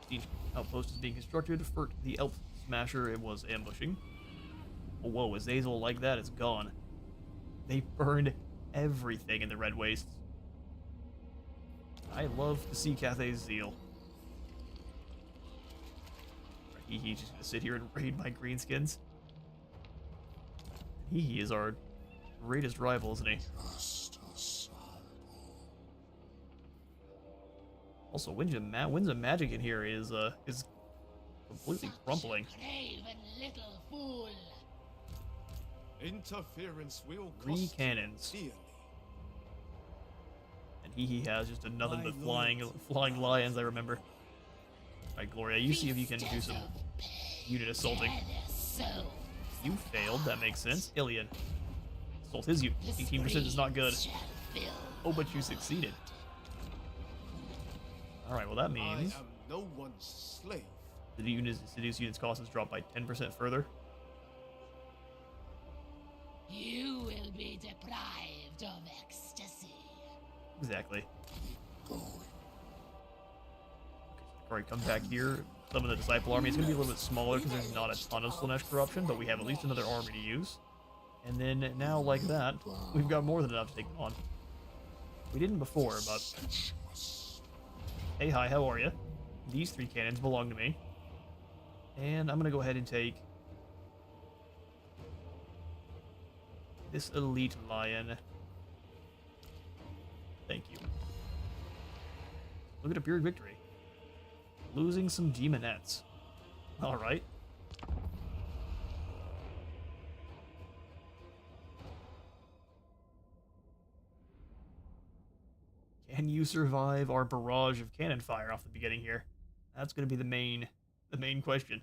The outpost is being constructed. Fert the Elf Smasher, it was ambushing. Oh, whoa, Azazel like that, it's gone. They burned everything in the Red Wastes. I love to see Cathay's zeal. He's just gonna sit here and raid my greenskins. He is our greatest rival, isn't he? Also, Winds of Magic in here is completely crumpling. Craven little fool. Interference will 3 cost cannons. dearly. And he has just nothing but flying lions, I remember. Alright, Gloria, you see if you can do some unit assaulting. You failed, that makes sense. Ilian. Assault his unit. 18% is not good. Oh, but you succeeded. Alright, well that means I am no one's slave. the seduce unit's cost has dropped by 10% further. You will be deprived of ecstasy. Exactly. Alright, come back here. Summon the Disciple Army. It's going to be a little bit smaller because there's not a ton of Slaanesh corruption, but we have at least another army to use. And then now, like that, we've got more than enough to take them on. We didn't before, but... Hey, hi, how are you? These 3 cannons belong to me. And I'm going to go ahead and take... this elite lion. Thank you. Look at a pure victory. Losing some demonettes. Alright. Can you survive our barrage of cannon fire off the beginning here? That's going to be the main question.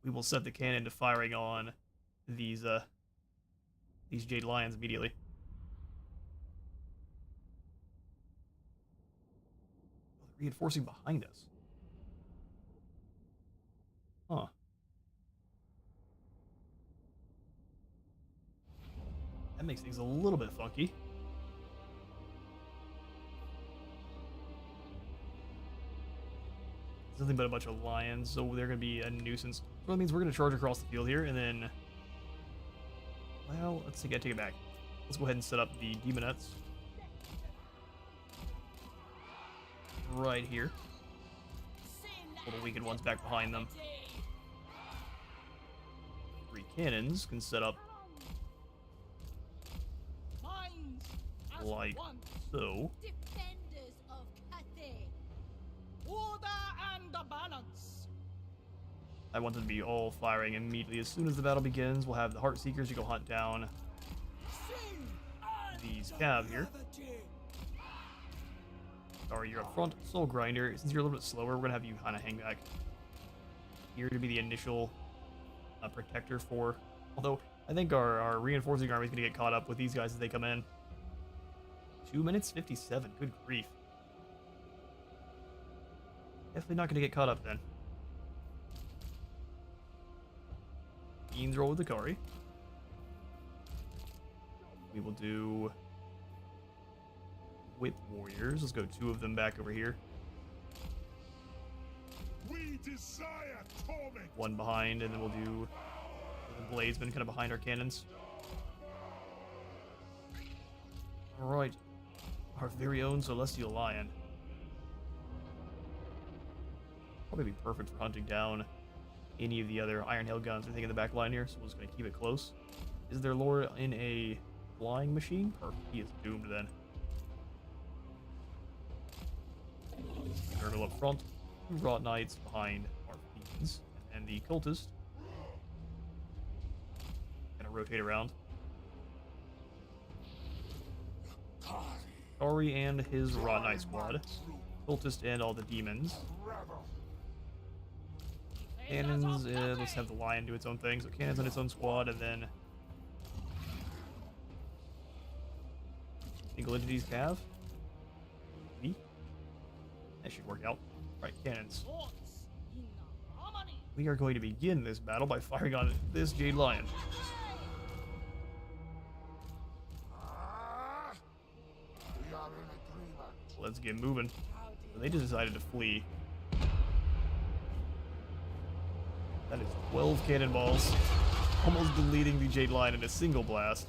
We will set the cannon to firing on these Jade Lions immediately. Reinforcing behind us. Huh. That makes things a little bit funky. It's nothing but a bunch of lions, so they're going to be a nuisance. So that means we're going to charge across the field here, and then... well, let's take it back. Let's go ahead and set up the demonettes. Right here. Pull the weakened ones back behind them. 3 cannons can set up like so. Defenders of Cathay. Order and balance. I want them to be all firing immediately as soon as the battle begins. We'll have the Heart Seekers to go hunt down these cav here. Sorry, you're up front. Soul Grinder. Since you're a little bit slower, we're gonna have you kind of hang back here to be the initial protector for. Although I think our reinforcing army is gonna get caught up with these guys as they come in. 2 minutes 57. Good grief. Definitely not gonna get caught up then. Beans roll with the Kari. We will do Whip Warriors. Let's go 2 of them back over here. We desire torment. 1 behind, and then we'll do the Bladesmen kind of behind our cannons. Alright. Our very own Celestial Lion. Probably be perfect for hunting down any of the other Iron Hail guns I think in the back line here, so we're just going to keep it close. Is their lord in a flying machine? Perfect. He is doomed then. Turtle up front, 2 Wrought Knights behind our fiends, and the Cultist. Gonna rotate around. Kari and his Wrought Knight squad. Cultist and all the demons. Cannons, let's have the lion do its own thing. So cannons on its own squad, and then single entities cav. That should work out. Right, cannons. We are going to begin this battle by firing on this Jade Lion. Let's get moving. They just decided to flee. That is 12 cannonballs. Almost deleting the Jade Lion in a single blast.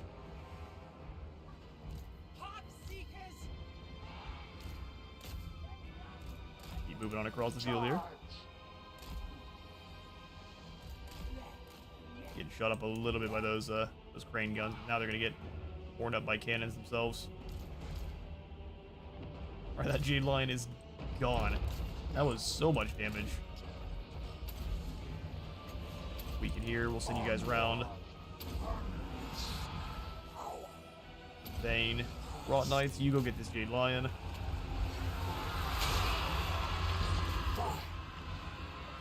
Keep moving on across the field here. Getting shot up a little bit by those crane guns. Now they're gonna get torn up by cannons themselves. Alright, that Jade Lion is gone. That was so much damage. Weaken here, we'll send you guys around. Thane. Rot Knights, you go get this Jade Lion.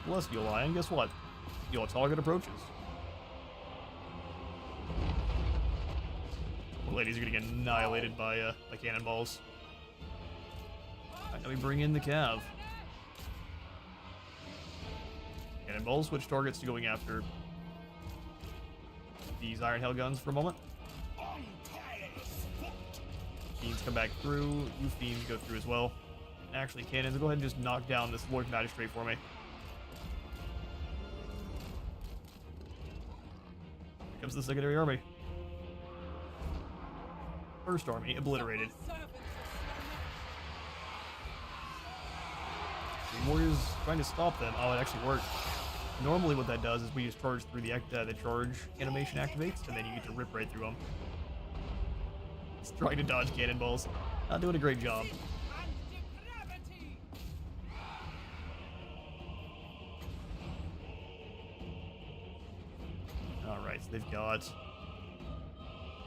Celestial Lion, guess what? Your target approaches. The ladies are gonna get annihilated by cannonballs. Alright, now we bring in the Cav. Cannonballs, switch targets to going after these Iron Hell guns for a moment. Fiends come back through. You Fiends go through as well. Actually, cannons, go ahead and just knock down this Lord Magistrate for me. Here comes the secondary army. First army obliterated. The warriors trying to stop them. Oh, it actually worked. Normally what that does is we just charge through the charge animation activates, and then you get to rip right through them. It's trying to dodge cannonballs. Not doing a great job. Alright, so they've got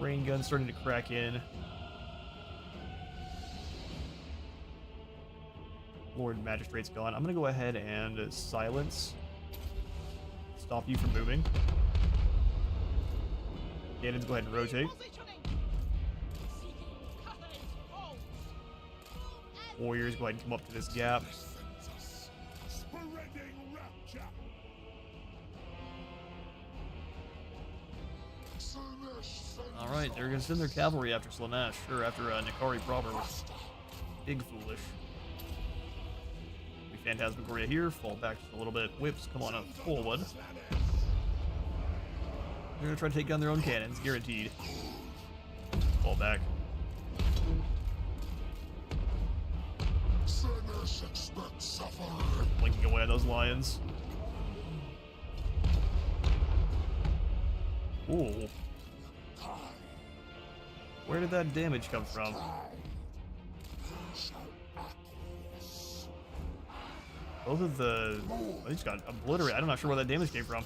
rain guns starting to crack in. Lord Magistrate's gone. I'm gonna go ahead and silence. Stop you from moving. Cannons, go ahead and rotate. Warriors, go ahead and come up to this gap. Alright, they're gonna send their cavalry after Slaanesh, or after Nikari proper, which is big foolish. We Phantasmagoria here, fall back just a little bit. Whips, come on up forward. They're gonna try to take down their own cannons, guaranteed. Fall back. Blinking away at those lions. Ooh. Where did that damage come from? Both of the... I just got obliterated. I'm not sure where that damage came from.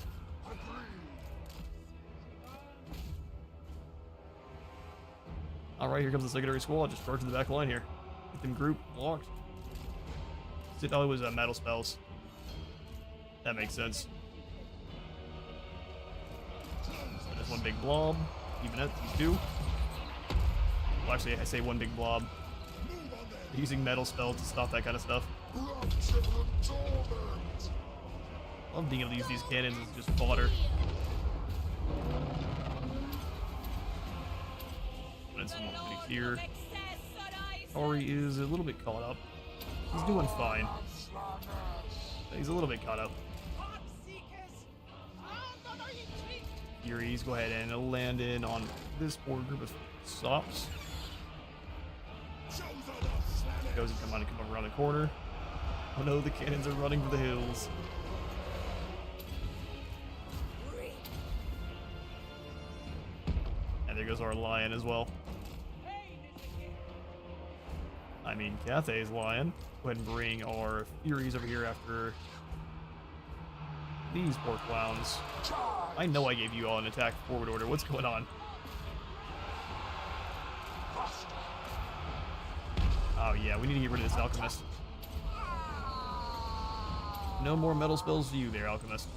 Alright, here comes the secondary squad. Just charge to the back line here. Get them group locked. Oh, it was metal spells. That makes sense. So there's one big blob. Even it, two. Well, actually, I say one big blob. Using metal spells to stop that kind of stuff. Love being able to use these cannons as just fodder. Put in some more critics here. Ori is a little bit caught up. He's doing fine. He's a little bit caught up. Furies, go ahead and land in on this poor group of sops. Goes and come around the corner. Oh no, the cannons are running for the hills. And there goes our lion as well. I mean, Cathay's lion. Go ahead and bring our Furies over here after these poor clowns. I know I gave you all an attack forward order. What's going on? Oh yeah, we need to get rid of this alchemist. No more metal spells for you there, alchemist.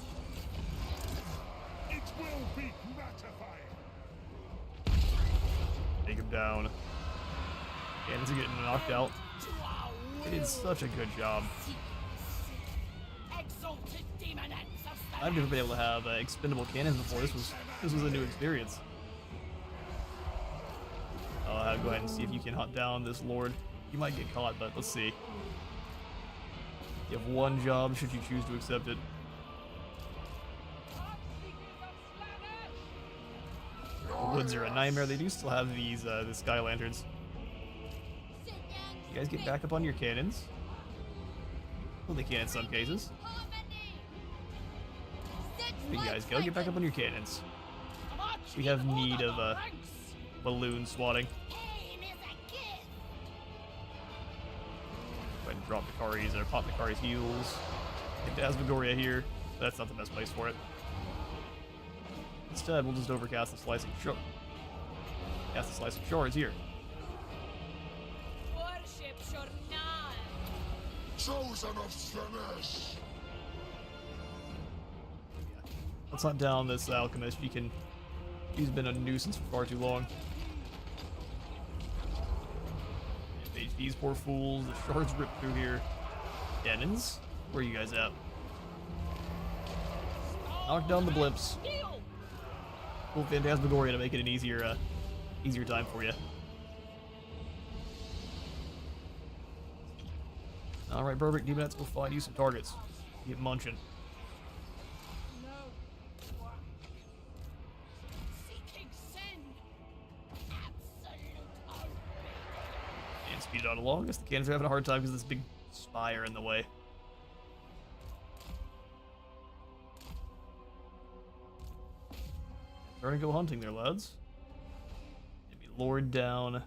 It will be gratifying. Take him down. Cannons are getting knocked out. They did such a good job. I've never been able to have expendable cannons before. This was a new experience. I'll go ahead and see if you can hunt down this lord. You might get caught, but let's see. You have one job should you choose to accept it. The woods are a nightmare. They do still have these the sky lanterns. You guys get back up on your cannons. Well, they can in some cases. There you guys go. Get back up on your cannons. We have need of balloon swatting. Go ahead and drop Nikari's or pop Nikari's heels. Phantasmagoria here. That's not the best place for it. Instead, we'll just overcast the slicing. Sure. Cast a slice of shards here. Worship Shornan. Chosen of Slaanesh! Let's hunt down this alchemist. He's been a nuisance for far too long. Mage these poor fools. The shards rip through here. Cannons? Where are you guys at? Knock down the blimps. Cool Phantasmagoria to make it an easier time for you. Alright, perfect. Demonettes, go find you some targets. Get munching. And speed it on along. I guess the cannons are having a hard time because this big spire in the way. Trying to go hunting there, lads. Gonna be lured down.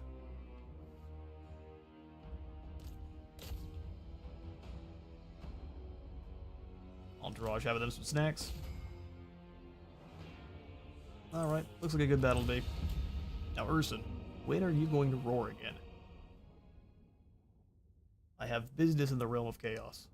Entourage having them some snacks. Alright, looks like a good battle to be. Now, Urson, when are you going to roar again? I have business in the realm of chaos.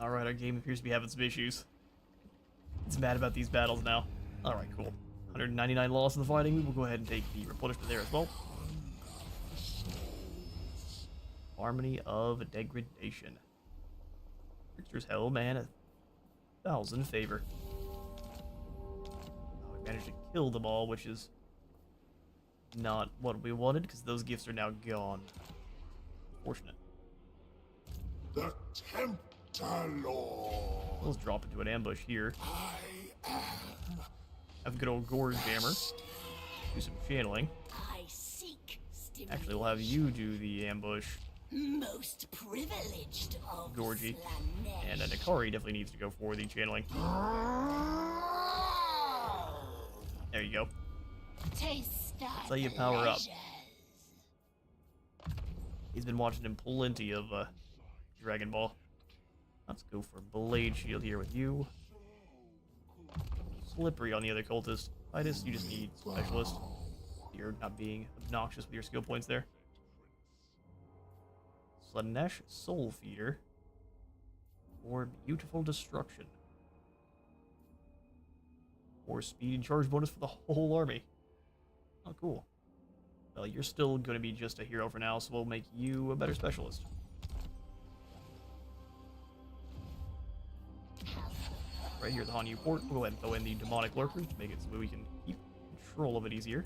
Alright, our game appears to be having some issues. It's mad about these battles now. Alright, cool. 199 loss in the fighting. We will go ahead and take the replenishment there as well. Harmony of Degradation. Trickster's Hell, man. 1,000 favor. Oh, we managed to kill them all, which is not what we wanted, because those gifts are now gone. Fortunate. The Temptalor! Let's drop into an ambush here. Have a good old Gorge Jammer. Do some channeling. I seek Actually, we'll have you do the ambush. most privileged of Gorgie. Slaanesh. And Akari definitely needs to go for the channeling. There you go. Taste That's how you power up. He's been watching him plenty of Dragon Ball. Let's go for Blade Shield here with you. Slippery on the other cultist. Titus, you just need Specialist. You're not being obnoxious with your skill points there. Slaanesh Soul Feeder. Or Beautiful Destruction. Or Speed and Charge bonus for the whole army. Oh, cool. Well, you're still going to be just a hero for now, so we'll make you a better specialist. Right here at the Hanyu port, we'll go ahead and throw in the Demonic Lurker to make it so we can keep control of it easier.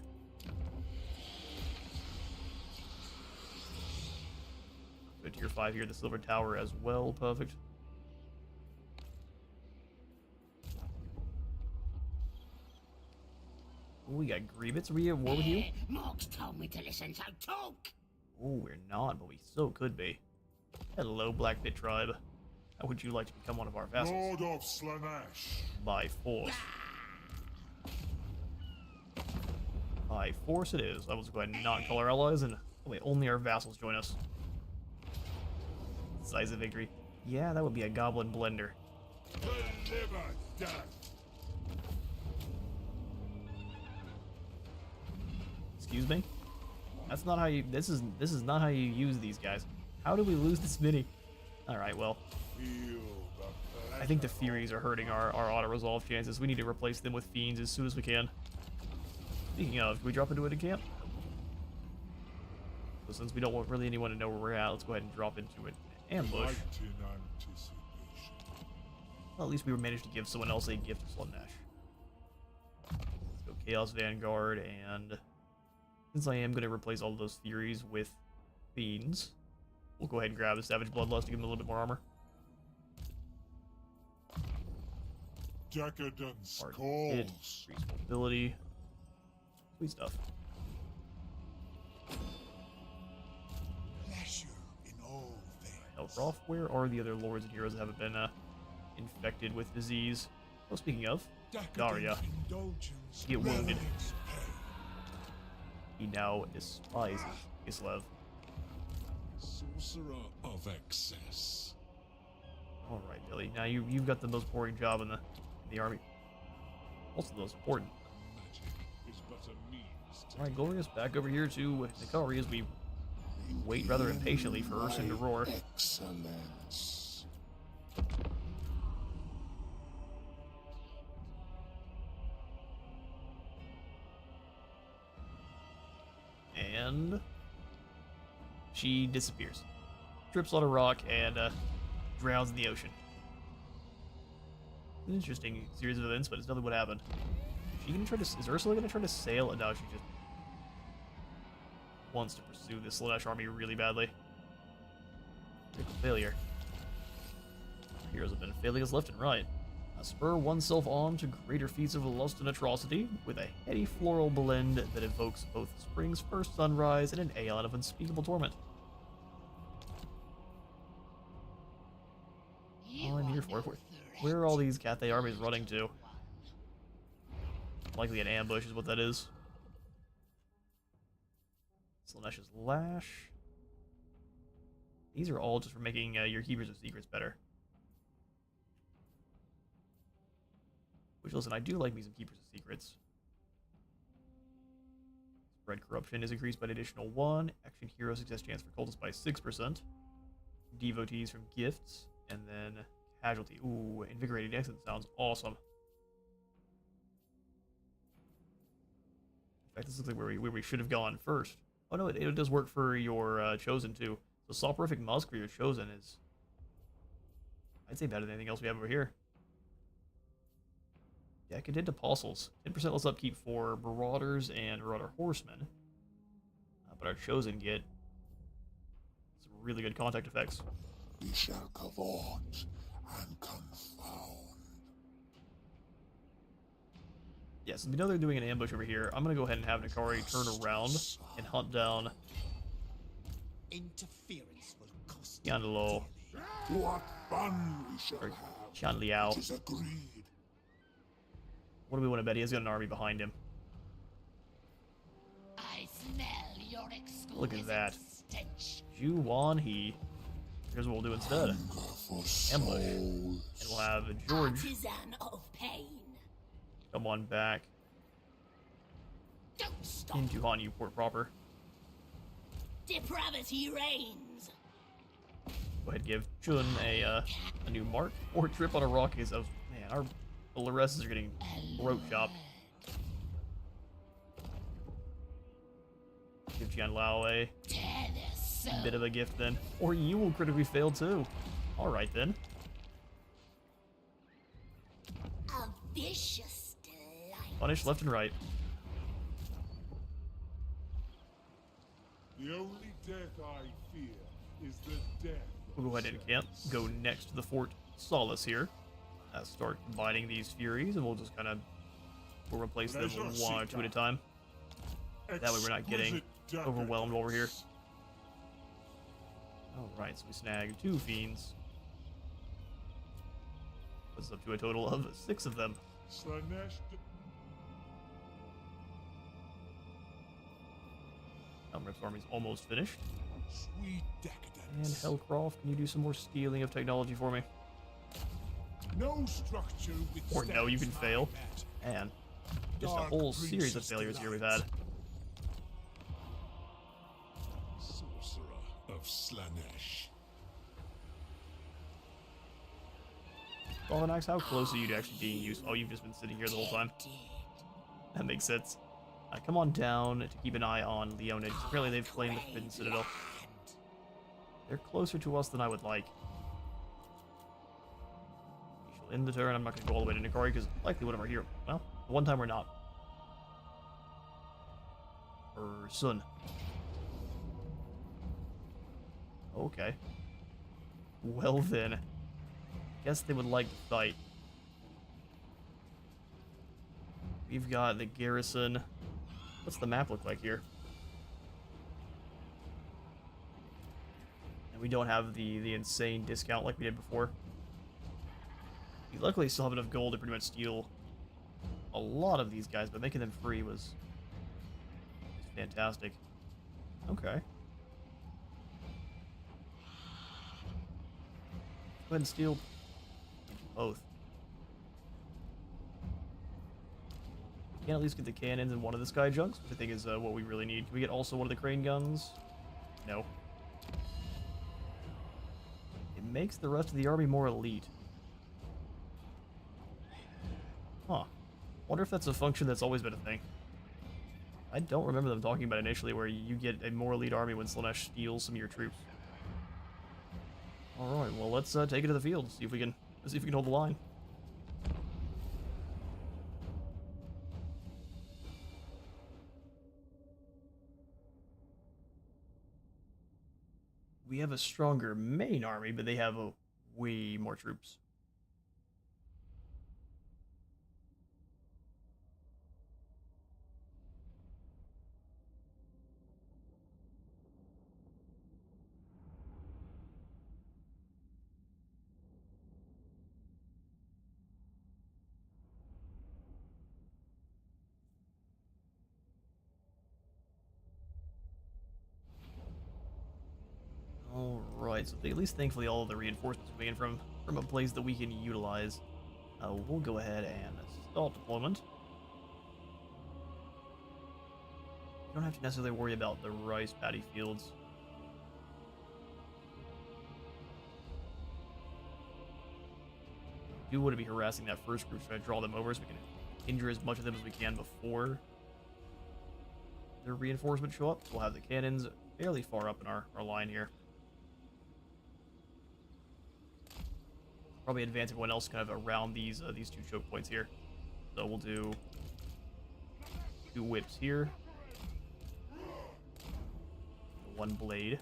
Go to tier 5 here, the Silver Tower as well, perfect. Ooh, we got Grievous. Are we at war with you? Morgs told me to listen, so talk. Oh, we're not, but we so could be. Hello, Black Pit Tribe. How would you like to become one of our vassals? Lord of Slaanesh. By force. By force it is. I will just go ahead and not call our allies, and wait, only our vassals join us. Size of victory. Yeah, that would be a goblin blender. Deliver death. Excuse me? That's not how you. This is not how you use these guys. How do we lose this many? All right, well. I think the Furies are hurting our auto-resolve chances. We need to replace them with Fiends as soon as we can. Speaking of, can we drop into it in camp? So since we don't want really anyone to know where we're at, let's go ahead and drop into an ambush. Well, at least we managed to give someone else a gift to Slaanesh. Let's go Chaos Vanguard and Since I am going to replace all of those Furies with Fiends, we'll go ahead and grab a Savage Bloodlust to give him a little bit more armor. Decadence Hard calls. hit, increased mobility. Sweet stuff. Pleasure in all things. Elfroth, where are the other lords and heroes that haven't been infected with disease? Oh, speaking of, Daria, Indulgence, get wounded. reverence, pain. He now despises Kislev. Sorcerer of excess. Alright, Billy. Now you've got the most boring job in the army. Also the most important. Magic is but a means to Alright, Glorious, back over here to Nikari as we wait rather impatiently for Urson to roar. Excellence. And she disappears. Trips on a rock and drowns in the ocean. An interesting series of events, but it's nothing what happened. Is she gonna try to? Is Ursula gonna try to sail? And no, she just wants to pursue this Slaanesh army really badly. Critical failure. Heroes have been failing us left and right. Spur oneself on to greater feats of lust and atrocity with a heady floral blend that evokes both spring's first sunrise and an aeon of unspeakable torment. All I'm here for. Where are all these Cathay armies running to? Likely an ambush is what that is. Slaanesh's Lash. These are all just for making your Keepers of Secrets better. Which, listen, I do like me some Keepers of Secrets. Spread Corruption is increased by an additional 1. Action Hero Success Chance for Cultists by 6%. Devotees from Gifts. And then Casualty. Ooh, Invigorating Exit sounds awesome. In fact, this looks like where we should have gone first. Oh no, it does work for your Chosen too. So Soporific Musk for your Chosen is, I'd say, better than anything else we have over here. Decadent Apostles. 10% less upkeep for Marauders and Marauder Horsemen. But our Chosen get some really good contact effects. We shall cavort and confound. Yeah, so we know they're doing an ambush over here. I'm going to go ahead and have Nikari turn around and hunt down Interference will cost Yanlo What fun we shall or have. Qian Liao. It is agreed. What do we want to bet? He has got an army behind him. I smell your exquisite Look at that. stench. Zhu Wan He. Here's what we'll do instead. Hunger for Ambush. souls. And we'll have George Artisan of pain. come on back Don't stop. into Hanyu Port proper. Depravity reigns. Go ahead and give Chun a new mark or trip on a rock is of man, our Loresses are getting throat chopped. Give Qian Lao a bit of a gift then. Or you will critically fail too. Alright then. A vicious delight. Punish left and right. The only death I fear is the death. We'll go ahead and camp. Go next to the Fort Solace here. Start combining these Furies, and we'll just kind of replace them one or two at a time. That way we're not getting overwhelmed while we're here. Alright, so we snag 2 Fiends. Puts us up to a total of 6 of them. Slaanesh. Rip's army's almost finished. Sweet And decadence. Hellcroft, can you do some more stealing of technology for me? No structure Or no, you can withstands fail. my net. And just a Dark whole series of princess failures here we've had. Sorcerer of Slaanesh. Galvanax, how close are you to actually being used? Oh, you've just been sitting here the whole time. That makes sense. Come on down to keep an eye on Leonid. Apparently they've claimed the Forbidden Citadel. They're closer to us than I would like. We shall end the turn. I'm not going to go all the way to Nikari because likely one of our heroes. Well, the one time we're not. Or Sun. Okay. Well then. Guess they would like to fight. We've got the garrison. What's the map look like here? And we don't have the insane discount like we did before. We luckily still have enough gold to pretty much steal a lot of these guys, but making them free was fantastic. Okay. Go ahead and steal both. Can at least get the cannons and one of the sky junks, which I think is what we really need. Can we get also one of the crane guns? No. It makes the rest of the army more elite. Huh. Wonder if that's a function that's always been a thing. I don't remember them talking about it initially, where you get a more elite army when Slaanesh steals some of your troops. All right, well let's take it to the field. See if we can hold the line. We have a stronger main army, but they have way more troops. Alright, so at least thankfully all of the reinforcements are coming in from a place that we can utilize. We'll go ahead and start deployment. You don't have to necessarily worry about the rice paddy fields. We do want to be harassing that first group, trying to draw them over so we can injure as much of them as we can before their reinforcements show up. We'll have the cannons fairly far up in our line here. Probably advance everyone else kind of around these two choke points here. So we'll do 2 whips here. 1 blade.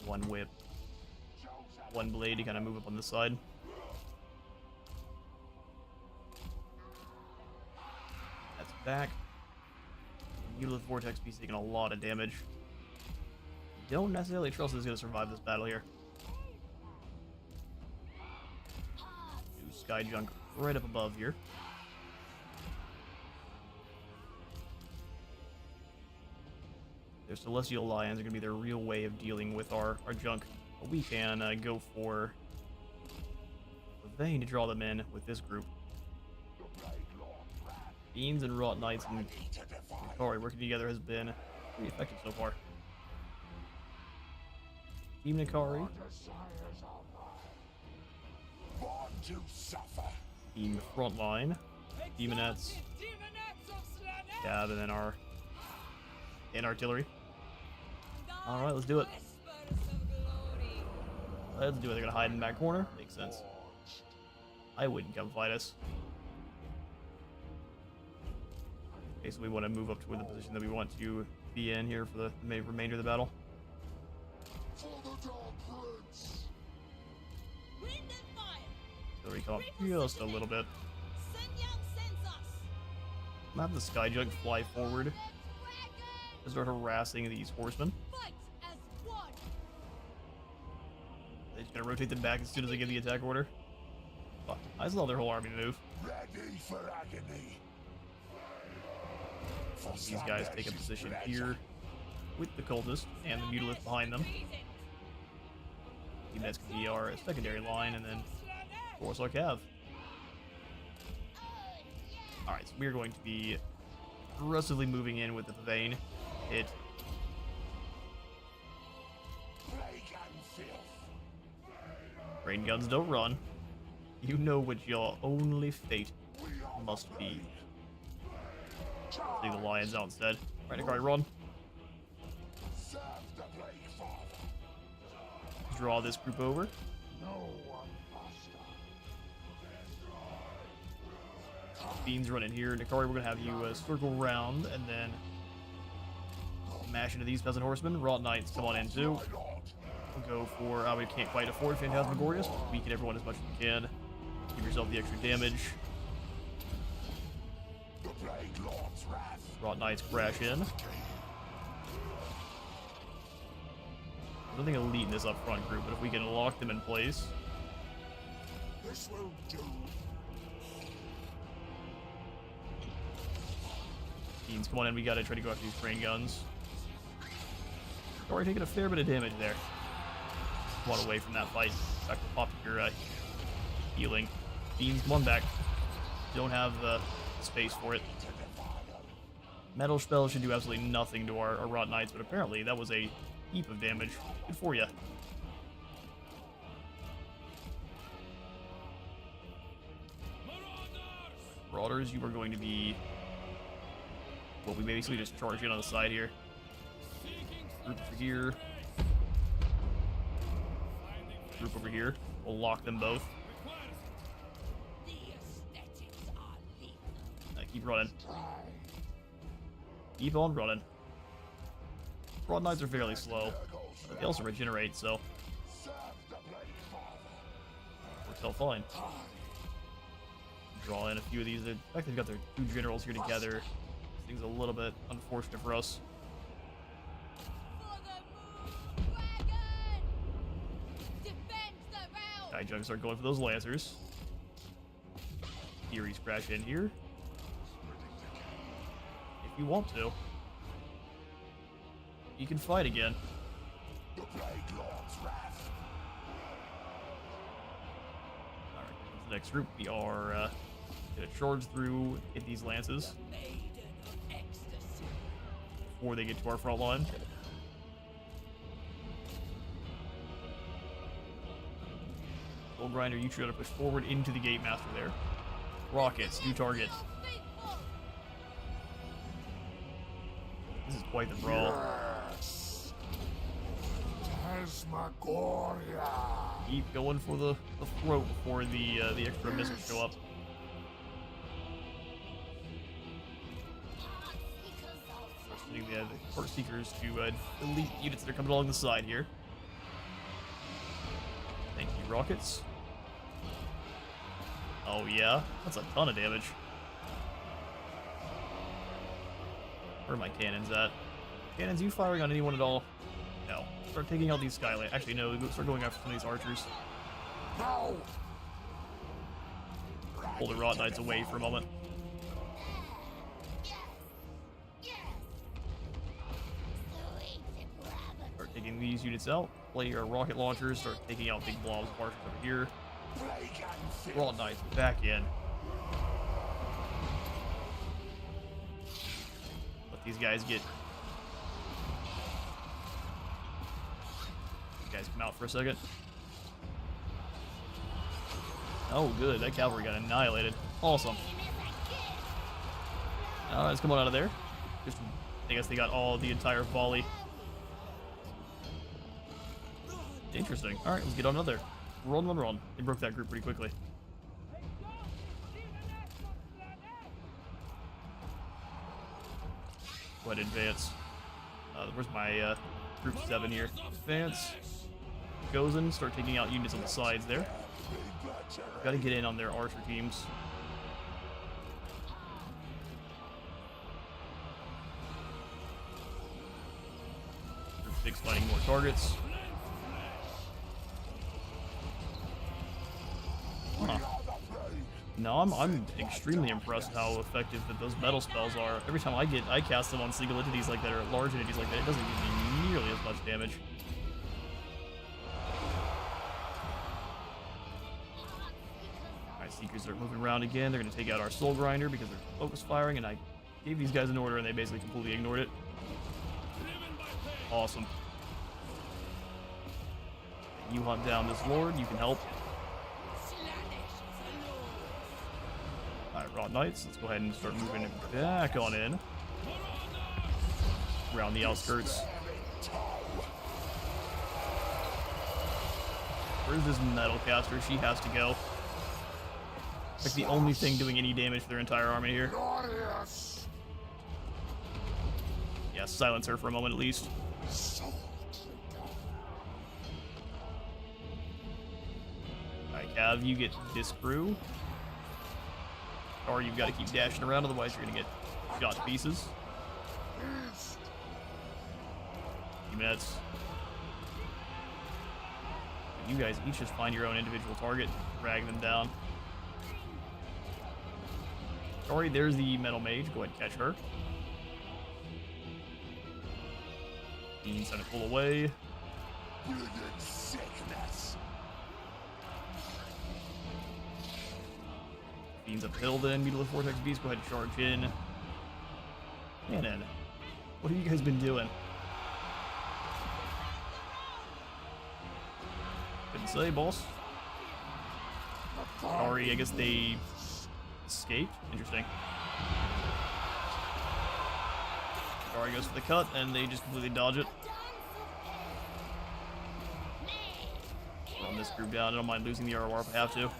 1 whip. 1 blade to kind of move up on this side. That's back. Needless Vortex Beast taking a lot of damage. Don't necessarily trust it's going to survive this battle here. Do Sky Junk right up above here. Their Celestial Lions are going to be their real way of dealing with our junk. But we can go for a vein to draw them in with this group. Beans and Wrought Knights and Kari working together has been pretty effective so far. Team Nikari. Team Frontline. Demonettes. Cab, and then our artillery. Alright, let's do it. Let's do it. They're gonna hide in the back corner. Makes sense. I wouldn't come fight us. Okay, so we want to move up toward the position that we want to be in here for the remainder of the battle. So we come up just a little bit. I'm gonna have the Sky Junk fly forward to start harassing these horsemen. They're just gonna rotate them back as soon as they give the attack order. Fuck, I just love their whole army to move. Ready for agony. These guys take a position here with the cultist and the mutalisks behind them. That's going to be our secondary line, and then of course our cav. Alright, so we're going to be aggressively moving in with the vein. Hit. Rain guns don't run. You know what your only fate must be. Leave the lions out instead. Right, Nikari, run. Draw this group over. Beans run in here. Nikari, we're gonna have you circle round and then mash into these peasant horsemen. Wrought Knights, come on in too. We'll go for, we can't quite afford Phantasmagorius. Weaken everyone as much as you can. Give yourself the extra damage. Wrought Knights crash in. There's nothing elite in this up front group, but if we can lock them in place. This will do. Beans, come on in, we gotta try to go after these train guns. Already taking a fair bit of damage there. Come on away from that fight. Back to pop your healing. Beans, come on back. Don't have the space for it. Metal spell should do absolutely nothing to our Wrought Knights, but apparently that was a heap of damage. Good for ya. Marauders, you are going to be... Well, we basically just charge in on the side here. Group over here. Group over here. We'll lock them both. Keep running. Keep on running. Broad Knights are fairly slow, but they also regenerate, so works out fine. Draw in a few of these. In fact, they've got their two generals here together. This thing's a little bit unfortunate for us. Guy Jugs start going for those Lancers. Furies crash in here. If you want to. You can fight again. Alright, the next group, we are gonna charge through, hit these lances before they get to our front line. Soul Grinder, you should have pushed forward into the Gate Master there. Rockets, new target. This is quite the brawl. Keep going for the throat before the extra missiles show up. Sending the Heart Seekers to elite units that are coming along the side here. Thank you, rockets. Oh yeah, that's a ton of damage. Where are my cannons at? Cannons, you firing on anyone at all? No. Start taking out these Skyland. Actually, no. Start going after some of these archers. Pull the Wrought Knights away for a moment. Start taking these units out. Play your rocket launchers. Start taking out big blobs of archers over here. Wrought Knights back in. Let these guys get... Guys come out for a second. Oh, good. That cavalry got annihilated. Awesome. Let's come on out of there. Just, I guess they got the entire volley. Interesting. All right, let's get on another. Run. They broke that group pretty quickly. Go ahead, advance. Where's my group 7 here? Advance. Goes in, start taking out units on the sides there. Gotta get in on their archer teams. Group 6 finding more targets. Huh. No, I'm extremely impressed how effective that those metal spells are. Every time I cast them on single entities like that, or large entities like that, it doesn't give me nearly as much damage. Alright, Seekers are moving around again. They're gonna take out our Soul Grinder because they're focus firing, and I gave these guys an order and they basically completely ignored it. Awesome. You hunt down this Lord, you can help. Alright, Wrought Knights, let's go ahead and start moving it back on in. Around the outskirts. Where's this metal caster? She has to go. Like the only thing doing any damage to their entire army here. Yeah, silence her for a moment at least. Alright, Cav, you get this crew. Or you've got to keep dashing around, otherwise you're going to get shot to pieces. Few minutes. You guys each just find your own individual target, drag them down. Sorry, there's the metal mage. Go ahead and catch her. He's trying to pull away. Fiend's uphill then. Mutilate Vortex Beast, go ahead and charge in. Man, Ed, what have you guys been doing? Couldn't say, boss. Sorry, I guess they escaped. Interesting. Sorry goes for the cut, and they just completely dodge it. Run this group down. I don't mind losing the ROR if I have to.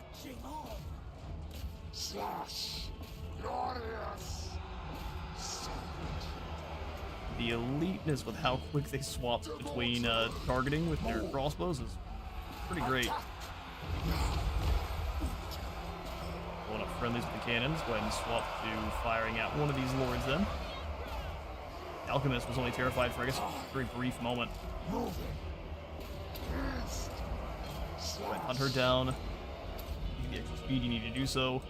The eliteness with how quick they swap between targeting with their crossbows is pretty great. Pulling up friendlies with the cannons. Go ahead and swap to firing at one of these lords then. Alchemist was only terrified for, I guess, a very brief moment. Go ahead and hunt her down. You get the extra speed you need to do so.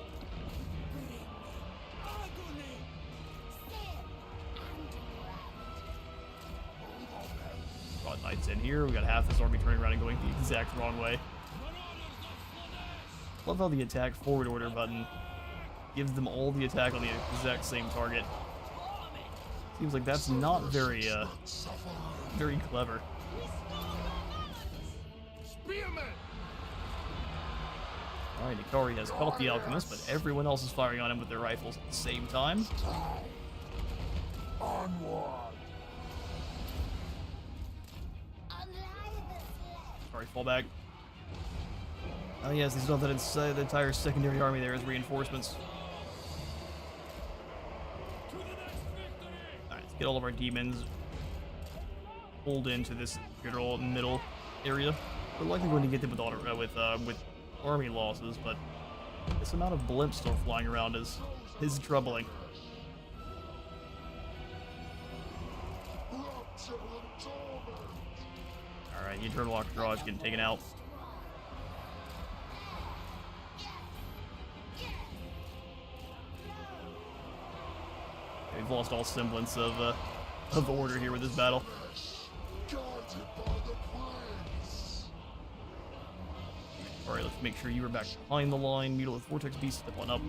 Brought knights in here. We got half this army turning around and going the exact wrong way. Love how the attack forward order button gives them all the attack on the exact same target. Seems like that's not very, very clever. Alright, Ikari has caught the Alchemist, but everyone else is firing on him with their rifles at the same time. Sorry, fall back. Oh yes, they still have that the entire secondary army there as reinforcements. Alright, let's get all of our demons pulled into this general middle area. We're likely going to get them with army losses, but this amount of blimps still flying around is troubling. Alright, the Eternal Archdraw is getting taken out. We've lost all semblance of order here with this battle. Alright, let's make sure you are back behind the line. Mutilate Vortex Beast, step on up.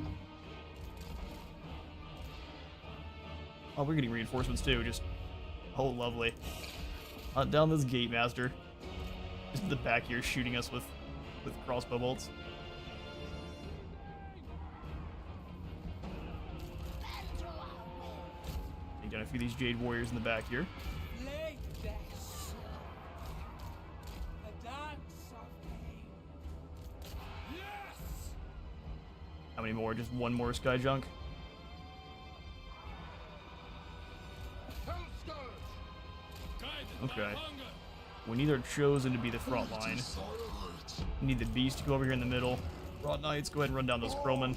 Oh, we're getting reinforcements too, just... Oh, lovely. Hunt down this Gate Master. Just in the back here shooting us with crossbow bolts. Take down a few of these Jade Warriors in the back here. How many more? Just one more Sky Junk? Okay. We need our Chosen to be the front line. We need the Beast to go over here in the middle. Brought Knights, go ahead and run down those Crowmen.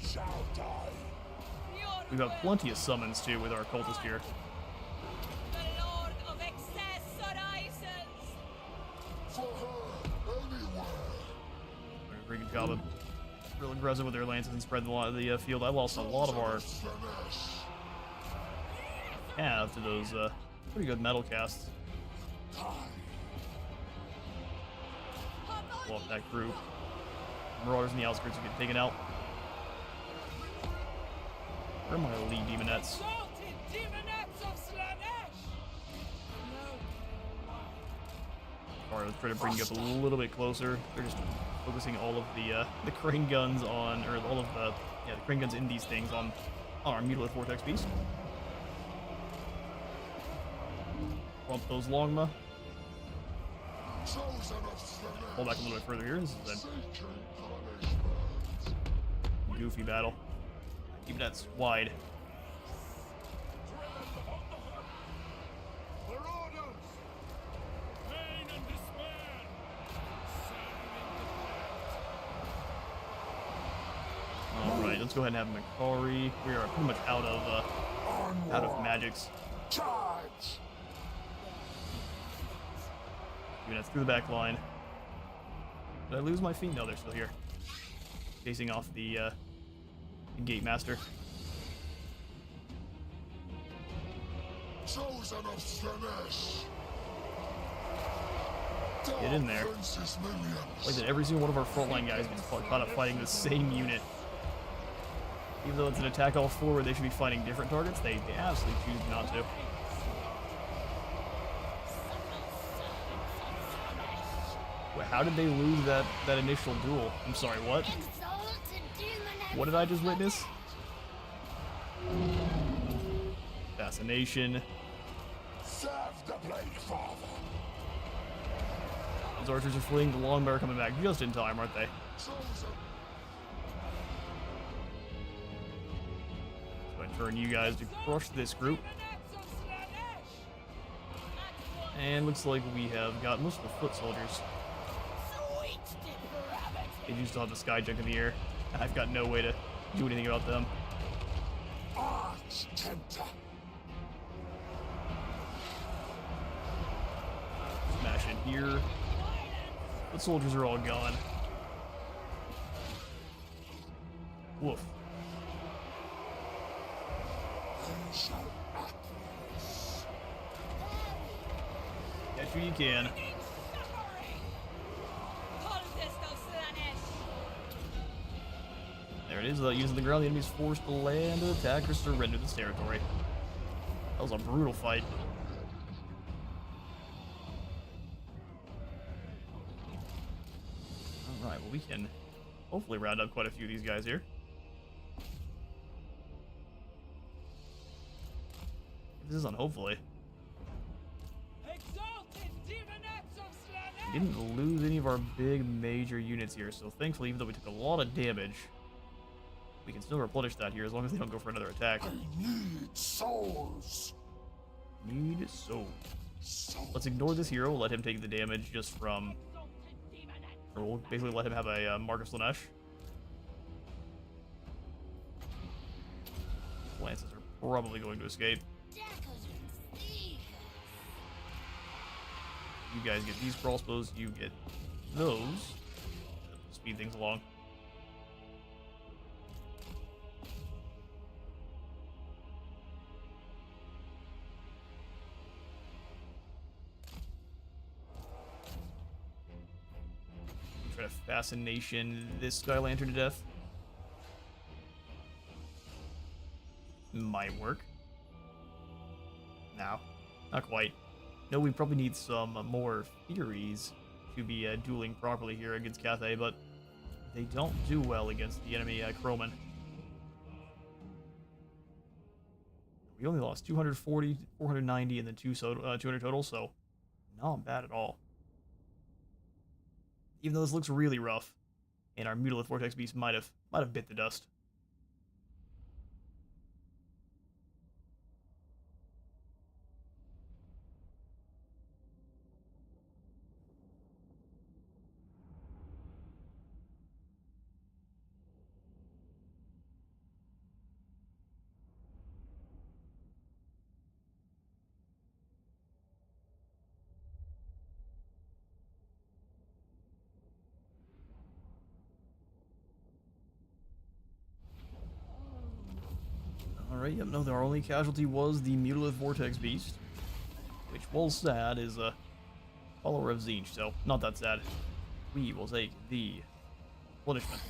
We've got plenty of summons too with our Cultist here. Very good job of real aggressive with their lances and spread the field. I lost a lot of our cav to those pretty good metal casts. Blow up that group. Marauders in the outskirts are getting taken out. Where are my elite demonettes? Alright, let's try to bring you up a little bit closer. They're just focusing all of the crane guns on, or all of the crane guns in these things on our Mutilate Vortex Beast. Bump those Longma. Pull back a little bit further here. This is a goofy battle. Keep that wide. Alright, let's go ahead and have Makari. We are pretty much out of magics. Charge! Units through the back line. Did I lose my feet? No, they're still here. Chasing off the Gate Master. Chosen of Slaanesh! Get in there. Like that, every single one of our frontline guys gets caught up fighting the same unit. Even though it's an attack all forward, they should be fighting different targets. They absolutely choose not to. Wait, how did they lose that initial duel? I'm sorry, what? What did I just witness? Fascination. Serve the blade, father. Those archers are fleeing. The longbear coming back just in time, aren't they? Chosen. So I turn you guys to crush this group. And looks like we have got most of the foot soldiers. They do still have the sky junk in the air. I've got no way to do anything about them. Arch Tempter. Smash in here. The soldiers are all gone. Woof. Catch who you can. There it is, using the ground, the enemy's forced to land an attack or surrender this territory. That was a brutal fight. Alright, well we can hopefully round up quite a few of these guys here. This isn't hopefully. We didn't lose any of our big major units here, so thankfully, even though we took a lot of damage, we can still replenish that here as long as they don't go for another attack. I need souls. Need souls. Let's ignore this hero. We'll let him take the damage just from... Or we'll basically let him have a Marcus Slaanesh. Lances are probably going to escape. You guys get these crossbows, you get those. Speed things along. Try to fascination this Sky Lantern to death. Might work. No, not quite. No, we probably need some more Furies to be dueling properly here against Cathay, but they don't do well against the enemy Crowman. We only lost 240, 490, and then 200 total, so not bad at all. Even though this looks really rough, and our Mutilith Vortex Beast might have bit the dust. Alright, yep, no, our only casualty was the Mutilith Vortex Beast, which, while sad, is a follower of Tzeentch, so not that sad. We will take the punishment.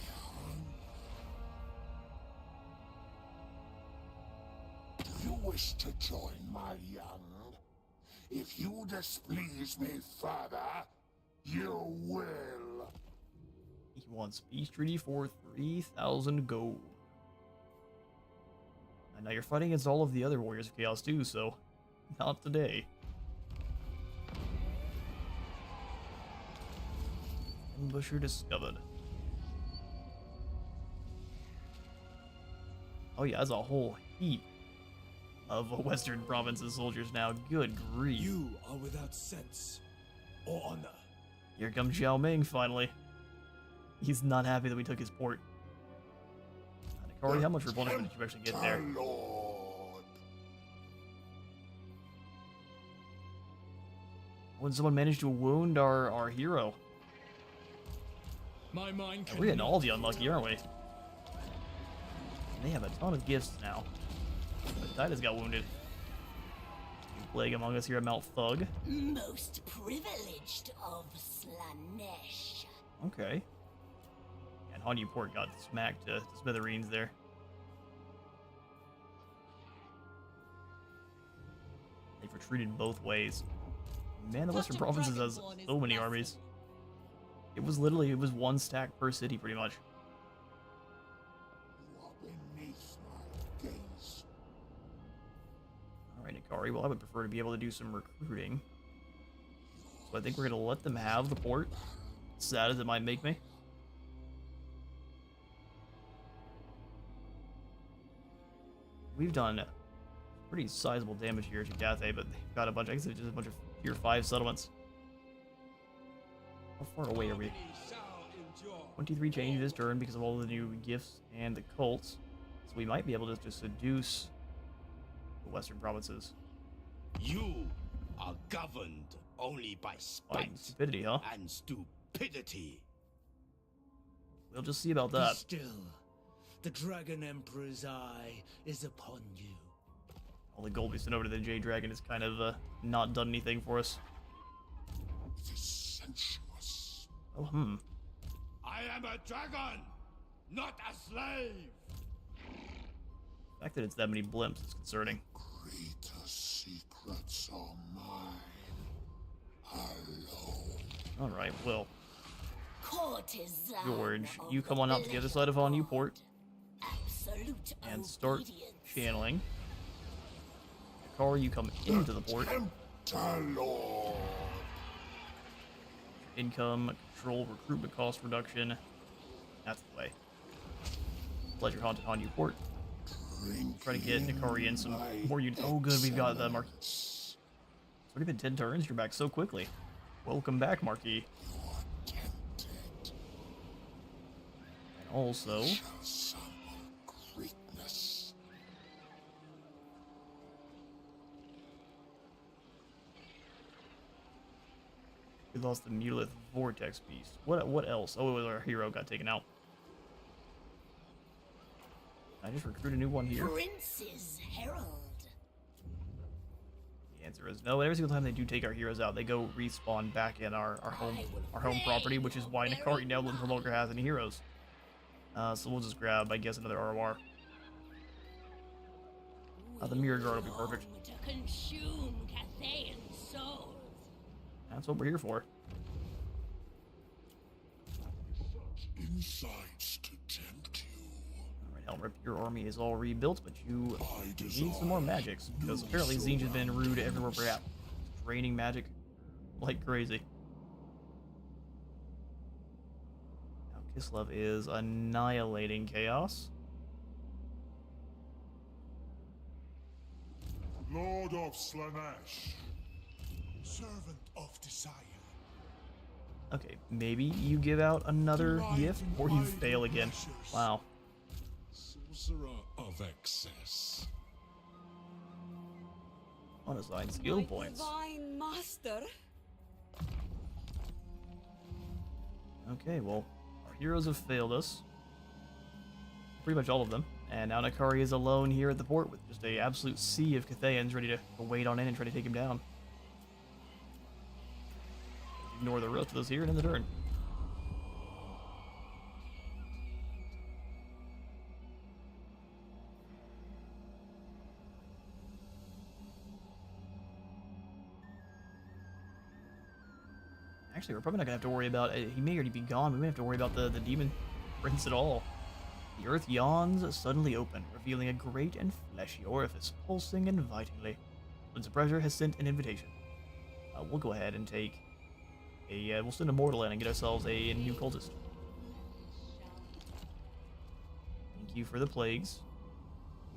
You wish to join my young? If you displease me further, you will. He wants Beast Treaty for 3,000 gold. And now you're fighting against all of the other Warriors of Chaos too, so not today. Ambusher discovered. Oh yeah, that's a whole heap of Western Province's soldiers now. Good grief. You are without sense or honor. Here comes Xiao Ming, finally. He's not happy that we took his port. Corey, how much replenishment did you actually get there? Lord. When someone managed to wound our hero. My mind We're getting all the unlucky, aren't we? They have a ton of gifts now. But Titus got wounded. Plague among us here at Mount Thug. Most privileged of Slaanesh. Okay. And Hanyu Port got smacked to smithereens there. They've retreated both ways. Man, the Western Provinces has so many armies. It was one stack per city, pretty much. You are beneath my gaze. Alright, Nikari, well, I would prefer to be able to do some recruiting. So I think we're going to let them have the port, sad as it might make me. We've done pretty sizable damage here to Cathay, but they've got a bunch, I guess it's just a bunch of tier 5 settlements. How far away are we? 23 change this turn because of all the new gifts and the cults. So we might be able to just seduce the Western provinces. You are governed only by By spite stupidity, huh? and stupidity. We'll just see about Be that. still. The Dragon Emperor's eye is upon you. All the gold we sent over to the Jade Dragon has kind of not done anything for us. It is sensuous. Oh, I am a dragon, not a slave. The fact that it's that many blimps is concerning. Greater secrets are mine. Alone. Alright, well, Courtesan George, of you come on up to the other side of Hanyu Port Absolute and start obedience. channeling. Nikari, you come into the port. Tempter Lord. Income, control, recruitment cost reduction. That's the way. Pleasure Haunted Hanyu Port. Try to get Nikari in some more units. Oh, good, we've got the Marquis. It's already been 10 turns. You're back so quickly. Welcome back, Marquis. And also, Greatness. we lost the Mulith Vortex Beast. What else? Oh, it was our hero got taken out. I just recruit a new one here. Prince's Herald. The answer is no. Every single time they do take our heroes out, they go respawn back in our home property, which is why Nikari now no longer has any heroes. So we'll just grab, I guess, another ROR. The Mirror Guard will be perfect. To consume Cathayan souls. That's what we're here for. Insights to tempt you. Alright, Helmrip, your army is all rebuilt, but you I need some more magics. Because apparently Zinj has been rude everywhere we're at. Draining magic like crazy. Now Kislev is annihilating chaos. Lord of Slaanesh. Servant of desire. Okay, maybe you give out another gift, or you fail again. Wow. Sorcerer of excess. Unassigned skill points. Divine master. Okay, well, our heroes have failed us. Pretty much all of them. And now Nikari is alone here at the port with just a absolute sea of Cathayans ready to wade on in and try to take him down. Ignore the rest of us here and end the turn. Actually, we're probably not gonna have to worry about he may already be gone. We may have to worry about the demon prince at all. The earth yawns suddenly open, revealing a great and fleshy orifice, pulsing invitingly. Prince of Pressure has sent an invitation. We'll go ahead and take a we'll send a mortal in and get ourselves a new cultist. Thank you for the plagues.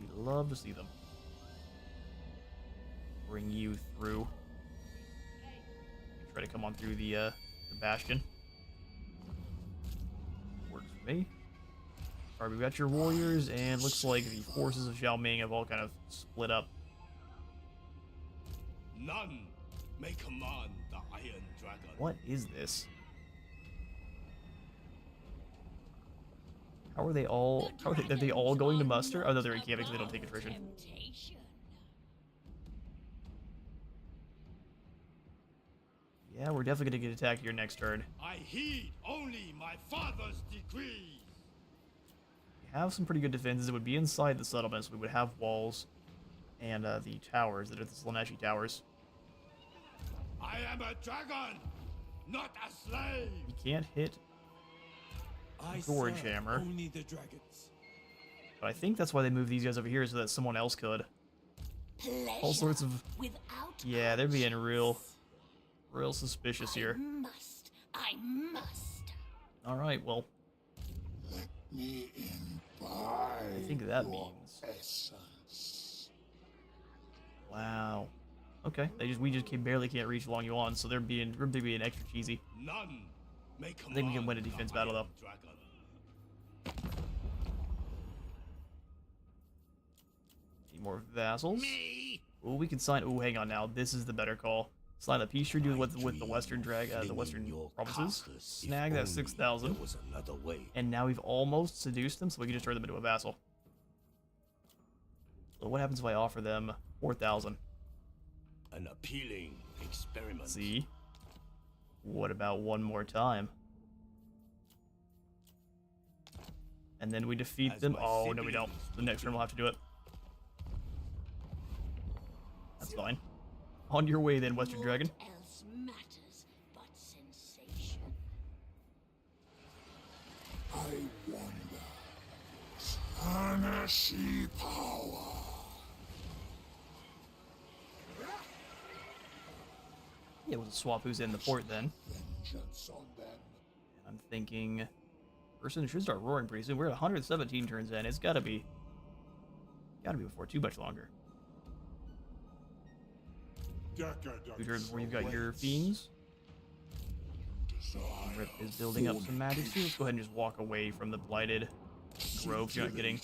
We love to see them. Bring you through. Try to come on through the bastion. Works for me. Alright, we've got your warriors, and looks like the forces of Xiao Ming have all kind of split up. None may command the Iron Dragon. What is this? How are they all? Are they all going to muster? Oh no, they're encamping, so they don't take attrition. Yeah, we're definitely gonna get attacked here next turn. I heed only my father's decrees. We have some pretty good defenses. It would be inside the settlements. We would have walls and the towers that are the Slaanesh towers. I am a dragon, not a slave. You can't hit Gorge Hammer. Only the dragons. But I think that's why they moved these guys over here so that someone else could. All sorts of... Yeah, they're being real suspicious here. I must. Alright, well, Let me imbibe I think that your means... essence. Wow. Okay, we just barely can't reach Long Yuan, so they're being extra cheesy. None may command. I think we can win a defense battle though. Dragon. Need more vassals. Me. Oh, we can sign. Oh, hang on now. This is the better call. Sign a peace treaty with the Western the Western provinces. Snag that 6,000. And now we've almost seduced them, so we can just turn them into a vassal. So what happens if I offer them 4,000? An appealing experiment. See? What about one more time? And then we defeat them. Oh, no, we don't. The next turn we'll have to do it. That's fine. On your way then, Western Dragon. What else matters but sensation? I wonder. Slaanesh power. Yeah, we'll just swap who's in the port then. Vengeance on them. I'm thinking... Person should start roaring pretty soon. We're at 117 turns in. It's gotta be before too much longer. 2 turns before you've got your fiends. Rip is building up some magic too. Let's go ahead and just walk away from the blighted grove. You're not getting...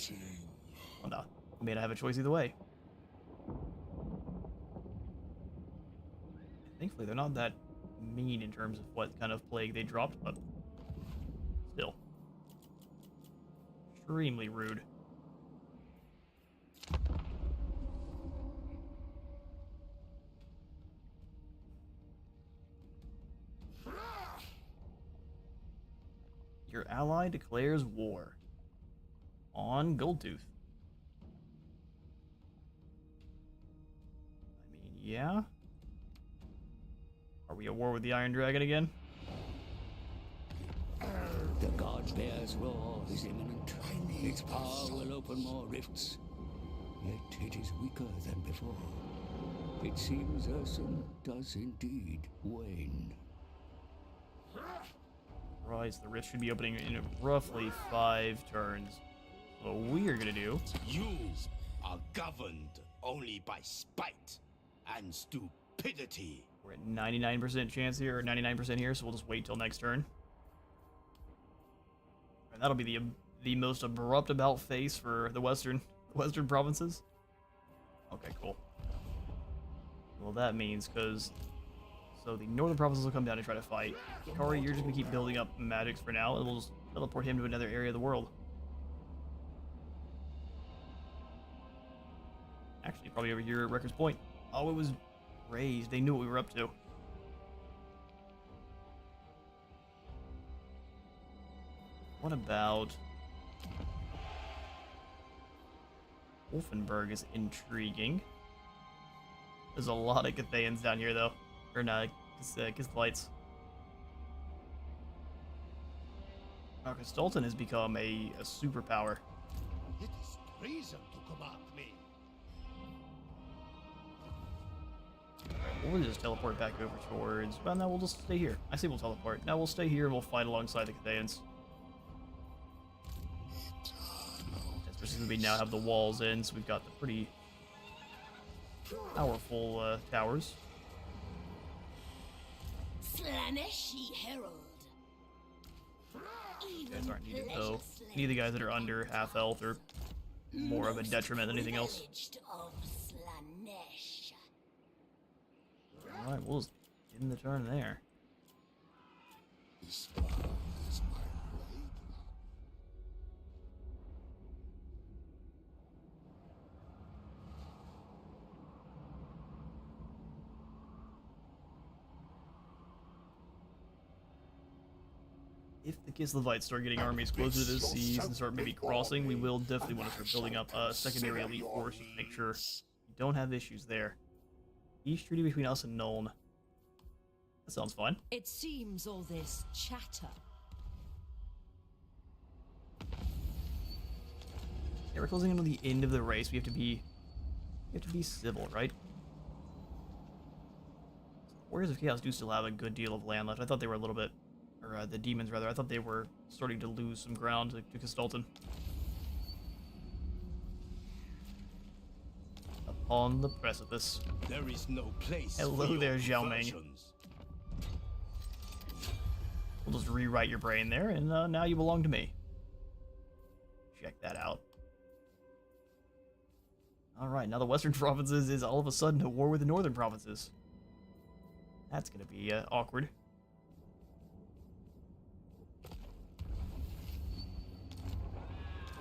Oh no, we may not have a choice either way. Thankfully, they're not that mean in terms of what kind of plague they dropped, but still. Extremely rude. Your ally declares war on Goldtooth. I mean, yeah. Are we at war with the Iron Dragon again? The God Bear's roar is imminent. Its power will open more rifts. Yet it is weaker than before. It seems Urson does indeed wane. Right, the rift should be opening in roughly 5 turns. What we are gonna do... You are governed only by spite and stupidity. We're at 99% chance here, or 99% here, so we'll just wait till next turn. And that'll be the most abrupt about face for the western provinces. Okay, cool. Well, that means, because... So the northern provinces will come down and try to fight. Kari, you're just gonna keep building up magics for now, and we'll just teleport him to another area of the world. Actually, probably over here at Record's Point. Oh, it was raised. They knew what we were up to. What about... Wolfenburg is intriguing. There's a lot of Cathayans down here, though. Or not, Kislevites. Dalton has become a superpower. It is treason to command me. We'll just teleport back over towards... Well, no, we'll just stay here. I say we'll teleport. Now we'll stay here and we'll fight alongside the Cathayans. As since we now have the walls in, so we've got the pretty powerful towers. Slaanesh herald. You guys aren't needed though. Any of the guys that are under half health are more of a detriment than anything else. Of Slaanesh. Alright, we'll just give him the turn there. This path is my playground. If the Kislevites start getting armies closer to the seas and start maybe crossing, we will definitely want to start building up a secondary elite force to make sure we don't have issues there. Peace treaty between us and Nuln. That sounds fine. It seems all this chatter. Yeah, we're closing in on the end of the race. We have to be civil, right? Warriors of Chaos do still have a good deal of land left. I thought they were a little bit, or the demons rather. I thought they were starting to lose some ground to Kistalton. Upon the precipice. There is no place. Hello for there, your Xiao Ming. versions. We'll just rewrite your brain there, and now you belong to me. Check that out. Alright, now the Western provinces is all of a sudden at war with the Northern provinces. That's gonna be awkward.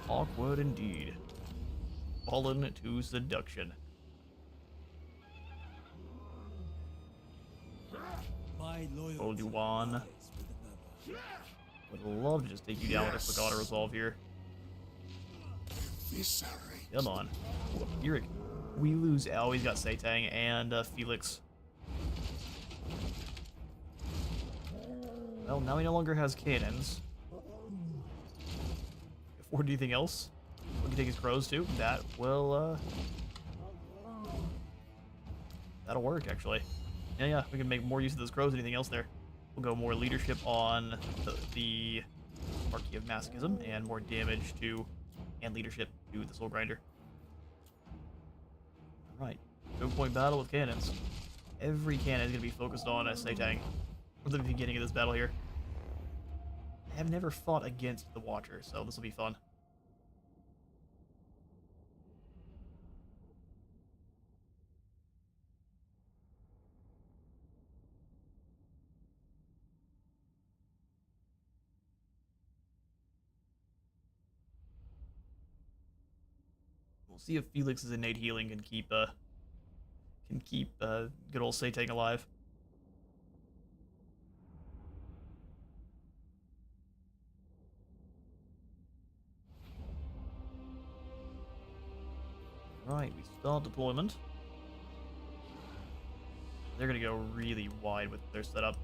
Awkward indeed. Fallen to seduction. My loyalty Old Yuan. lies with another. Would love to just take you down with a quick auto resolve here. Eviscerate. Come on. Yurik. We lose. Oh, he's got Satang and Felix. Well, now he no longer has cannons. Afford anything else? We can take his crows too. That will, that'll work, actually. Yeah, we can make more use of those crows than anything else there. We'll go more leadership on the Marquis of Masochism and more damage to, and leadership to the Soul Grinder. Alright, choke point battle with cannons. Every cannon is going to be focused on Satang from the beginning of this battle here. I have never fought against the Watcher, so this will be fun. We'll see if Felix's innate healing can keep good old Satang alive. Right, we start deployment. They're gonna go really wide with their setup.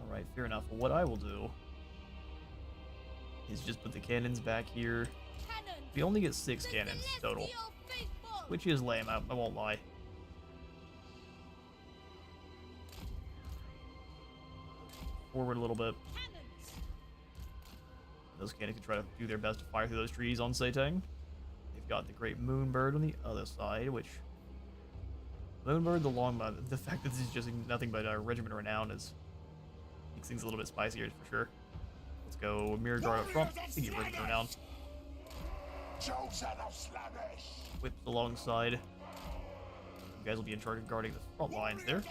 Alright, fair enough. What I will do is just put the cannons back here. We only get 6 cannons total, which is lame, I won't lie. Forward a little bit. Those cannons can try to do their best to fire through those trees on Satang. They've got the Great Moonbird on the other side, which... Moonbird, the Longbow, the fact that this is just nothing but a Regiment of Renown makes things a little bit spicier for sure. Let's go Mirror Guard up front, to get Regiment of Renown. Chosen of Slaanesh. Whips alongside. You guys will be in charge of guarding the front lines there.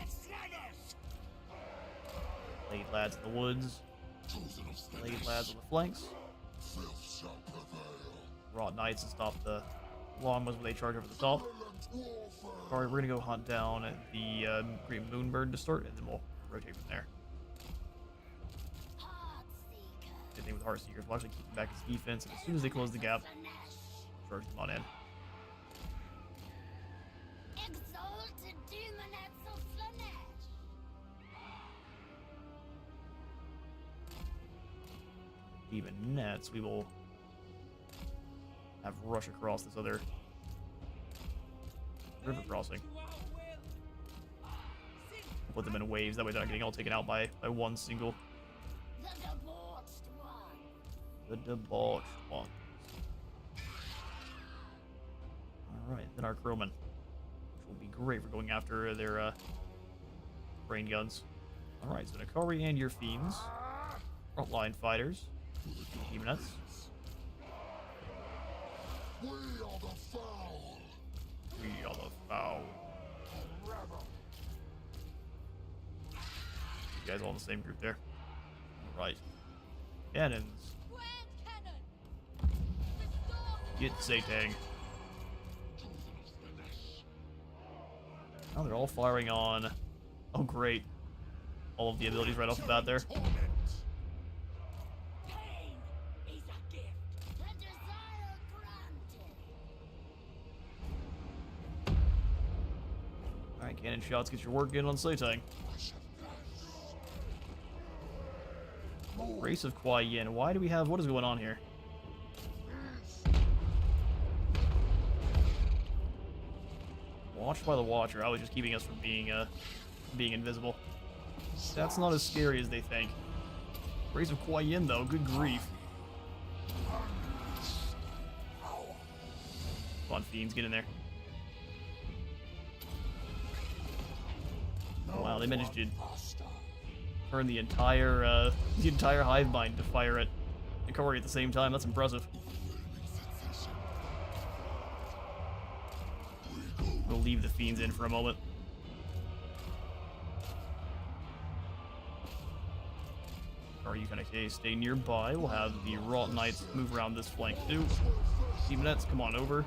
Blade lads in the woods. Blade lads on the flanks. Filth shall prevail. Wrought knights to stop the longbows when they charge over the top. Alright, we're gonna go hunt down the Great Moonbird to start, and then we'll rotate from there. Same thing with Heartseekers. We'll actually keep back his defense, and as soon as they close the gap, charge them on in. Exalted demonettes of Slaanesh. Even nets, we will have rush across this other river crossing. We'll put them in waves, that way they're not getting all taken out by one single. The debauched one. The debauched one. Alright, then our crowmen. Which will be great for going after their brain guns. Alright, so Nakari and your fiends. Frontline fighters. Demonettes. We are the foul. We are the foul. You guys all in the same group there. Right. Cannons. Get Satang. Oh, they're all firing on. Oh, great. All of the abilities right off the bat there. Alright, cannon shots, get your work in on Satang. Race of Kuai Yin. Why do we have... What is going on here? Watched by the Watcher. I was just keeping us from being invisible. That's not as scary as they think. Race of Kuai Yin, though. Good grief. Come on, fiends, get in there. Wow, they managed to turn the entire hive mind to fire at Nakari at the same time. That's impressive. We'll leave the fiends in for a moment. Are you gonna stay nearby? We'll have the Wrought Knights move around this flank too. Demonettes, come on over.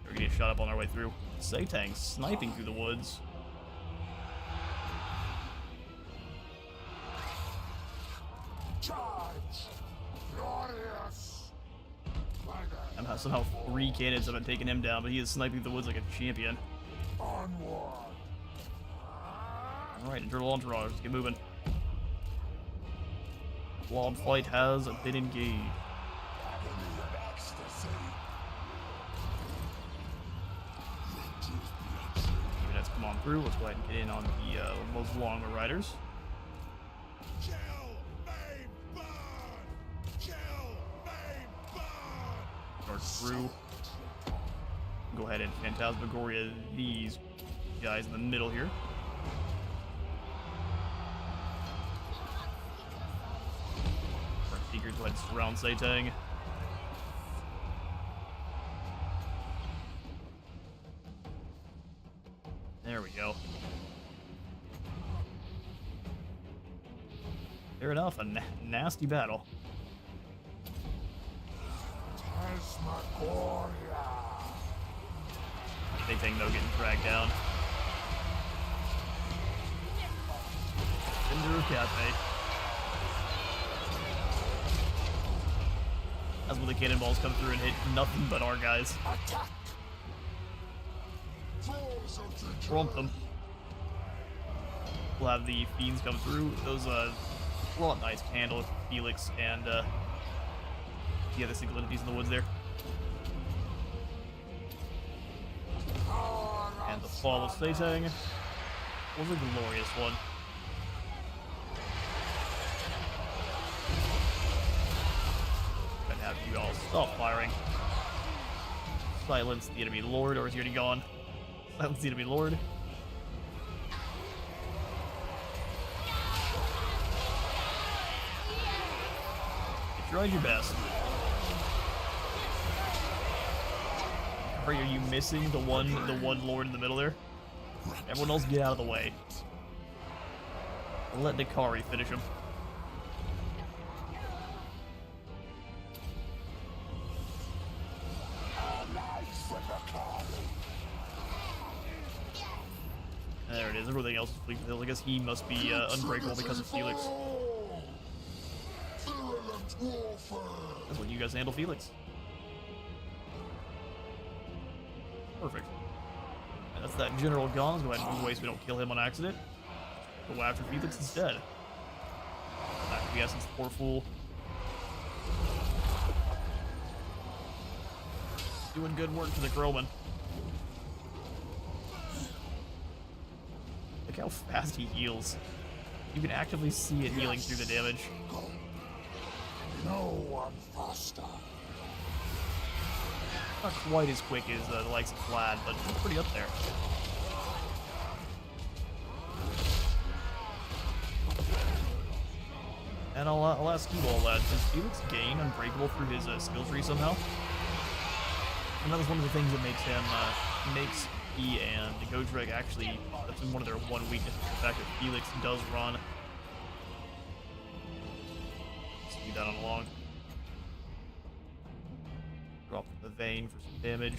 We're gonna get shot up on our way through. Satang sniping through the woods. Somehow 3 cannons have been taking him down, but he is sniping the woods like a champion. Alright, internal entourage, let's get moving. Blob fight has been engaged. Let's come on through. Let's go ahead and get in on the those longer riders. Through. Go ahead and Phantasmagoria these guys in the middle here. Our Seekers go ahead and surround Satang. There we go. Fair enough, a nasty battle. They think they're getting dragged down. Cinder Cafe. That's when the cannonballs come through and hit nothing but our guys. Trump them. We'll have the fiends come through. Those Wrought Knights can handle Felix and the other single entities in the woods there. And the fall of Satang was a glorious one. Gonna have you all stop firing. Silence the enemy lord, or is he already gone? Silence the enemy lord. You tried your best. Are you missing the one lord in the middle there? Everyone else get out of the way. Let Nakari finish him. There it is. Everything else is Felix. I guess he must be unbreakable because of Felix. That's what you guys handle Felix. Perfect. And that's that General gone. Let's go ahead and move away so we don't kill him on accident. Go after Felix instead. Acquiescence, poor fool. Doing good work to the Growman. Look how fast he heals. You can actively see it healing through the damage. No one faster. Not quite as quick as the likes of Vlad, but it's pretty up there. And I'll ask you all that. Does Felix gain Unbreakable through his skill tree somehow? And that was one of the things that makes him, makes he and the Gojreg actually, that's been one of their one weaknesses, the fact that Felix does run. Speed that on along. Drop the vein for some damage.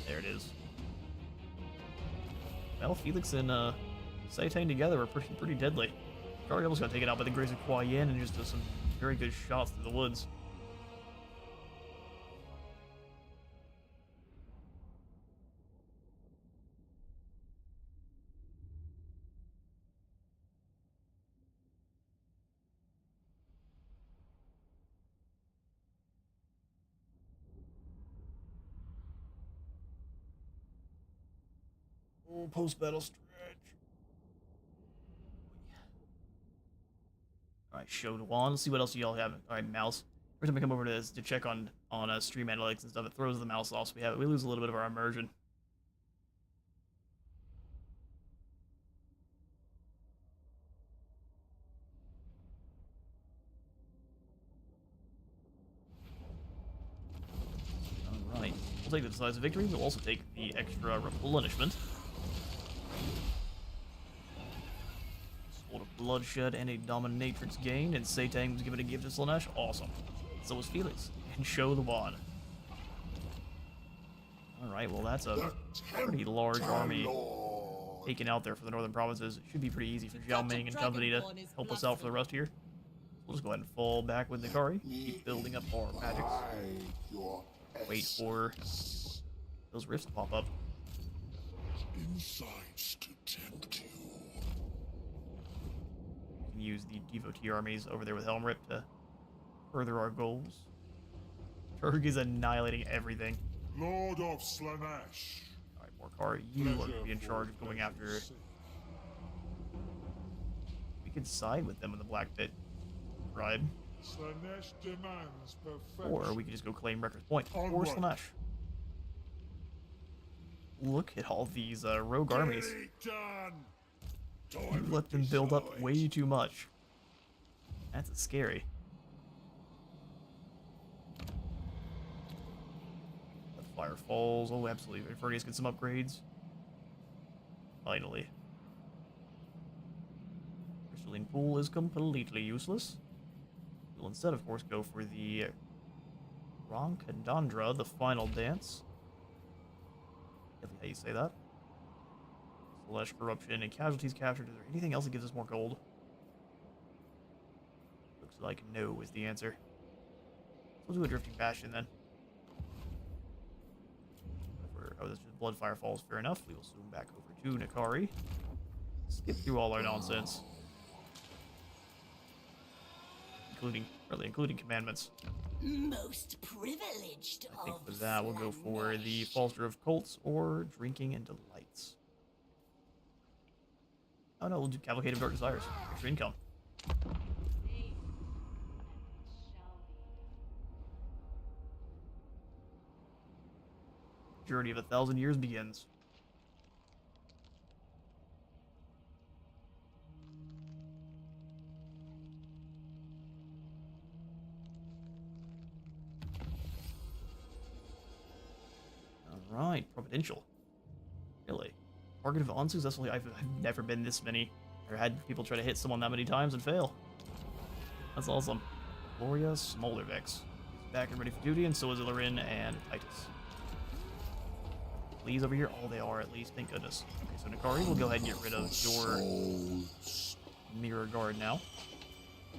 There it is. Well, Felix and Satan together are pretty deadly. Charlie almost got taken out by the Grace of Kuai Yin and just does some very good shots through the woods. Oh, post-battle stretch. Alright, showed one. Let's see what else y'all have. Alright, mouse. Every time I come over to check on stream analytics and stuff, it throws the mouse off, so we lose a little bit of our immersion. Alright. We'll take the decisive victory. We'll also take the extra replenishment. Sword of Bloodshed and a Dominatrix gained, and Satan was given a gift to Slaanesh. Awesome. So was Felix. And show the wand. Alright, well that's a pretty large army taken out there for the northern provinces. It should be pretty easy for Zhao Ming and company to help us out for the rest here. We'll just go ahead and fall back with Nikari. Keep building up our magics. Wait for those rifts to pop up. Insights to tempt you. We can use the devotee armies over there with Helmrip to further our goals. Turg is annihilating everything. Lord of Slaanesh. Alright, Morkar, you are going to be in charge of going after... We could side with them in the Black Pit tribe. Slaanesh demands perfection. Or we could just go claim Wrecker's Point. Or Slaanesh. Look at all these rogue armies. You let them build up way too much. That's scary. The fire falls. Oh, absolutely. Infernius gets some upgrades. Finally. Crystalline Pool is completely useless. We'll instead, of course, go for the Ronkadandra, the final dance. Definitely how you say that. Slash corruption and casualties captured. Is there anything else that gives us more gold? Looks like no is the answer. So we'll do a drifting bastion then. Oh, this is Bloodfire Falls. Fair enough. We will zoom back over to Nikari. Skip through all our nonsense. Including commandments. Most privileged I think for that we'll go for the Falster of Cults or Drinking and Delights. Oh no, we'll do Cavalcade of Dark Desires. Extra income. Journey of 1,000 years begins. Alright, Providential. Really? Target of unsuccessfully. I've never been this many. Or had people try to hit someone that many times and fail. That's awesome. Gloria Smoldervex is back and ready for duty, and so is Illyrin and Titus. Please over here. Oh, they are at least. Thank goodness. Okay, so Nikari, we'll go ahead and get rid of your Mirror Guard now.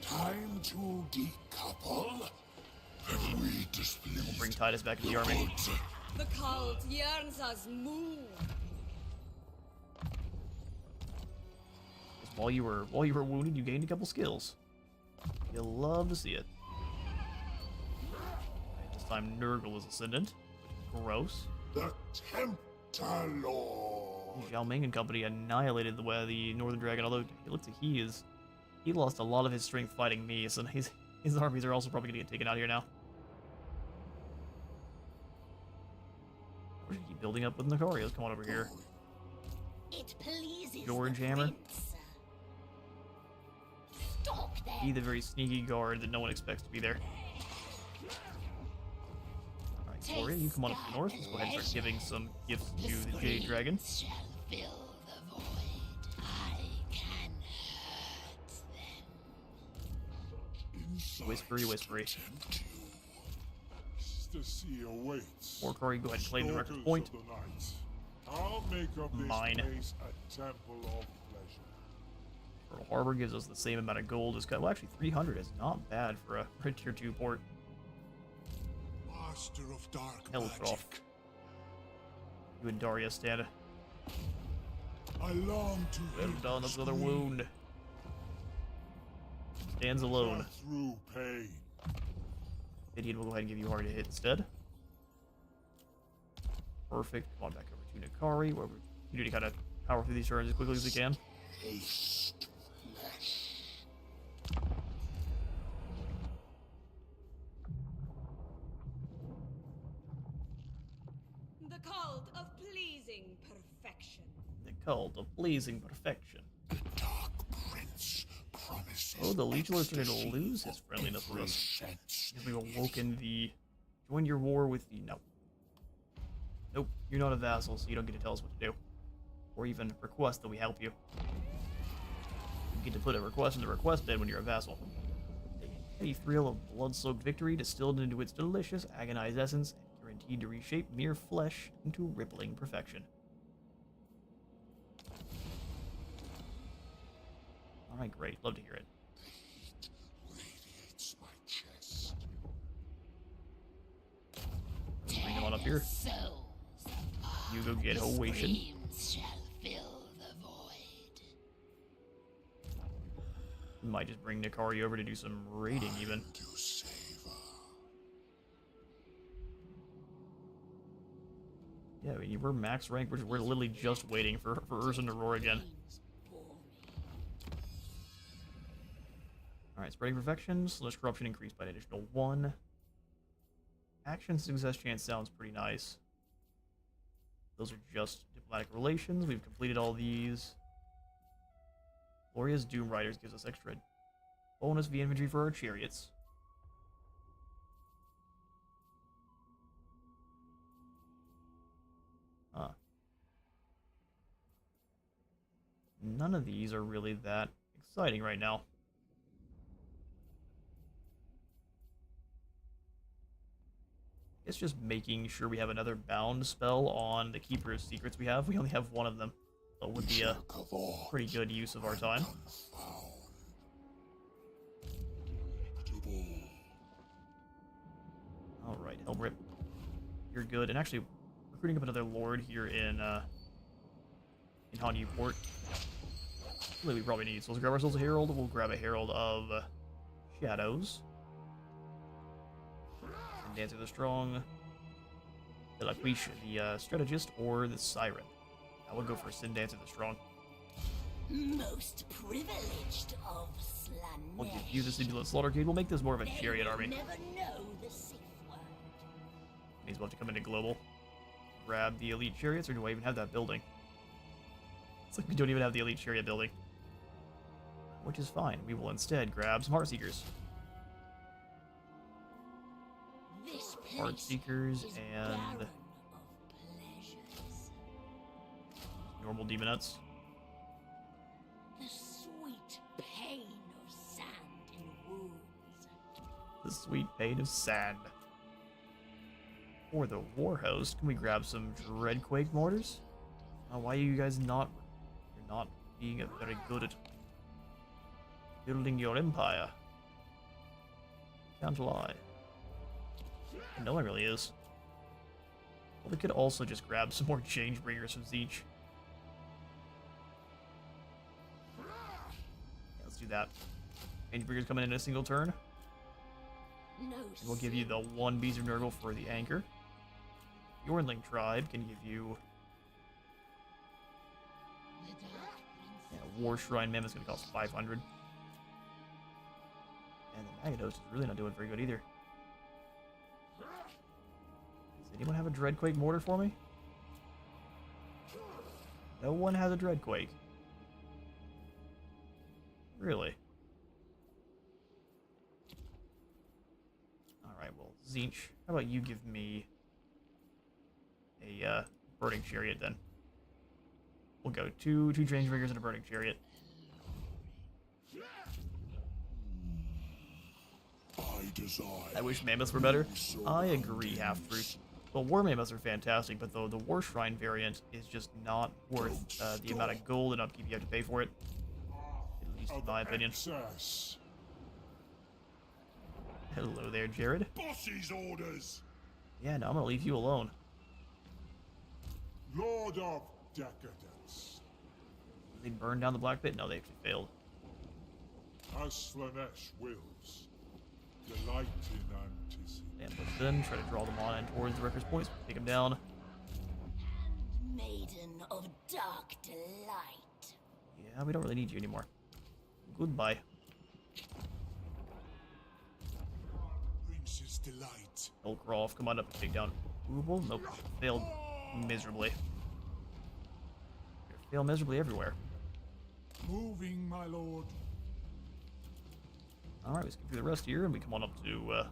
Time to decouple. Every displeased. We'll bring Titus back into the army. The cult yearns us move. While you were wounded, you gained a couple skills. You'll love to see it. This time Nurgle was ascendant. Gross. The Tempter Lord. Zhao Ming and company annihilated the Northern Dragon, although it looks like he lost a lot of his strength fighting me, so his armies are also probably gonna get taken out here now. We're gonna keep building up with Nicarios. Come on over here. It pleases George the Hammer. prince. Stalk them. Be the very sneaky guard that no one expects to be there. Alright, Gloria, you come on up to the north. Let's go ahead and start giving some gifts to the Jade Dragon. Shall fill the void. I can hurt them. Whispery, whispery. Ecstasy awaits. Or Corey, go ahead and claim the record Daughters point. of the night. I'll make of this Mine. place a temple of pleasure. Pearl Harbor gives us the same amount of gold as well, actually 300 is not bad for a tier 2 port. Master of dark Hell, it's off. magic. You and Daria stand. I long to Well hear done, you that's another scream. wound. Stands alone. Death through pain. Gideon will go ahead and give you a hard hit instead. Perfect. Come on back over to Nikari, where we need to kind of power through these turns as quickly as we can. Haste flesh. The cult of pleasing perfection. The cult of blazing perfection. The Dark Prince promises. Oh, the Leech Lord's starting to ecstasy lose his friendliness with every us. sense. Because we've awoken the... Join your war with the... No. Nope, you're not a vassal, so you don't get to tell us what to do. Or even request that we help you. You get to put a request in the request bed when you're a vassal. A thrill of blood-soaked victory distilled into its delicious, agonized essence, and guaranteed to reshape mere flesh into rippling perfection. Alright, great. Love to hear it. Heat radiates my chest. Bring him on up here. Souls You go get Oation. screams shall fill the void. We might just bring Nikari over to do some raiding, even. To savor. Yeah, I mean, we're max rank. We're literally just waiting for Urson to roar again. Alright, spreading perfection. Slaanesh corruption increased by an additional 1. Action success chance sounds pretty nice. Those are just diplomatic relations. We've completed all these. Gloria's Doom Riders gives us extra bonus via infantry for our chariots. Huh. None of these are really that exciting right now. It's just making sure we have another bound spell on the Keeper's Secrets we have. We only have one of them. So it would be a pretty good use of our time. Alright, Hellrip. You're good. And actually, recruiting up another lord here in Hanyu Port. Really, we probably need. So let's grab ourselves a Herald. We'll grab a Herald of Shadows. And Dancer the Strong, the Laquish, the Strategist, or the Siren. I would go for Sin Dancer the Strong. Most privileged of Slaanesh. We'll give you the Sigilant Slaughtercade. We'll make this more of a chariot army. Never know the safe word. He's about to come into Global. Grab the Elite Chariots, or do I even have that building? It's like we don't even have the Elite Chariot building. Which is fine. We will instead grab some Heartseekers. This Heartseekers is and barren of pleasures. normal Demonettes. The sweet pain of sand in wounds. The sweet pain of sand. For the Warhost, can we grab some Dreadquake mortars? Why are you guys not... You're not being very good at building your empire. Can't lie. No one really is. Well, we could also just grab some more Changebringers from Zeech. Yeah, let's do that. Changebringers coming in a single turn. No And we'll give you the 1 Beast of Nurgle for the anchor. Yornling Tribe can give you War Shrine Mammoth's going to cost 500. And the Magados is really not doing very good either. Does anyone have a Dreadquake mortar for me? No one has a Dreadquake. Really? Alright, well, Zinch, how about you give me a Burning Chariot then? We'll go two Strange Riggers and a Burning Chariot. I wish Mammoths were better. I agree, Half-Truth. Well, War Mammoths are fantastic, but the War Shrine variant is just not worth the amount of gold and upkeep you have to pay for it. At least in my opinion. Hello there, Jared. Boss's orders. Yeah, no, I'm gonna leave you alone. Lord of Decadence. They burned down the Black Pit? No, they actually failed. As Slaanesh wills. Delight in anticipation. Ambush them, try to draw them on and towards the Wrecker's Points, take them down. Maiden of dark delight. Yeah, we don't really need you anymore. Goodbye. Prince's delight. Elcroft, come on up and take down Ubel. Nope, failed miserably. Fail miserably everywhere. Moving, my lord. Alright, we skip through the rest here, and we come on up to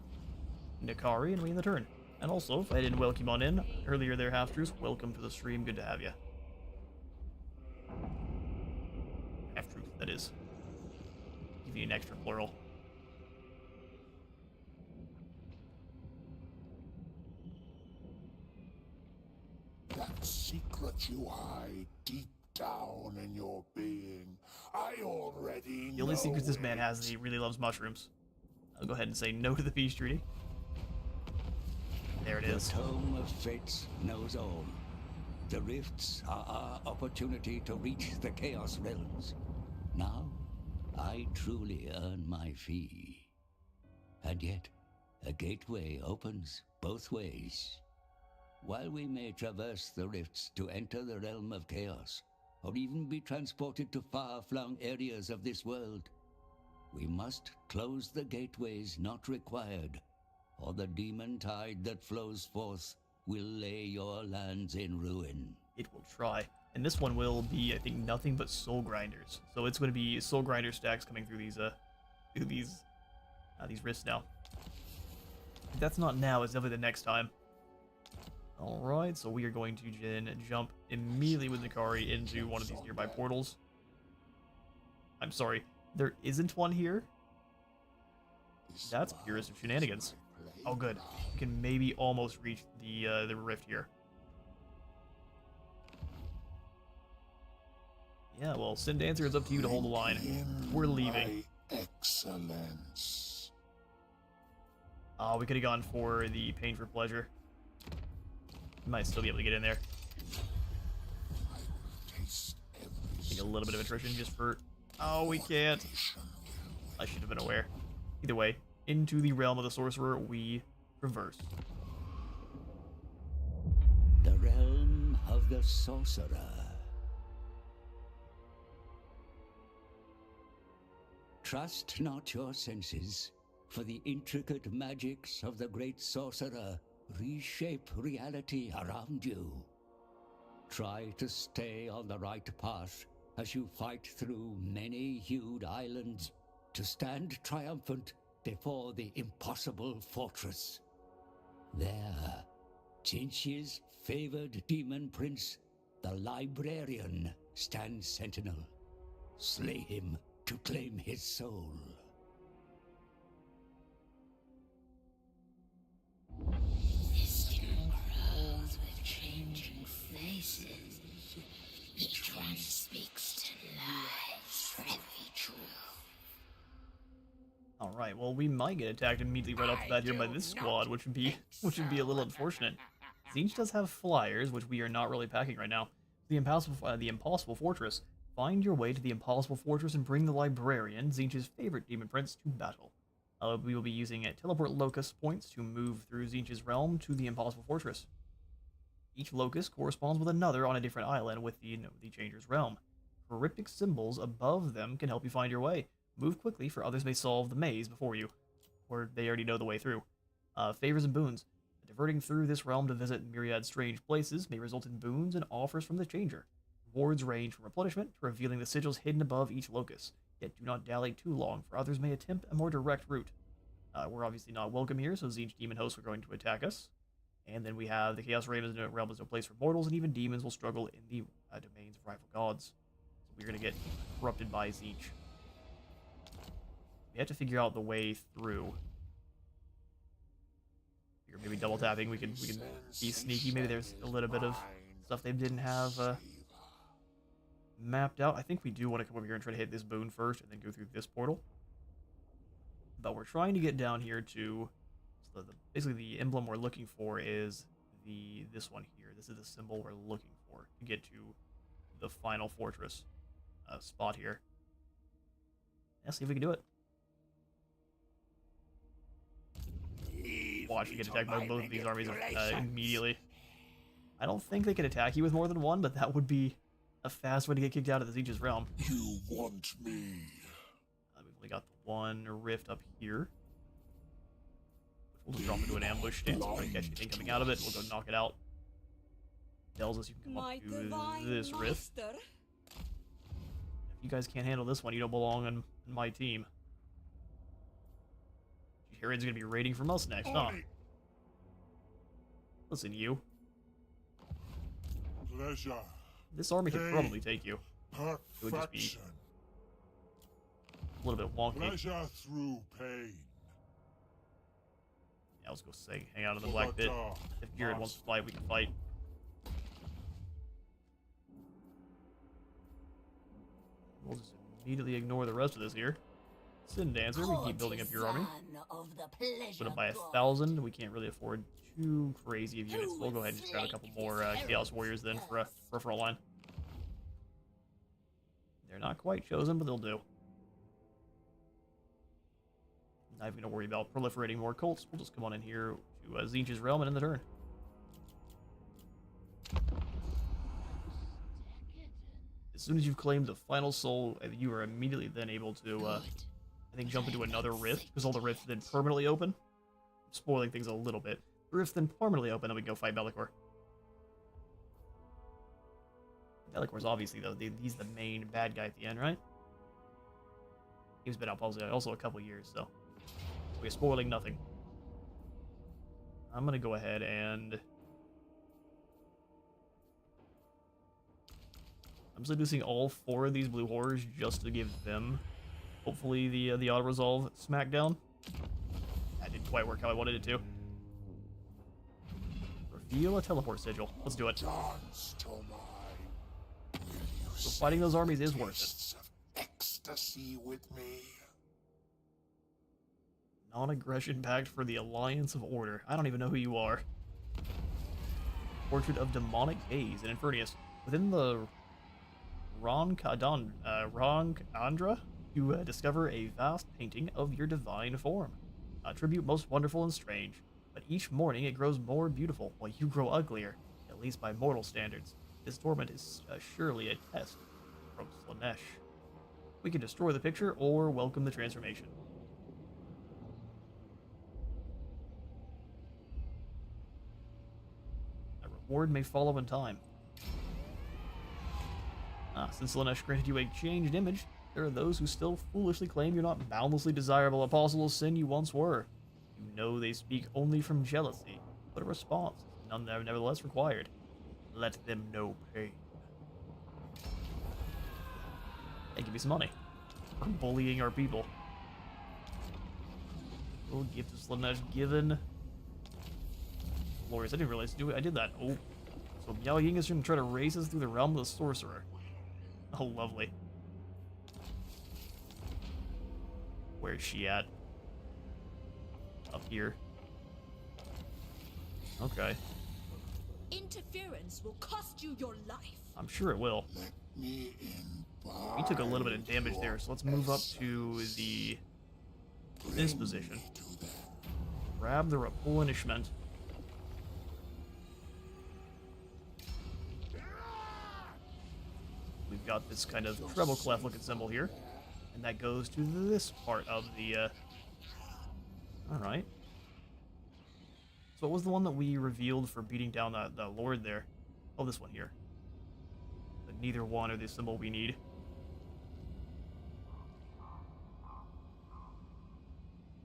Nikari, and we end the turn. And also, if I didn't welcome you on in earlier there, Half-Truth, welcome to the stream, good to have you. Half-Truth, that is. Give you an extra plural. That secret you hide deep down in your being, I already know. The only secret this man has is he really loves mushrooms. I'll go ahead and say no to the peace treaty. There it is. The Tome of Fates knows all. The rifts are our opportunity to reach the Chaos Realms. Now, I truly earn my fee. And yet, a gateway opens both ways. While we may traverse the rifts to enter the realm of chaos, or even be transported to far-flung areas of this world, we must close the gateways not required, or the demon tide that flows forth will lay your lands in ruin. It will try. And this one will be, I think, nothing but soul grinders. So it's going to be soul grinder stacks coming through these rifts now. If that's not now, it's definitely the next time. Alright, so we are going to jump immediately with Nikari into one of these nearby portals. I'm sorry, there isn't one here? That's purest of shenanigans. Oh good, we can maybe almost reach the rift here. Yeah, well, Sin Dancer, it's up to you to hold the line. We're leaving. Excellence. We could have gone for the Pain for Pleasure. Might still be able to get in there. Take a little bit of attrition just for... Oh, we can't. I should have been aware. Either way, into the realm of the sorcerer we reverse. The realm of the sorcerer. Trust not your senses, for the intricate magics of the great sorcerer reshape reality around you. Try to stay on the right path as you fight through many-hued islands to stand triumphant before the impossible fortress. There, Tzinch's favored demon prince, the librarian, stands sentinel. Slay him to claim his soul. History grows with changing faces. Each one speaks to lies, every truth. Alright, well we might get attacked immediately right off the bat here by this squad, which would be a little unfortunate. Tzinch does have flyers, which we are not really packing right now. The Impossible Fortress. Find your way to the Impossible Fortress and bring the Librarian, Tzinch's favorite demon prince, to battle. We will be using teleport locust points to move through Tzinch's realm to the Impossible Fortress. Each locust corresponds with another on a different island with the Changer's realm. cryptic symbols above them can help you find your way. Move quickly, for others may solve the maze before you, or they already know the way through. Favors and boons. Diverting through this realm to visit myriad strange places may result in boons and offers from the Changer. Rewards range from replenishment to revealing the sigils hidden above each locus. Yet do not dally too long, for others may attempt a more direct route. We're obviously not welcome here, so Tzeentch demon hosts are going to attack us. And then we have the Chaos Realm is no place for mortals, and even demons will struggle in the domains of rival gods. So we're going to get corrupted by Tzeentch. We have to figure out the way through. Figure maybe double tapping, we can be sneaky. Maybe there's a little bit of stuff they didn't have mapped out. I think we do want to come over here and try to hit this boon first, and then go through this portal. But we're trying to get down here to... So basically, the emblem we're looking for is this one here. This is the symbol we're looking for to get to the final fortress spot here. Let's see if we can do it. Watch, you get attacked by both of these armies immediately. I don't think they can attack you with more than one, but that would be a fast way to get kicked out of the Tzeentch's realm. You want me? We've only got the one rift up here. We'll just drop into an ambush stance. We're going to catch anything coming out of it. We'll go knock it out. Tells us you can come up to this rift. If you guys can't handle this one, you don't belong on my team. Herod's going to be raiding from us next, huh? Listen, you. Pleasure. This army could probably take you. Perfection. It would just be a little bit wonky. Pleasure through pain. Yeah, let's go hang out in the black pit. If Jared wants to fight, we can fight. We'll just immediately ignore the rest of this here. Sin Dancer, we keep building up your army. Put up by 1,000. We can't really afford too crazy of units. We'll go ahead and just grab a couple more Chaos Warriors then for a front line. They're not quite chosen, but they'll do. Not even going to worry about proliferating more cults. We'll just come on in here to Tzeentch's realm and end the turn. As soon as you've claimed the final soul, you are immediately then able to, I think, jump into another rift, because all the rifts then permanently open. Spoiling things a little bit. The rifts then permanently open, then we can go fight Be'lakor. Be'lakor's obviously, though, he's the main bad guy at the end, right? He's been out also a couple years, so we're spoiling nothing. I'm gonna go ahead and I'm seducing all 4 of these blue horrors just to give them, hopefully, the auto-resolve smackdown. That didn't quite work how I wanted it to. Reveal a teleport sigil. Let's do it. So fighting those armies is worth it. Ecstasy with me. Non-aggression pact for the Alliance of Order. I don't even know who you are. Portrait of Demonic Haze and Infernius. Within the Ronkandra, you discover a vast painting of your divine form. A tribute most wonderful and strange, but each morning it grows more beautiful while you grow uglier, at least by mortal standards. This torment is surely a test from Slaanesh. We can destroy the picture or welcome the transformation. A reward may follow in time. Since Slaanesh granted you a changed image, there are those who still foolishly claim you're not boundlessly desirable apostle of sin you once were. You know they speak only from jealousy, but a response is none nevertheless required. Let them know pain. Hey, give me some money. We're bullying our people. We'll give to Slaanesh given. Glorious, I didn't realize I did that. Oh. So Miao Ying is going to try to race us through the realm of the sorcerer. Oh, lovely. Where's she at? Up here. Okay. Interference will cost you your life. I'm sure it will. We took a little bit of damage there, so let's move up to this position. Grab the replenishment. We we've got this kind of treble clef looking symbol here. And that goes to this part of the, Alright. So what was the one that we revealed for beating down the lord there? Oh, this one here. But neither one are the symbol we need.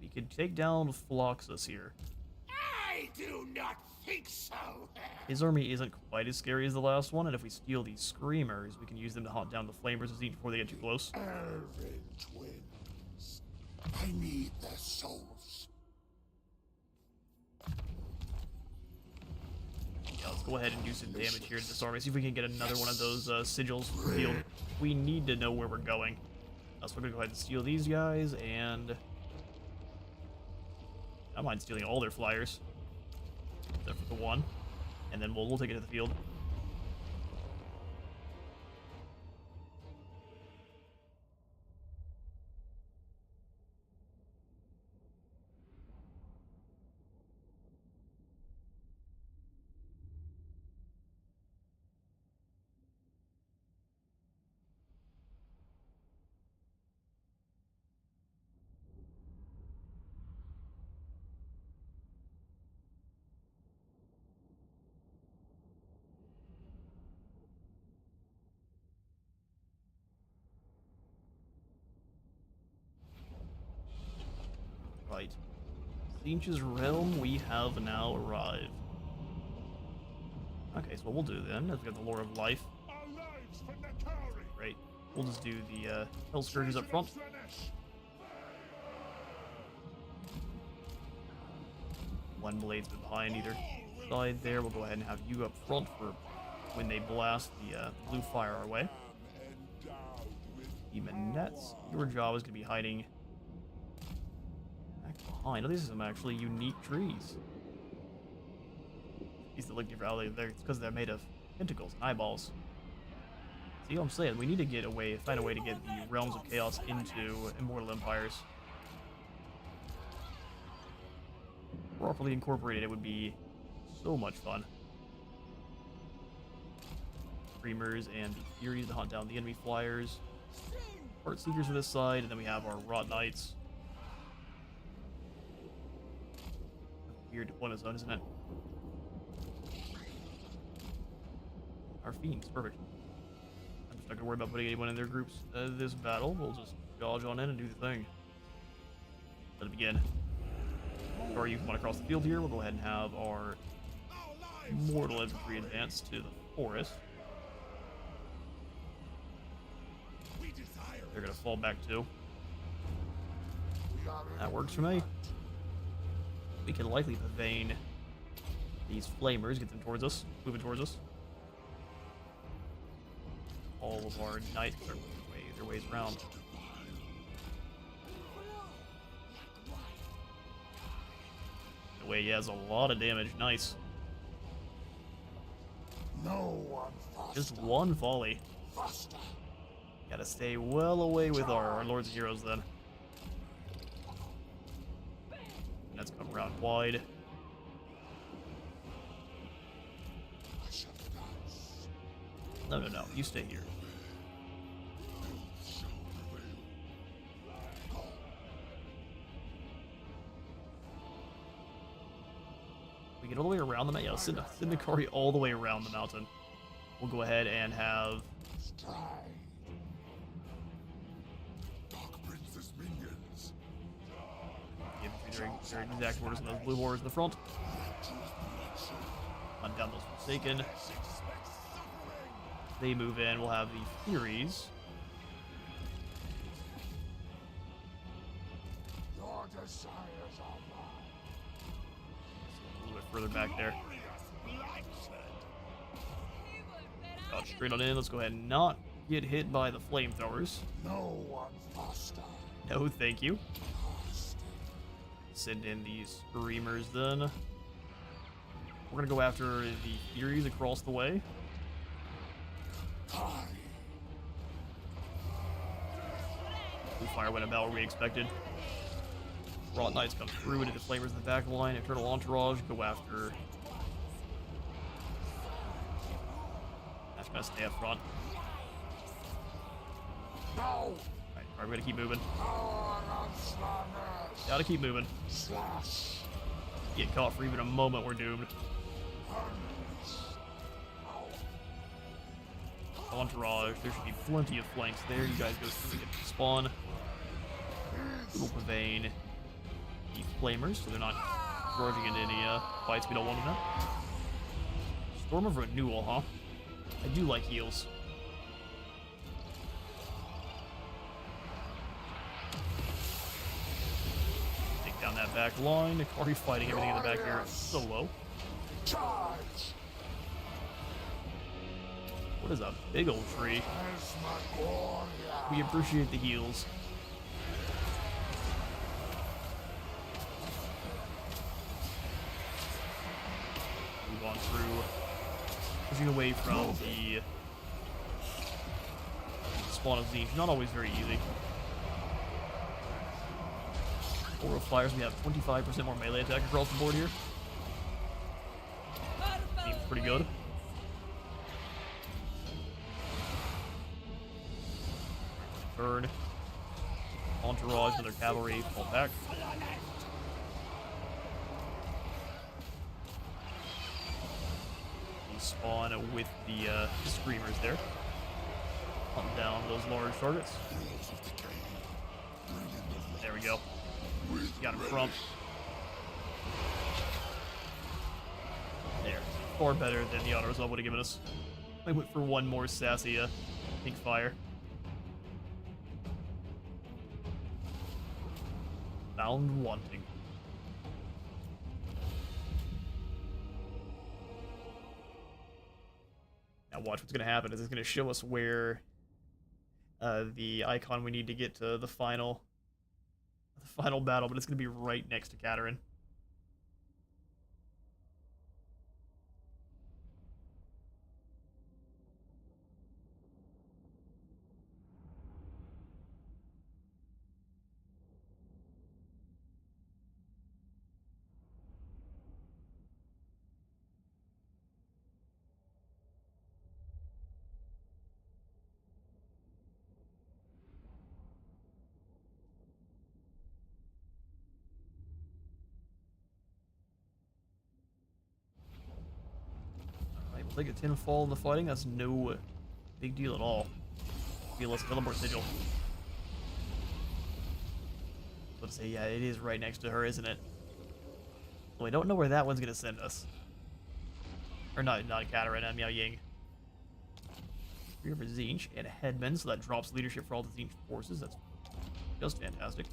We could take down Phloxus here. I do not think so. His army isn't quite as scary as the last one, and if we steal these Screamers, we can use them to hunt down the Flamers before they get too close. Elven twins. I need their souls. Yeah, let's go ahead and do some damage here to this army. See if we can get another one of those sigils revealed. We need to know where we're going. So we're going to go ahead and steal these guys, and I don't mind stealing all their flyers. Except for the one. And then we'll take it to the field. Right. Tzeentch's realm, we have now arrived. Okay, so what we'll do then is we have the Lore of Life. Great. We'll just do the Hell Scourges up front. One blade's been behind either side there. We'll go ahead and have you up front for when they blast the blue fire our way. Demonettes, your job is going to be hiding back behind. Oh, these are some actually unique trees. These that look different. It's because they're made of tentacles and eyeballs. See what I'm saying? We need to get away, find a way to get the Realms of Chaos into Immortal Empires. Properly incorporated, it would be so much fun. Screamers and the Furies to hunt down the enemy flyers. Heart Seekers to this side, and then we have our Rot Knights. Weird deployment zone, isn't it? Our Fiends, perfect. I'm just not gonna worry about putting anyone in their groups this battle. We'll just dodge on in and do the thing. Let it begin. Or you want to cross the field here, we'll go ahead and have our Mortal Infantry advance to the forest. They're gonna fall back too. That works for me. We can likely pavane these Flamers, get them towards us, moving towards us. All of our Knights are their ways around. The way he has a lot of damage, nice. No one faster. Just one volley. Faster. Gotta stay well away with our Lords and Heroes then. And that's come around wide. No, no, no. You stay here. We get all the way around the mountain. Yeah, send Nikari all the way around the mountain. We'll go ahead and have their exact orders on those blue horrors in the front. Hunt down those Forsaken. They move in. We'll have the Furies. Your desires are mine. A little bit further back there. Dodge straight on in. Let's go ahead and not get hit by the flamethrowers. No one faster. No, thank you. Send in these Screamers then. We're gonna go after the Furies across the way. Blue fire went about where we expected. Rot Knights come through into the Flamers in the back line. Eternal Entourage go after. That's gonna stay up front. No! Alright, we gotta keep moving. Power of Slaanesh! Gotta keep moving. Slash! Get caught for even a moment, we're doomed. Entourage, there should be plenty of flanks there. You guys go through and get to spawn. Little Pavane. The Flamers, so they're not charging into any fights we don't want them in. Storm of Renewal, huh? I do like heals. Take down that back line. Akari fighting everything in the back here solo. Charge! What is a big old tree? We appreciate the heals. Move on through. Pushing away from the spawn of Zinch. Not always very easy. Aura Flyers, we have 25% more melee attack across the board here. Seems pretty good. Burn. Entourage, another cavalry, fall back. We spawn with the screamers there. Hunt down those large targets. There we go. Got him front. There. Far better than the autos I would have given us. I went for one more sassy pink fire. Found wanting. Now watch what's going to happen is it's going to show us where the icon we need to get to the final battle, but it's going to be right next to Katerin. Take a 10 fall in the fighting, that's no big deal at all. Be less teleport sigil. Let's say, yeah, it is right next to her, isn't it? Well, I don't know where that one's gonna send us. Or not Katerin, Miao Ying. Three for Zinch and Headman, so that drops leadership for all the Zinch forces. That's just fantastic.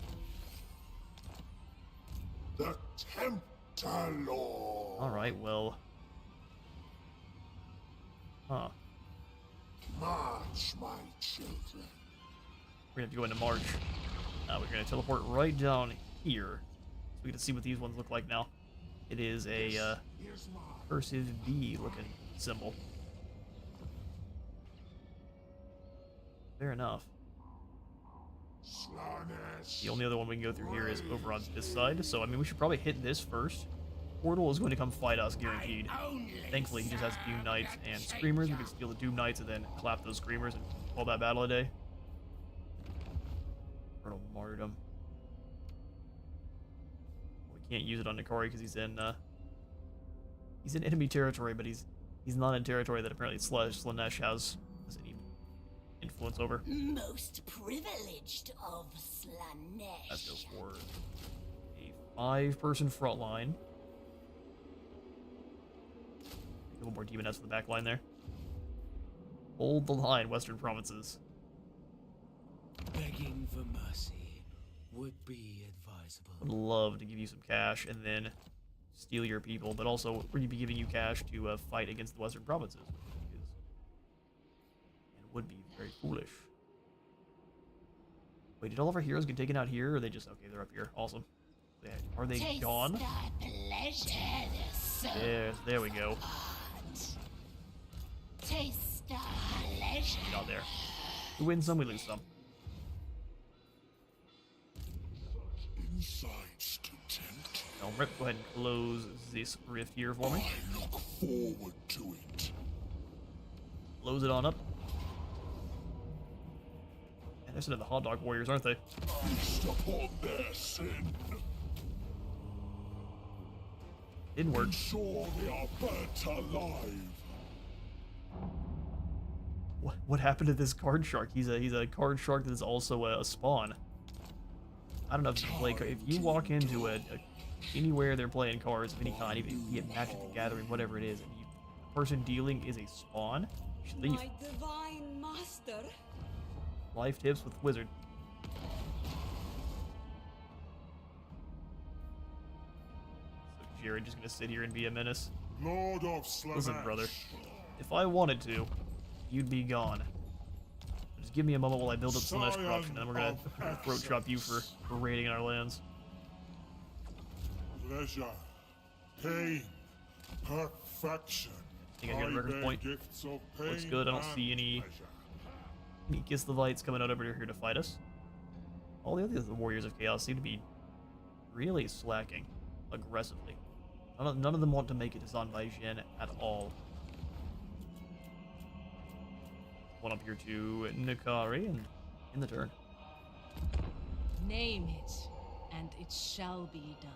The Tempter Lord! Alright, well. Huh. March, my children. We're gonna have to go into March. We're gonna teleport right down here. So we get to see what these ones look like now. It is a cursive V looking symbol. Fair enough. Slaanesh. The only other one we can go through here is over on this side. So, I mean, we should probably hit this first. Portal is going to come fight us, guaranteed. Thankfully, he just has Doom Knights and Screamers. We can steal the Doom Knights and then clap those Screamers and call that battle a day. Eternal Martyrdom. We can't use it on Nikari because he's in enemy territory, but he's not in territory that apparently Slaanesh has any influence over. Most privileged of Slaanesh. Let's go for a 5-person front line. A couple more demonettes in the back line there. Hold the line, Western Provinces. Begging for mercy would be advisable. Would love to give you some cash and then steal your people, but also we're going to be giving you cash to fight against the Western Provinces, which is and would be very foolish. Wait, did all of our heroes get taken out here, or are they just okay? They're up here. Awesome. Are they gone? Yes, there we go. Taste our pleasure. Not there. We win some, we lose some. Insights to tempt. Now, Rip, go ahead and close this rift here for me. I look forward to it. Close it on up. And they're sort of the hot dog warriors, aren't they? Feast upon their sin. Didn't work. Ensure they are burnt alive. What happened to this card shark? He's a card shark that is also a spawn. I don't know if you play. If you walk into anywhere they're playing cards of any kind, even if you get Magic the Gathering, whatever it is, and the person dealing is a spawn, you should leave. My divine master. Life tips with Wizard. So Jared just gonna sit here and be a menace. Lord of Slaanesh. Listen, brother. If I wanted to, you'd be gone. Just give me a moment while I build up Slaanesh corruption, and then we're gonna throat chop you for raiding our lands. Pleasure, pain, perfection. Think I get a record point? Gifts of pain Looks good. I don't see and any pleasure. Gislevites coming out over here to fight us. All the other Warriors of Chaos seem to be really slacking aggressively. None of them want to make it to Zanbaijin at all. One up here to Nikari and in the turn. Name it, and it shall be done.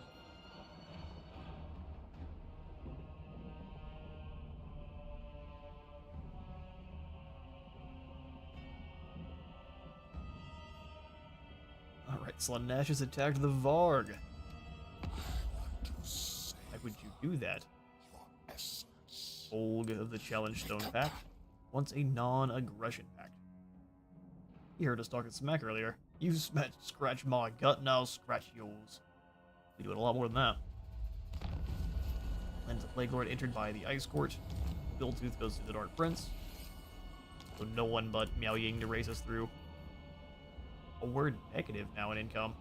Alright, Slaanesh has attacked the Varg. Why would you do that? Olg of the Challenge Stone Pact. Once a non-aggression pact. You heard us talking smack earlier. You scratch my gut, now I'll scratch yours. We do it a lot more than that. Lens of Plague Lord entered by the Ice Court. Billtooth goes to the Dark Prince. So no one but Miao Ying to race us through. Oh, we're negative now in income.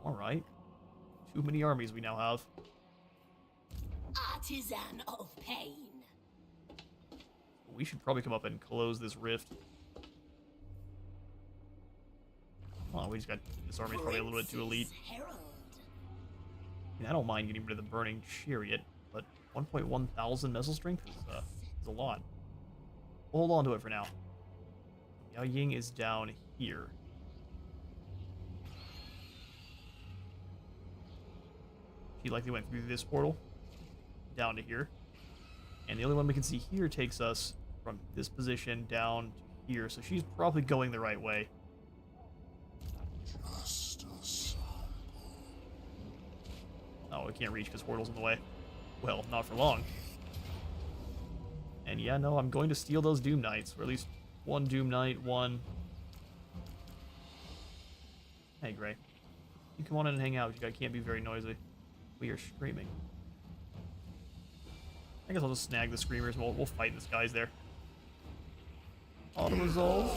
Alright. Too many armies we now have. Artisan of pain. We should probably come up and close this rift. Oh, we just got this army's probably a little bit too elite. Herald. I mean, I don't mind getting rid of the Burning Chariot, but 1.1 thousand missile strength is a lot. We'll hold on to it for now. Yao Ying is down here. She likely went through this portal down to here. And the only one we can see here takes us from this position down to here, so she's probably going the right way. Just a sample. Oh, we can't reach because portal's in the way. Well, not for long. And yeah, no, I'm going to steal those Doom Knights, or at least one Doom Knight, one... Hey, Gray. You come on in and hang out. You guys can't be very noisy. We are streaming. I guess I'll just snag the Screamers and we'll fight this guy's there. Auto-resolve,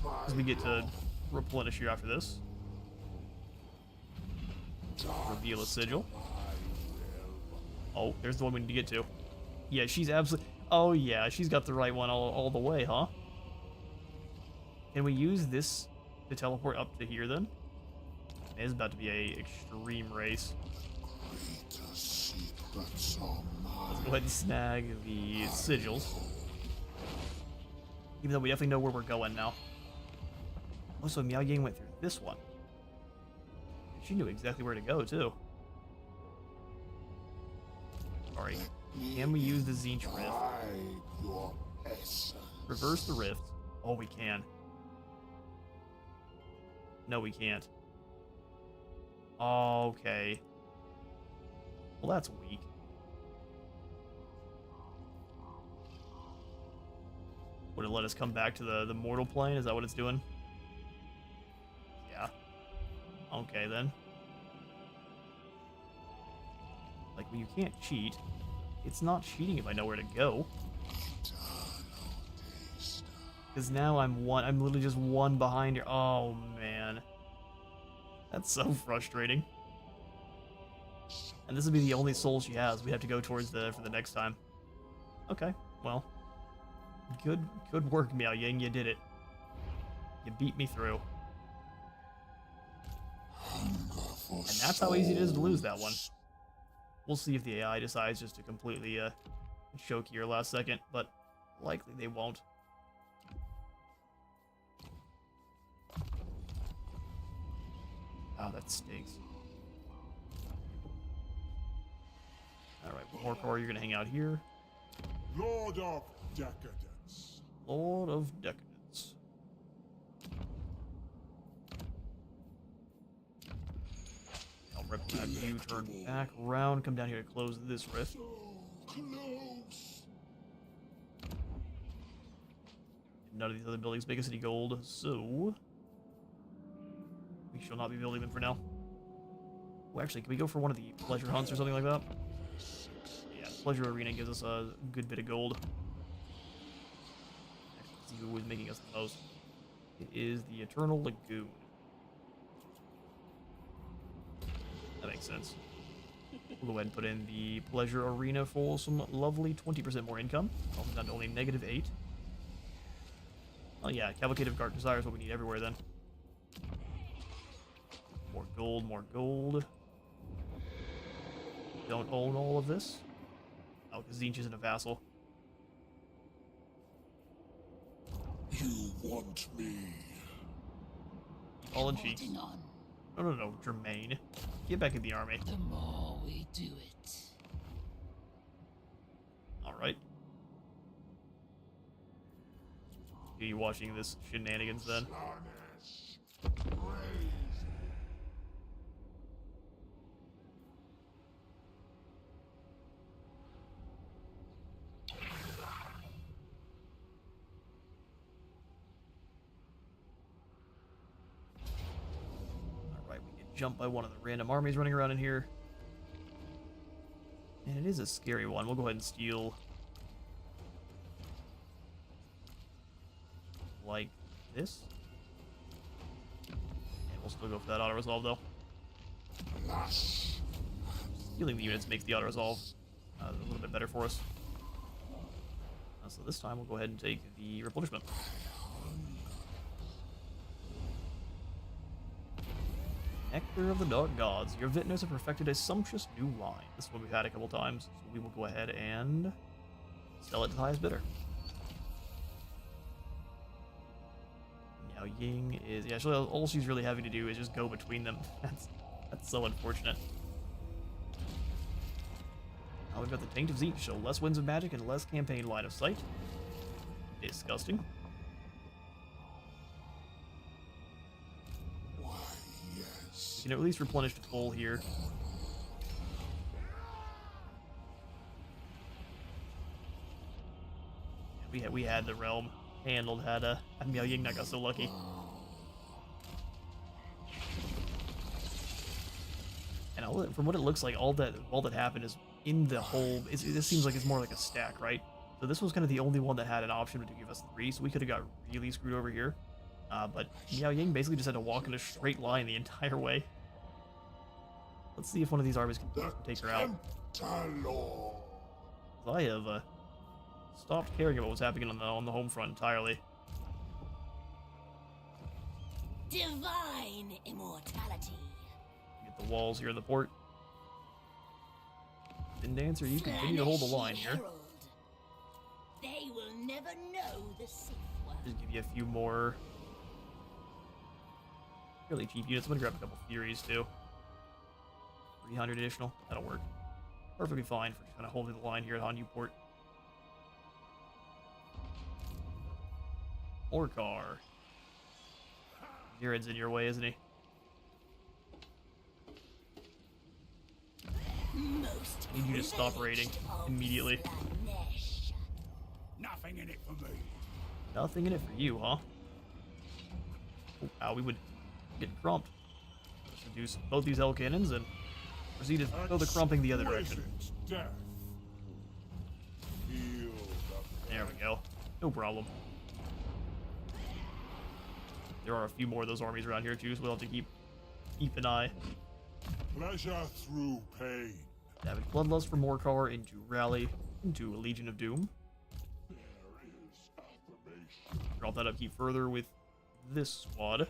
because we get to replenish you after this. Reveal a sigil. Oh, there's the one we need to get to. Yeah, she's absolutely... Oh yeah, she's got the right one all the way, huh? Can we use this to teleport up to here then? It is about to be a extreme race. Let's go ahead and snag the sigils. Even though we definitely know where we're going now. Also, Miao Ying went through this one. She knew exactly where to go, too. Alright, can we use the Zinch Rift? Reverse the Rift. Oh, we can. No, we can't. Okay. Well, that's weak. Would it let us come back to the mortal plane? Is that what it's doing? Yeah. Okay, then. Like, when you can't cheat, it's not cheating if I know where to go. Because now I'm literally just one behind her. Oh, man. That's so frustrating. And this will be the only soul she has. We have to go towards for the next time. Okay, well. Good work, Miao Ying. You did it. You beat me through. And that's how easy it is to lose that one. We'll see if the AI decides just to completely choke you last second, but likely they won't. Ah, that stinks. Alright, more car, you're gonna hang out here. Lord of Decadence. Lord of Decadence. I'll rip that view, turn back around, come down here to close this rift. So close. None of these other buildings make us any gold, so we shall not be building them for now. Well, actually, can we go for one of the pleasure hunts or something like that? Yeah, pleasure arena gives us a good bit of gold. Actually, let's see who is making us the most. It is the Eternal Lagoon. That makes sense. We'll go ahead and put in the pleasure arena for some lovely 20% more income. Also down to only -8. Oh yeah, Cavalcade of Dark Desire is what we need everywhere then. More gold, more gold. Don't own all of this. Oh, because Zinch isn't a vassal. You want me? All in cheeks. Holding on. No, Jermaine. Get back in the army. The more we do it. Alright. Are you watching this shenanigans then? Slaanesh. Crazy. Alright, we get jumped by one of the random armies running around in here. And it is a scary one. We'll go ahead and steal like this. And we'll still go for that auto-resolve though. Lush. Healing the units makes the auto-resolve a little bit better for us. So this time we'll go ahead and take the replenishment. Nectar of the Dark Gods. Your vintners have perfected a sumptuous new wine. This is one we've had a couple times, so we will go ahead and sell it to the highest bidder. Now Ying is... Yeah, actually all she's really having to do is just go between them. That's so unfortunate. Now we've got the Taint of Zinch, so less Winds of Magic and less campaign line of sight. Disgusting. Why, yes. You can at least replenish to full here. We had the realm handled had Miao Ying not got so lucky. And from what it looks like, all that happened is in the whole. This seems like it's more like a stack, right? So this was kind of the only one that had an option to give us 3, so we could have got really screwed over here. But Miao Ying basically just had to walk in a straight line the entire way. Let's see if one of these armies can take her out. Temptalor. I have stopped caring about what's happening on the home front entirely. Divine immortality. Get the walls here in the port. And Dancer, you continue to hold the line here. Herald. They will never know the Sith word. Just give you a few more really cheap units. I'm gonna grab a couple Furies too. 300 additional. That'll work. Perfectly fine for just kind of holding the line here at Hanyu Port. Orcar. Jared's in your way, isn't he? Most Need you to stop raiding immediately. Slaanesh. Nothing in it for me. Nothing in it for you, huh? Oh, wow, we would get crumped. Let's reduce both these L cannons and proceed to throw the crumping the other direction. Exquisite death. Feel the There we go. No problem. There are a few more of those armies around here too, so we'll have to keep an eye. pleasure through pain. Savage Bloodlust for Morcar into Rally, into a Legion of Doom. There is affirmation. Drop that upkeep further with this squad.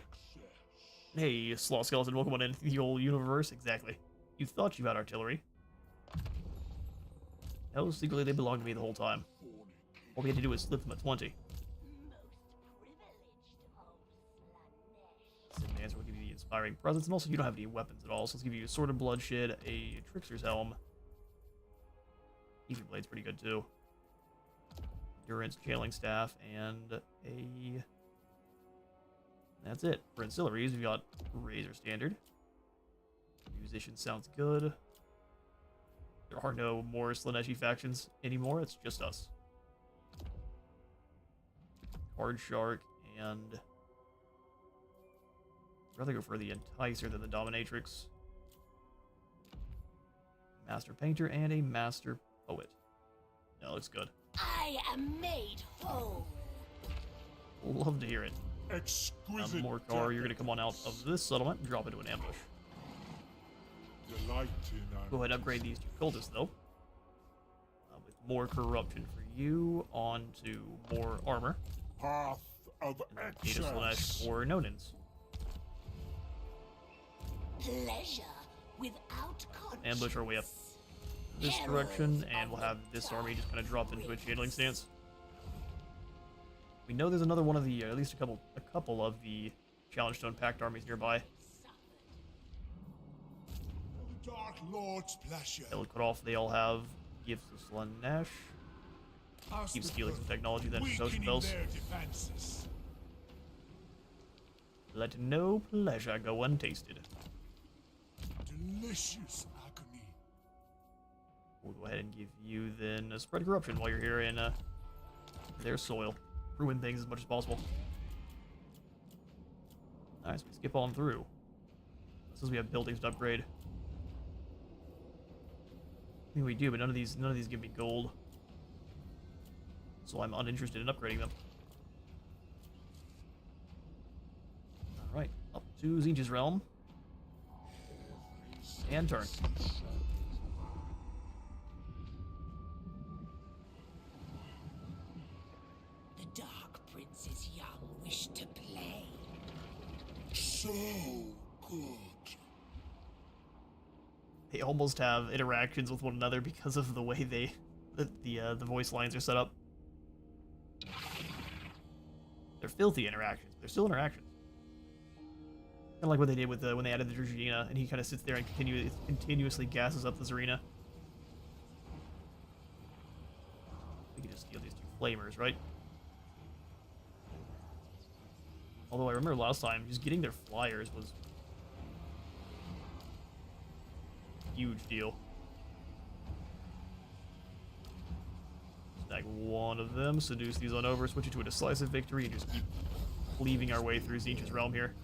Hey, Slaw Skeleton, welcome on into the old universe. Exactly. You thought you had artillery. No, secretly they belonged to me the whole time. All we had to do was slip them at 20. Most privileged of Slaanesh. Sid Dancer will give you the inspiring presence, and also you don't have any weapons at all, so let's give you a Sword of Bloodshed, a Trickster's Helm. Ether Blade's pretty good too. Endurance, Jailing Staff, and a... That's it. For ancillaries, we've got Razor Standard. Musician sounds good. There are no more Slaaneshi factions anymore, it's just us. Card Shark, and... I'd rather go for the Enticer than the Dominatrix. Master Painter and a Master Poet. That looks good. I am made whole. Love to hear it. Exquisite. Morcar, you're going to come on out of this settlement and drop into an ambush. Delight in Go ahead and upgrade these two cultists, though. With more corruption for you, on to more armor. path of Native Slaanesh excess. or Nonins. Pleasure without conscience. Ambush our way up this direction, and we'll have this army just kind of drop into a channeling stance. We know there's another one of the, at least a couple of the Challenge Stone Pact armies nearby. The Dark Lord's pleasure. They'll cut off. They all have gifts of Slaanesh. Keep stealing some technology then for potion bells. Let no pleasure go untasted. Delicious agony. We'll go ahead and give you then a spread corruption while you're here in their soil. Ruin things as much as possible. Nice, we skip on through. Since we have buildings to upgrade. I think we do, but none of these give me gold. So I'm uninterested in upgrading them. Alright, up to Tzeentch's realm. And turn. The Dark Prince's young wish to play. So good. They almost have interactions with one another because of the way the voice lines are set up. They're filthy interactions. They're still interactions. Kind of like what they did with when they added the Dragina, and he kind of sits there and continuously gasses up this arena. We can just steal these two flamers, right? Although I remember last time, just getting their flyers was a huge deal. Snag one of them, seduce these on over, switch it to a decisive victory, and just keep cleaving our way through Tzeentch's realm here.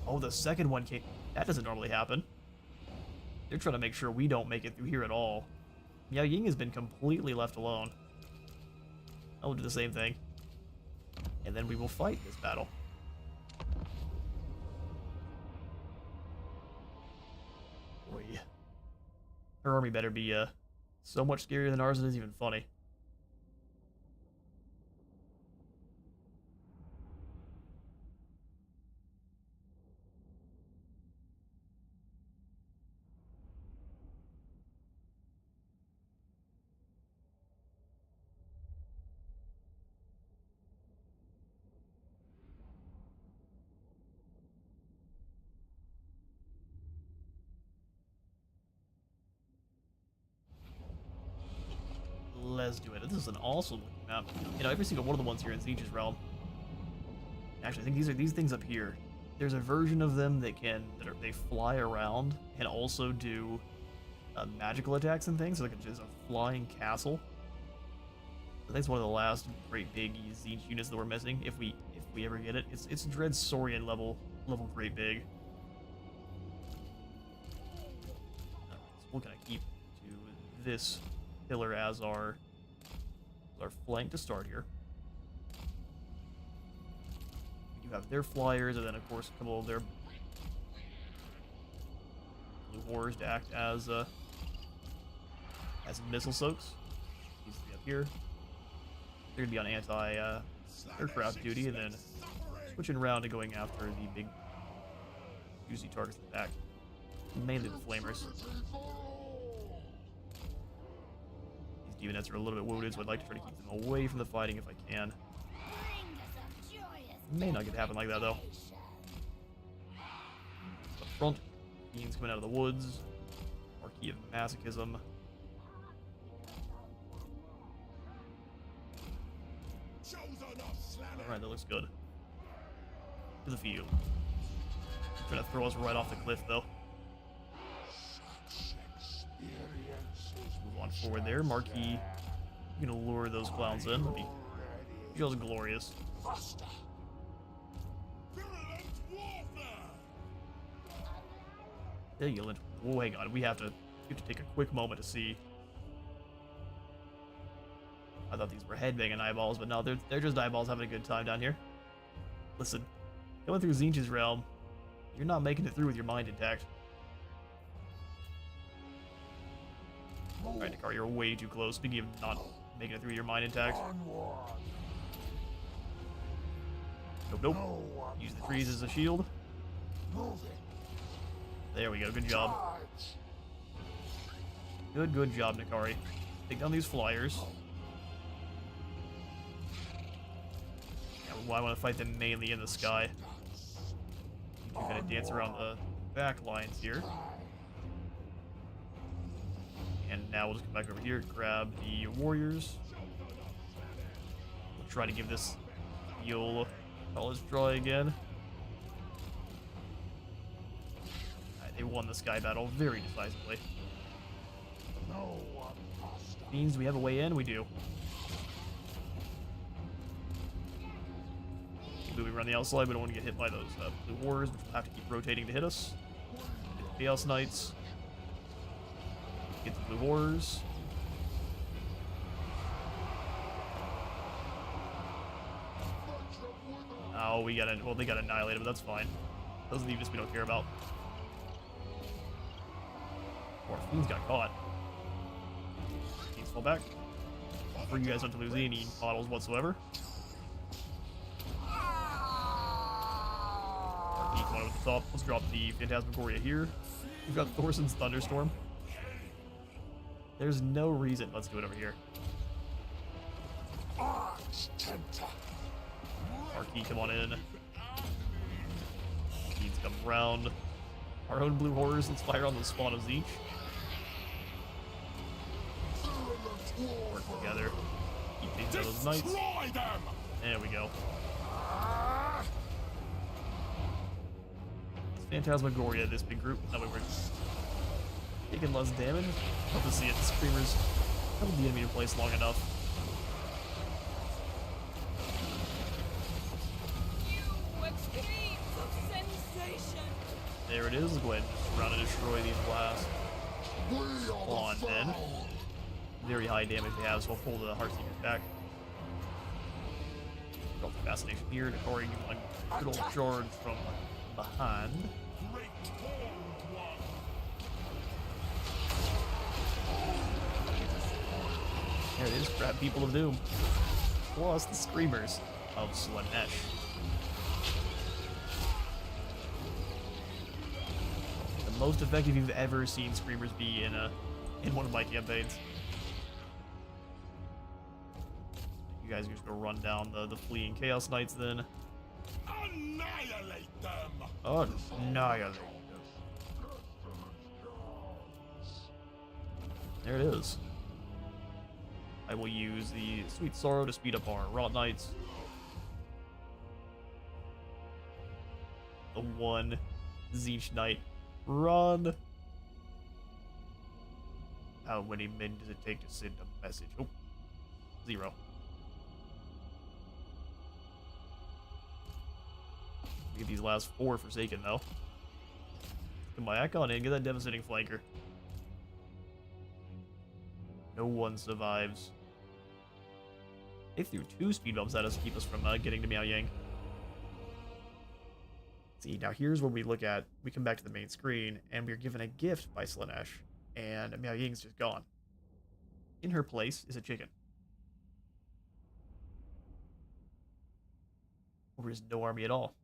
Oh, the second one came. That doesn't normally happen. They're trying to make sure we don't make it through here at all. Miao Ying has been completely left alone. I'll do the same thing. And then we will fight this battle. Boy. Her army better be so much scarier than ours it is even funny. Let's do it. This is an awesome looking map. You know, every single one of the ones here in Tzeentch's realm. Actually, I think these things up here. There's a version of them that they fly around and also do magical attacks and things. So like it's a flying castle. I think it's one of the last great big Tzeentch units that we're missing. If we ever get it, it's Dread Saurian level great big. So we'll kind of keep to this pillar as our flank to start here. We do have their flyers, and then of course a couple of their blue horrors to act as missile soaks. Needs to be up here. They're gonna be on anti-aircraft duty, and then switching around to going after the big juicy targets in the back, mainly the flamers. These demonettes are a little bit wounded, so I'd like to try to keep them away from the fighting if I can. May not get to happen like that, though. Up front, fiends coming out of the woods. Marquee of Masochism. Alright, that looks good. To the field. Trying to throw us right off the cliff, though. Move on forward there. Marquee. You can lure those clowns in. That'd be just glorious. Virulent. Oh, hang on. We have to take a quick moment to see. I thought these were headbanging eyeballs, but no, they're just eyeballs having a good time down here. Listen, going through Tzeentch's realm, you're not making it through with your mind intact. Alright, Nikar, you're way too close. Speaking of not making it through your mind intact. Nope, nope. Use the trees as a shield. There we go, good job. Good job, Nikari. Take down these flyers. Yeah, I want to fight them mainly in the sky. You're gonna dance around the back lines here. And now we'll just come back over here, grab the warriors. We'll try to give this Yule college draw again. Alright, they won the sky battle very decisively. Means we have a way in? We do. Keep moving around the outside, we don't want to get hit by those blue warriors, which will have to keep rotating to hit us. Get the Chaos Knights. Get the blue horrors. Oh, we got well, they got annihilated, but that's fine. Those leave us we don't care about. Or Fiends got caught. Fiends fall back. For you guys not to lose any models whatsoever. Marquee, come on over the top. Let's drop the Phantasmagoria here. We've got Thorson's Thunderstorm. There's no reason. Let's do it over here. Marquee, come on in. Fiends come around. Our own blue horrors. Let's fire on the spawn of Tzeentch. Work together. Keep taking out those knights. There we go. Phantasmagoria, this big group. That way we're taking less damage. Love to see it. The Screamers held the enemy in place long enough. There it is. Go ahead and run and destroy these blasts. On then. Very high damage they have, so I'll pull the Heartseekers back. Drop the Fascination here, Nikari, a good old charge from behind. There it is, grab People of Doom. Plus the Screamers of Slaanesh. The most effective you've ever seen Screamers be in one of my campaigns. You guys are just gonna run down the fleeing Chaos Knights then. Annihilate them! Annihilate them. There it is. I will use the Sweet Sorrow to speed up our Rot Knights. The one Tzeentch Knight. Run! How many men does it take to send a message? Oh, 0. Get these last 4 Forsaken, though. Come back on in, get that devastating flanker. No one survives. They threw 2 speed bumps at us to keep us from getting to Miao Yang. See, now here's where we look at, we come back to the main screen, and we're given a gift by Slaanesh, and Miao Ying's just gone. In her place is a chicken. Or is no army at all.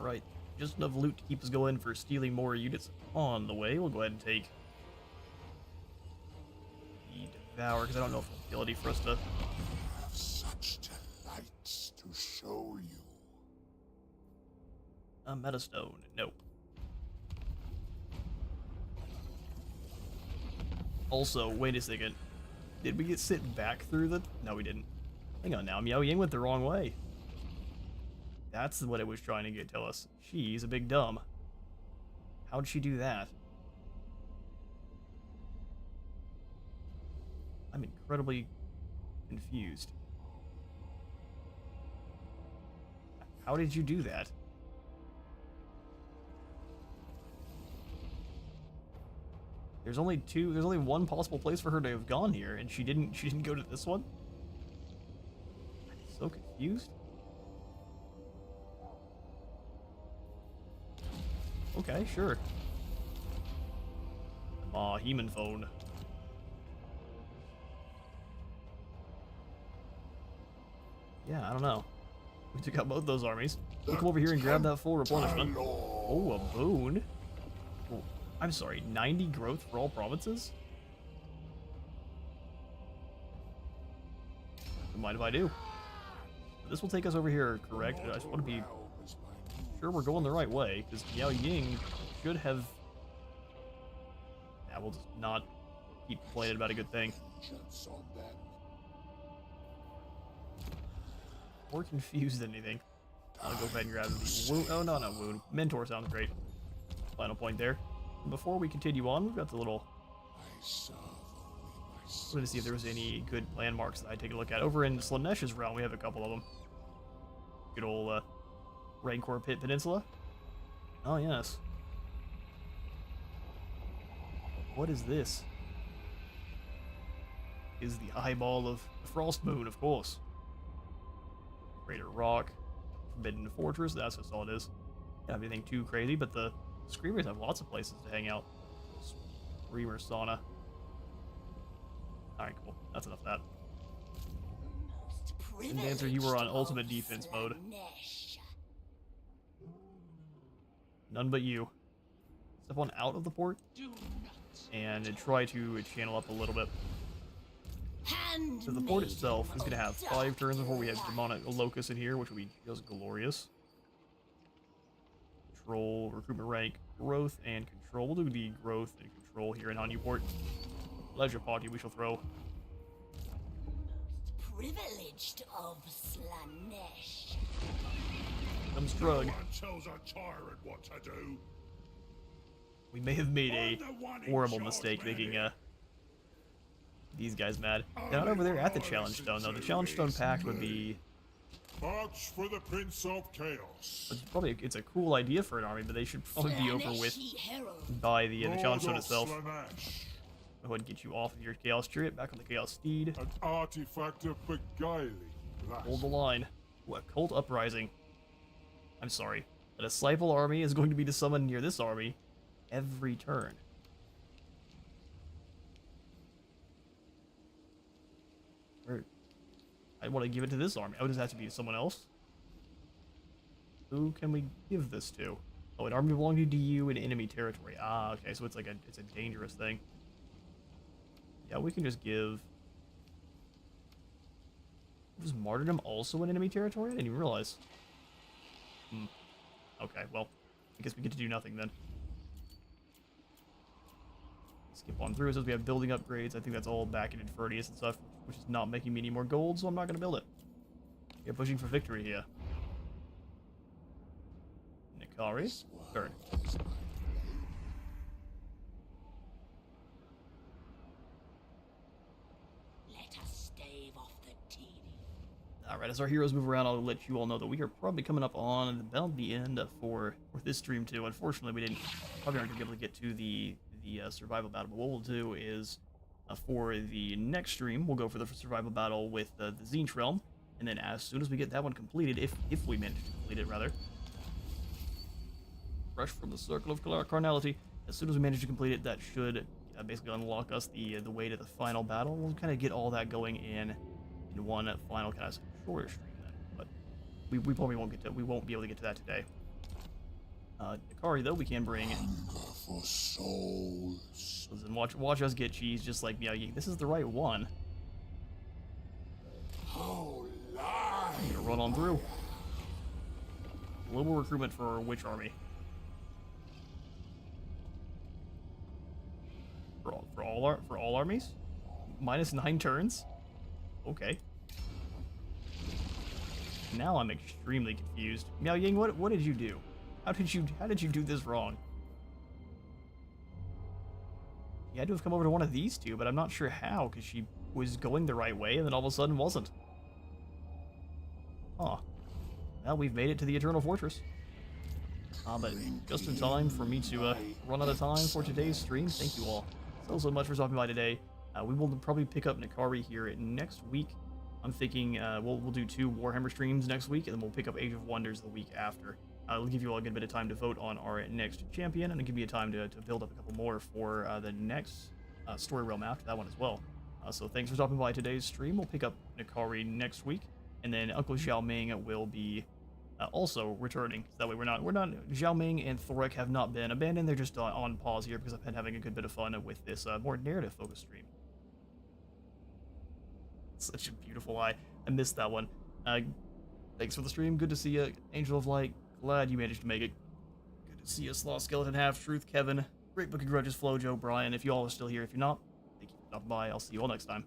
Alright, just enough loot to keep us going for stealing more units on the way. We'll go ahead and take the Devour, because I don't know if it's ability for us to... I have such delights to show you. A Metastone, nope. Also, wait a second. Did we get sent back through the... No, we didn't. Hang on now, Miao Ying went the wrong way. That's what it was trying to tell us. She's a big dumb. How'd she do that? I'm incredibly confused. How did you do that? There's only one possible place for her to have gone here, and she didn't go to this one? I'm so confused. Okay, sure. Heman phone. Yeah, I don't know. We took out both those armies. We'll come over here and grab that full replenishment. Oh, a boon. Oh, I'm sorry, 90 growth for all provinces? Don't mind if I do. This will take us over here, correct? I just want to be sure we're going the right way, because Miao Ying should have... Yeah, we'll just not keep complaining about a good thing. More confused than anything. I'll go ahead and grab the wound. Oh, no, not wound. Mentor sounds great. Final point there. Before we continue on, we've got the little... I'm going to see if there was any good landmarks that I'd take a look at. Over in Slaanesh's realm, we have a couple of them. Good old Rancor Pit Peninsula. Oh, yes. What is this? Is the eyeball of the Frost Moon, of course. Greater Rock. Forbidden Fortress, that's just all it is. Don't have anything too crazy, but the Screamers have lots of places to hang out. Screamer Sauna. Alright, cool. That's enough of that. And Dancer, you were on ultimate defense mode. None but you. Step on out of the port and try to channel up a little bit. So the port itself is going to have 5 turns before we have Demonic Locust in here, which will be just glorious. Control, recruitment rank, growth, and control. We'll do the growth and control here in Hanuport. Leisure Party we shall throw. Privileged of Slaanesh. Comes Drug. No one tells a tyrant what to do. We may have made a horrible mistake making these guys mad. They're not over there at the Challenge Stone, though. The Challenge Stone Pact would be... March for the Prince of Chaos. It's a cool idea for an army, but they should probably be over with by the Challenge Stone itself. Go ahead and get you off of your Chaos Chariot, back on the Chaos Steed. An artifact of beguiling. Hold the line. What? Cult Uprising. I'm sorry, a Disciple army is going to be summoned near this army every turn. I want to give it to this army. Oh, does it have to be someone else? Who can we give this to? Oh, an army belonging to you in enemy territory. Ah, okay, so it's like it's a dangerous thing. Yeah, we can just give... Was Martyrdom also in enemy territory? I didn't even realize. Okay, well, I guess we get to do nothing then. Skip on through. It says we have building upgrades. I think that's all back in Infernius and stuff, which is not making me any more gold, so I'm not going to build it. We're pushing for victory here. Nikari, turn. Let us stave off the tedium. Alright, as our heroes move around, I'll let you all know that we are probably coming up on about the end for this stream too. Unfortunately, we probably aren't going to be able to get to the survival battle, but what we'll do is for the next stream, we'll go for the survival battle with the Tzeentch Realm, and then as soon as we get that one completed, if we manage to complete it, rather, fresh from the Circle of Carnality, as soon as we manage to complete it, that should basically unlock us the way to the final battle. We'll kind of get all that going in one final kind of shorter stream then, but we probably won't be able to get to that today. Nakari, though, we can bring. Hunger for souls. Listen, watch us get cheese just like Meow Ying. This is the right one. How live. Gonna run on through. Global recruitment for which army? For all armies? -9 turns? Okay. Now I'm extremely confused. Meow Ying, what did you do? How did you do this wrong? You had to have come over to one of these two, but I'm not sure how, because she was going the right way and then all of a sudden wasn't. Huh. Well, we've made it to the Eternal Fortress. But just in time for me to run out of time for today's stream. Thank you all so much for stopping by today. We will probably pick up Nakari here next week. I'm thinking we'll do 2 Warhammer streams next week, and then we'll pick up Age of Wonders the week after. It'll give you all a good bit of time to vote on our next champion, and it'll give you time to build up a couple more for the next story realm after that one as well. So thanks for stopping by today's stream. We'll pick up Nakari next week, and then Uncle Xiao Ming will be also returning. So that way we're not Xiao Ming and Thorek have not been abandoned. They're just on pause here because I've been having a good bit of fun with this more narrative focused stream. Such a beautiful eye. I missed that one. Thanks for the stream. Good to see you, Angel of Light. Glad you managed to make it. Good to see you, Slaw Skeleton, Half Truth, Kevin. Great Book of Grudges, Flojo, Brian. If you all are still here, if you're not, thank you for stopping by. I'll see you all next time.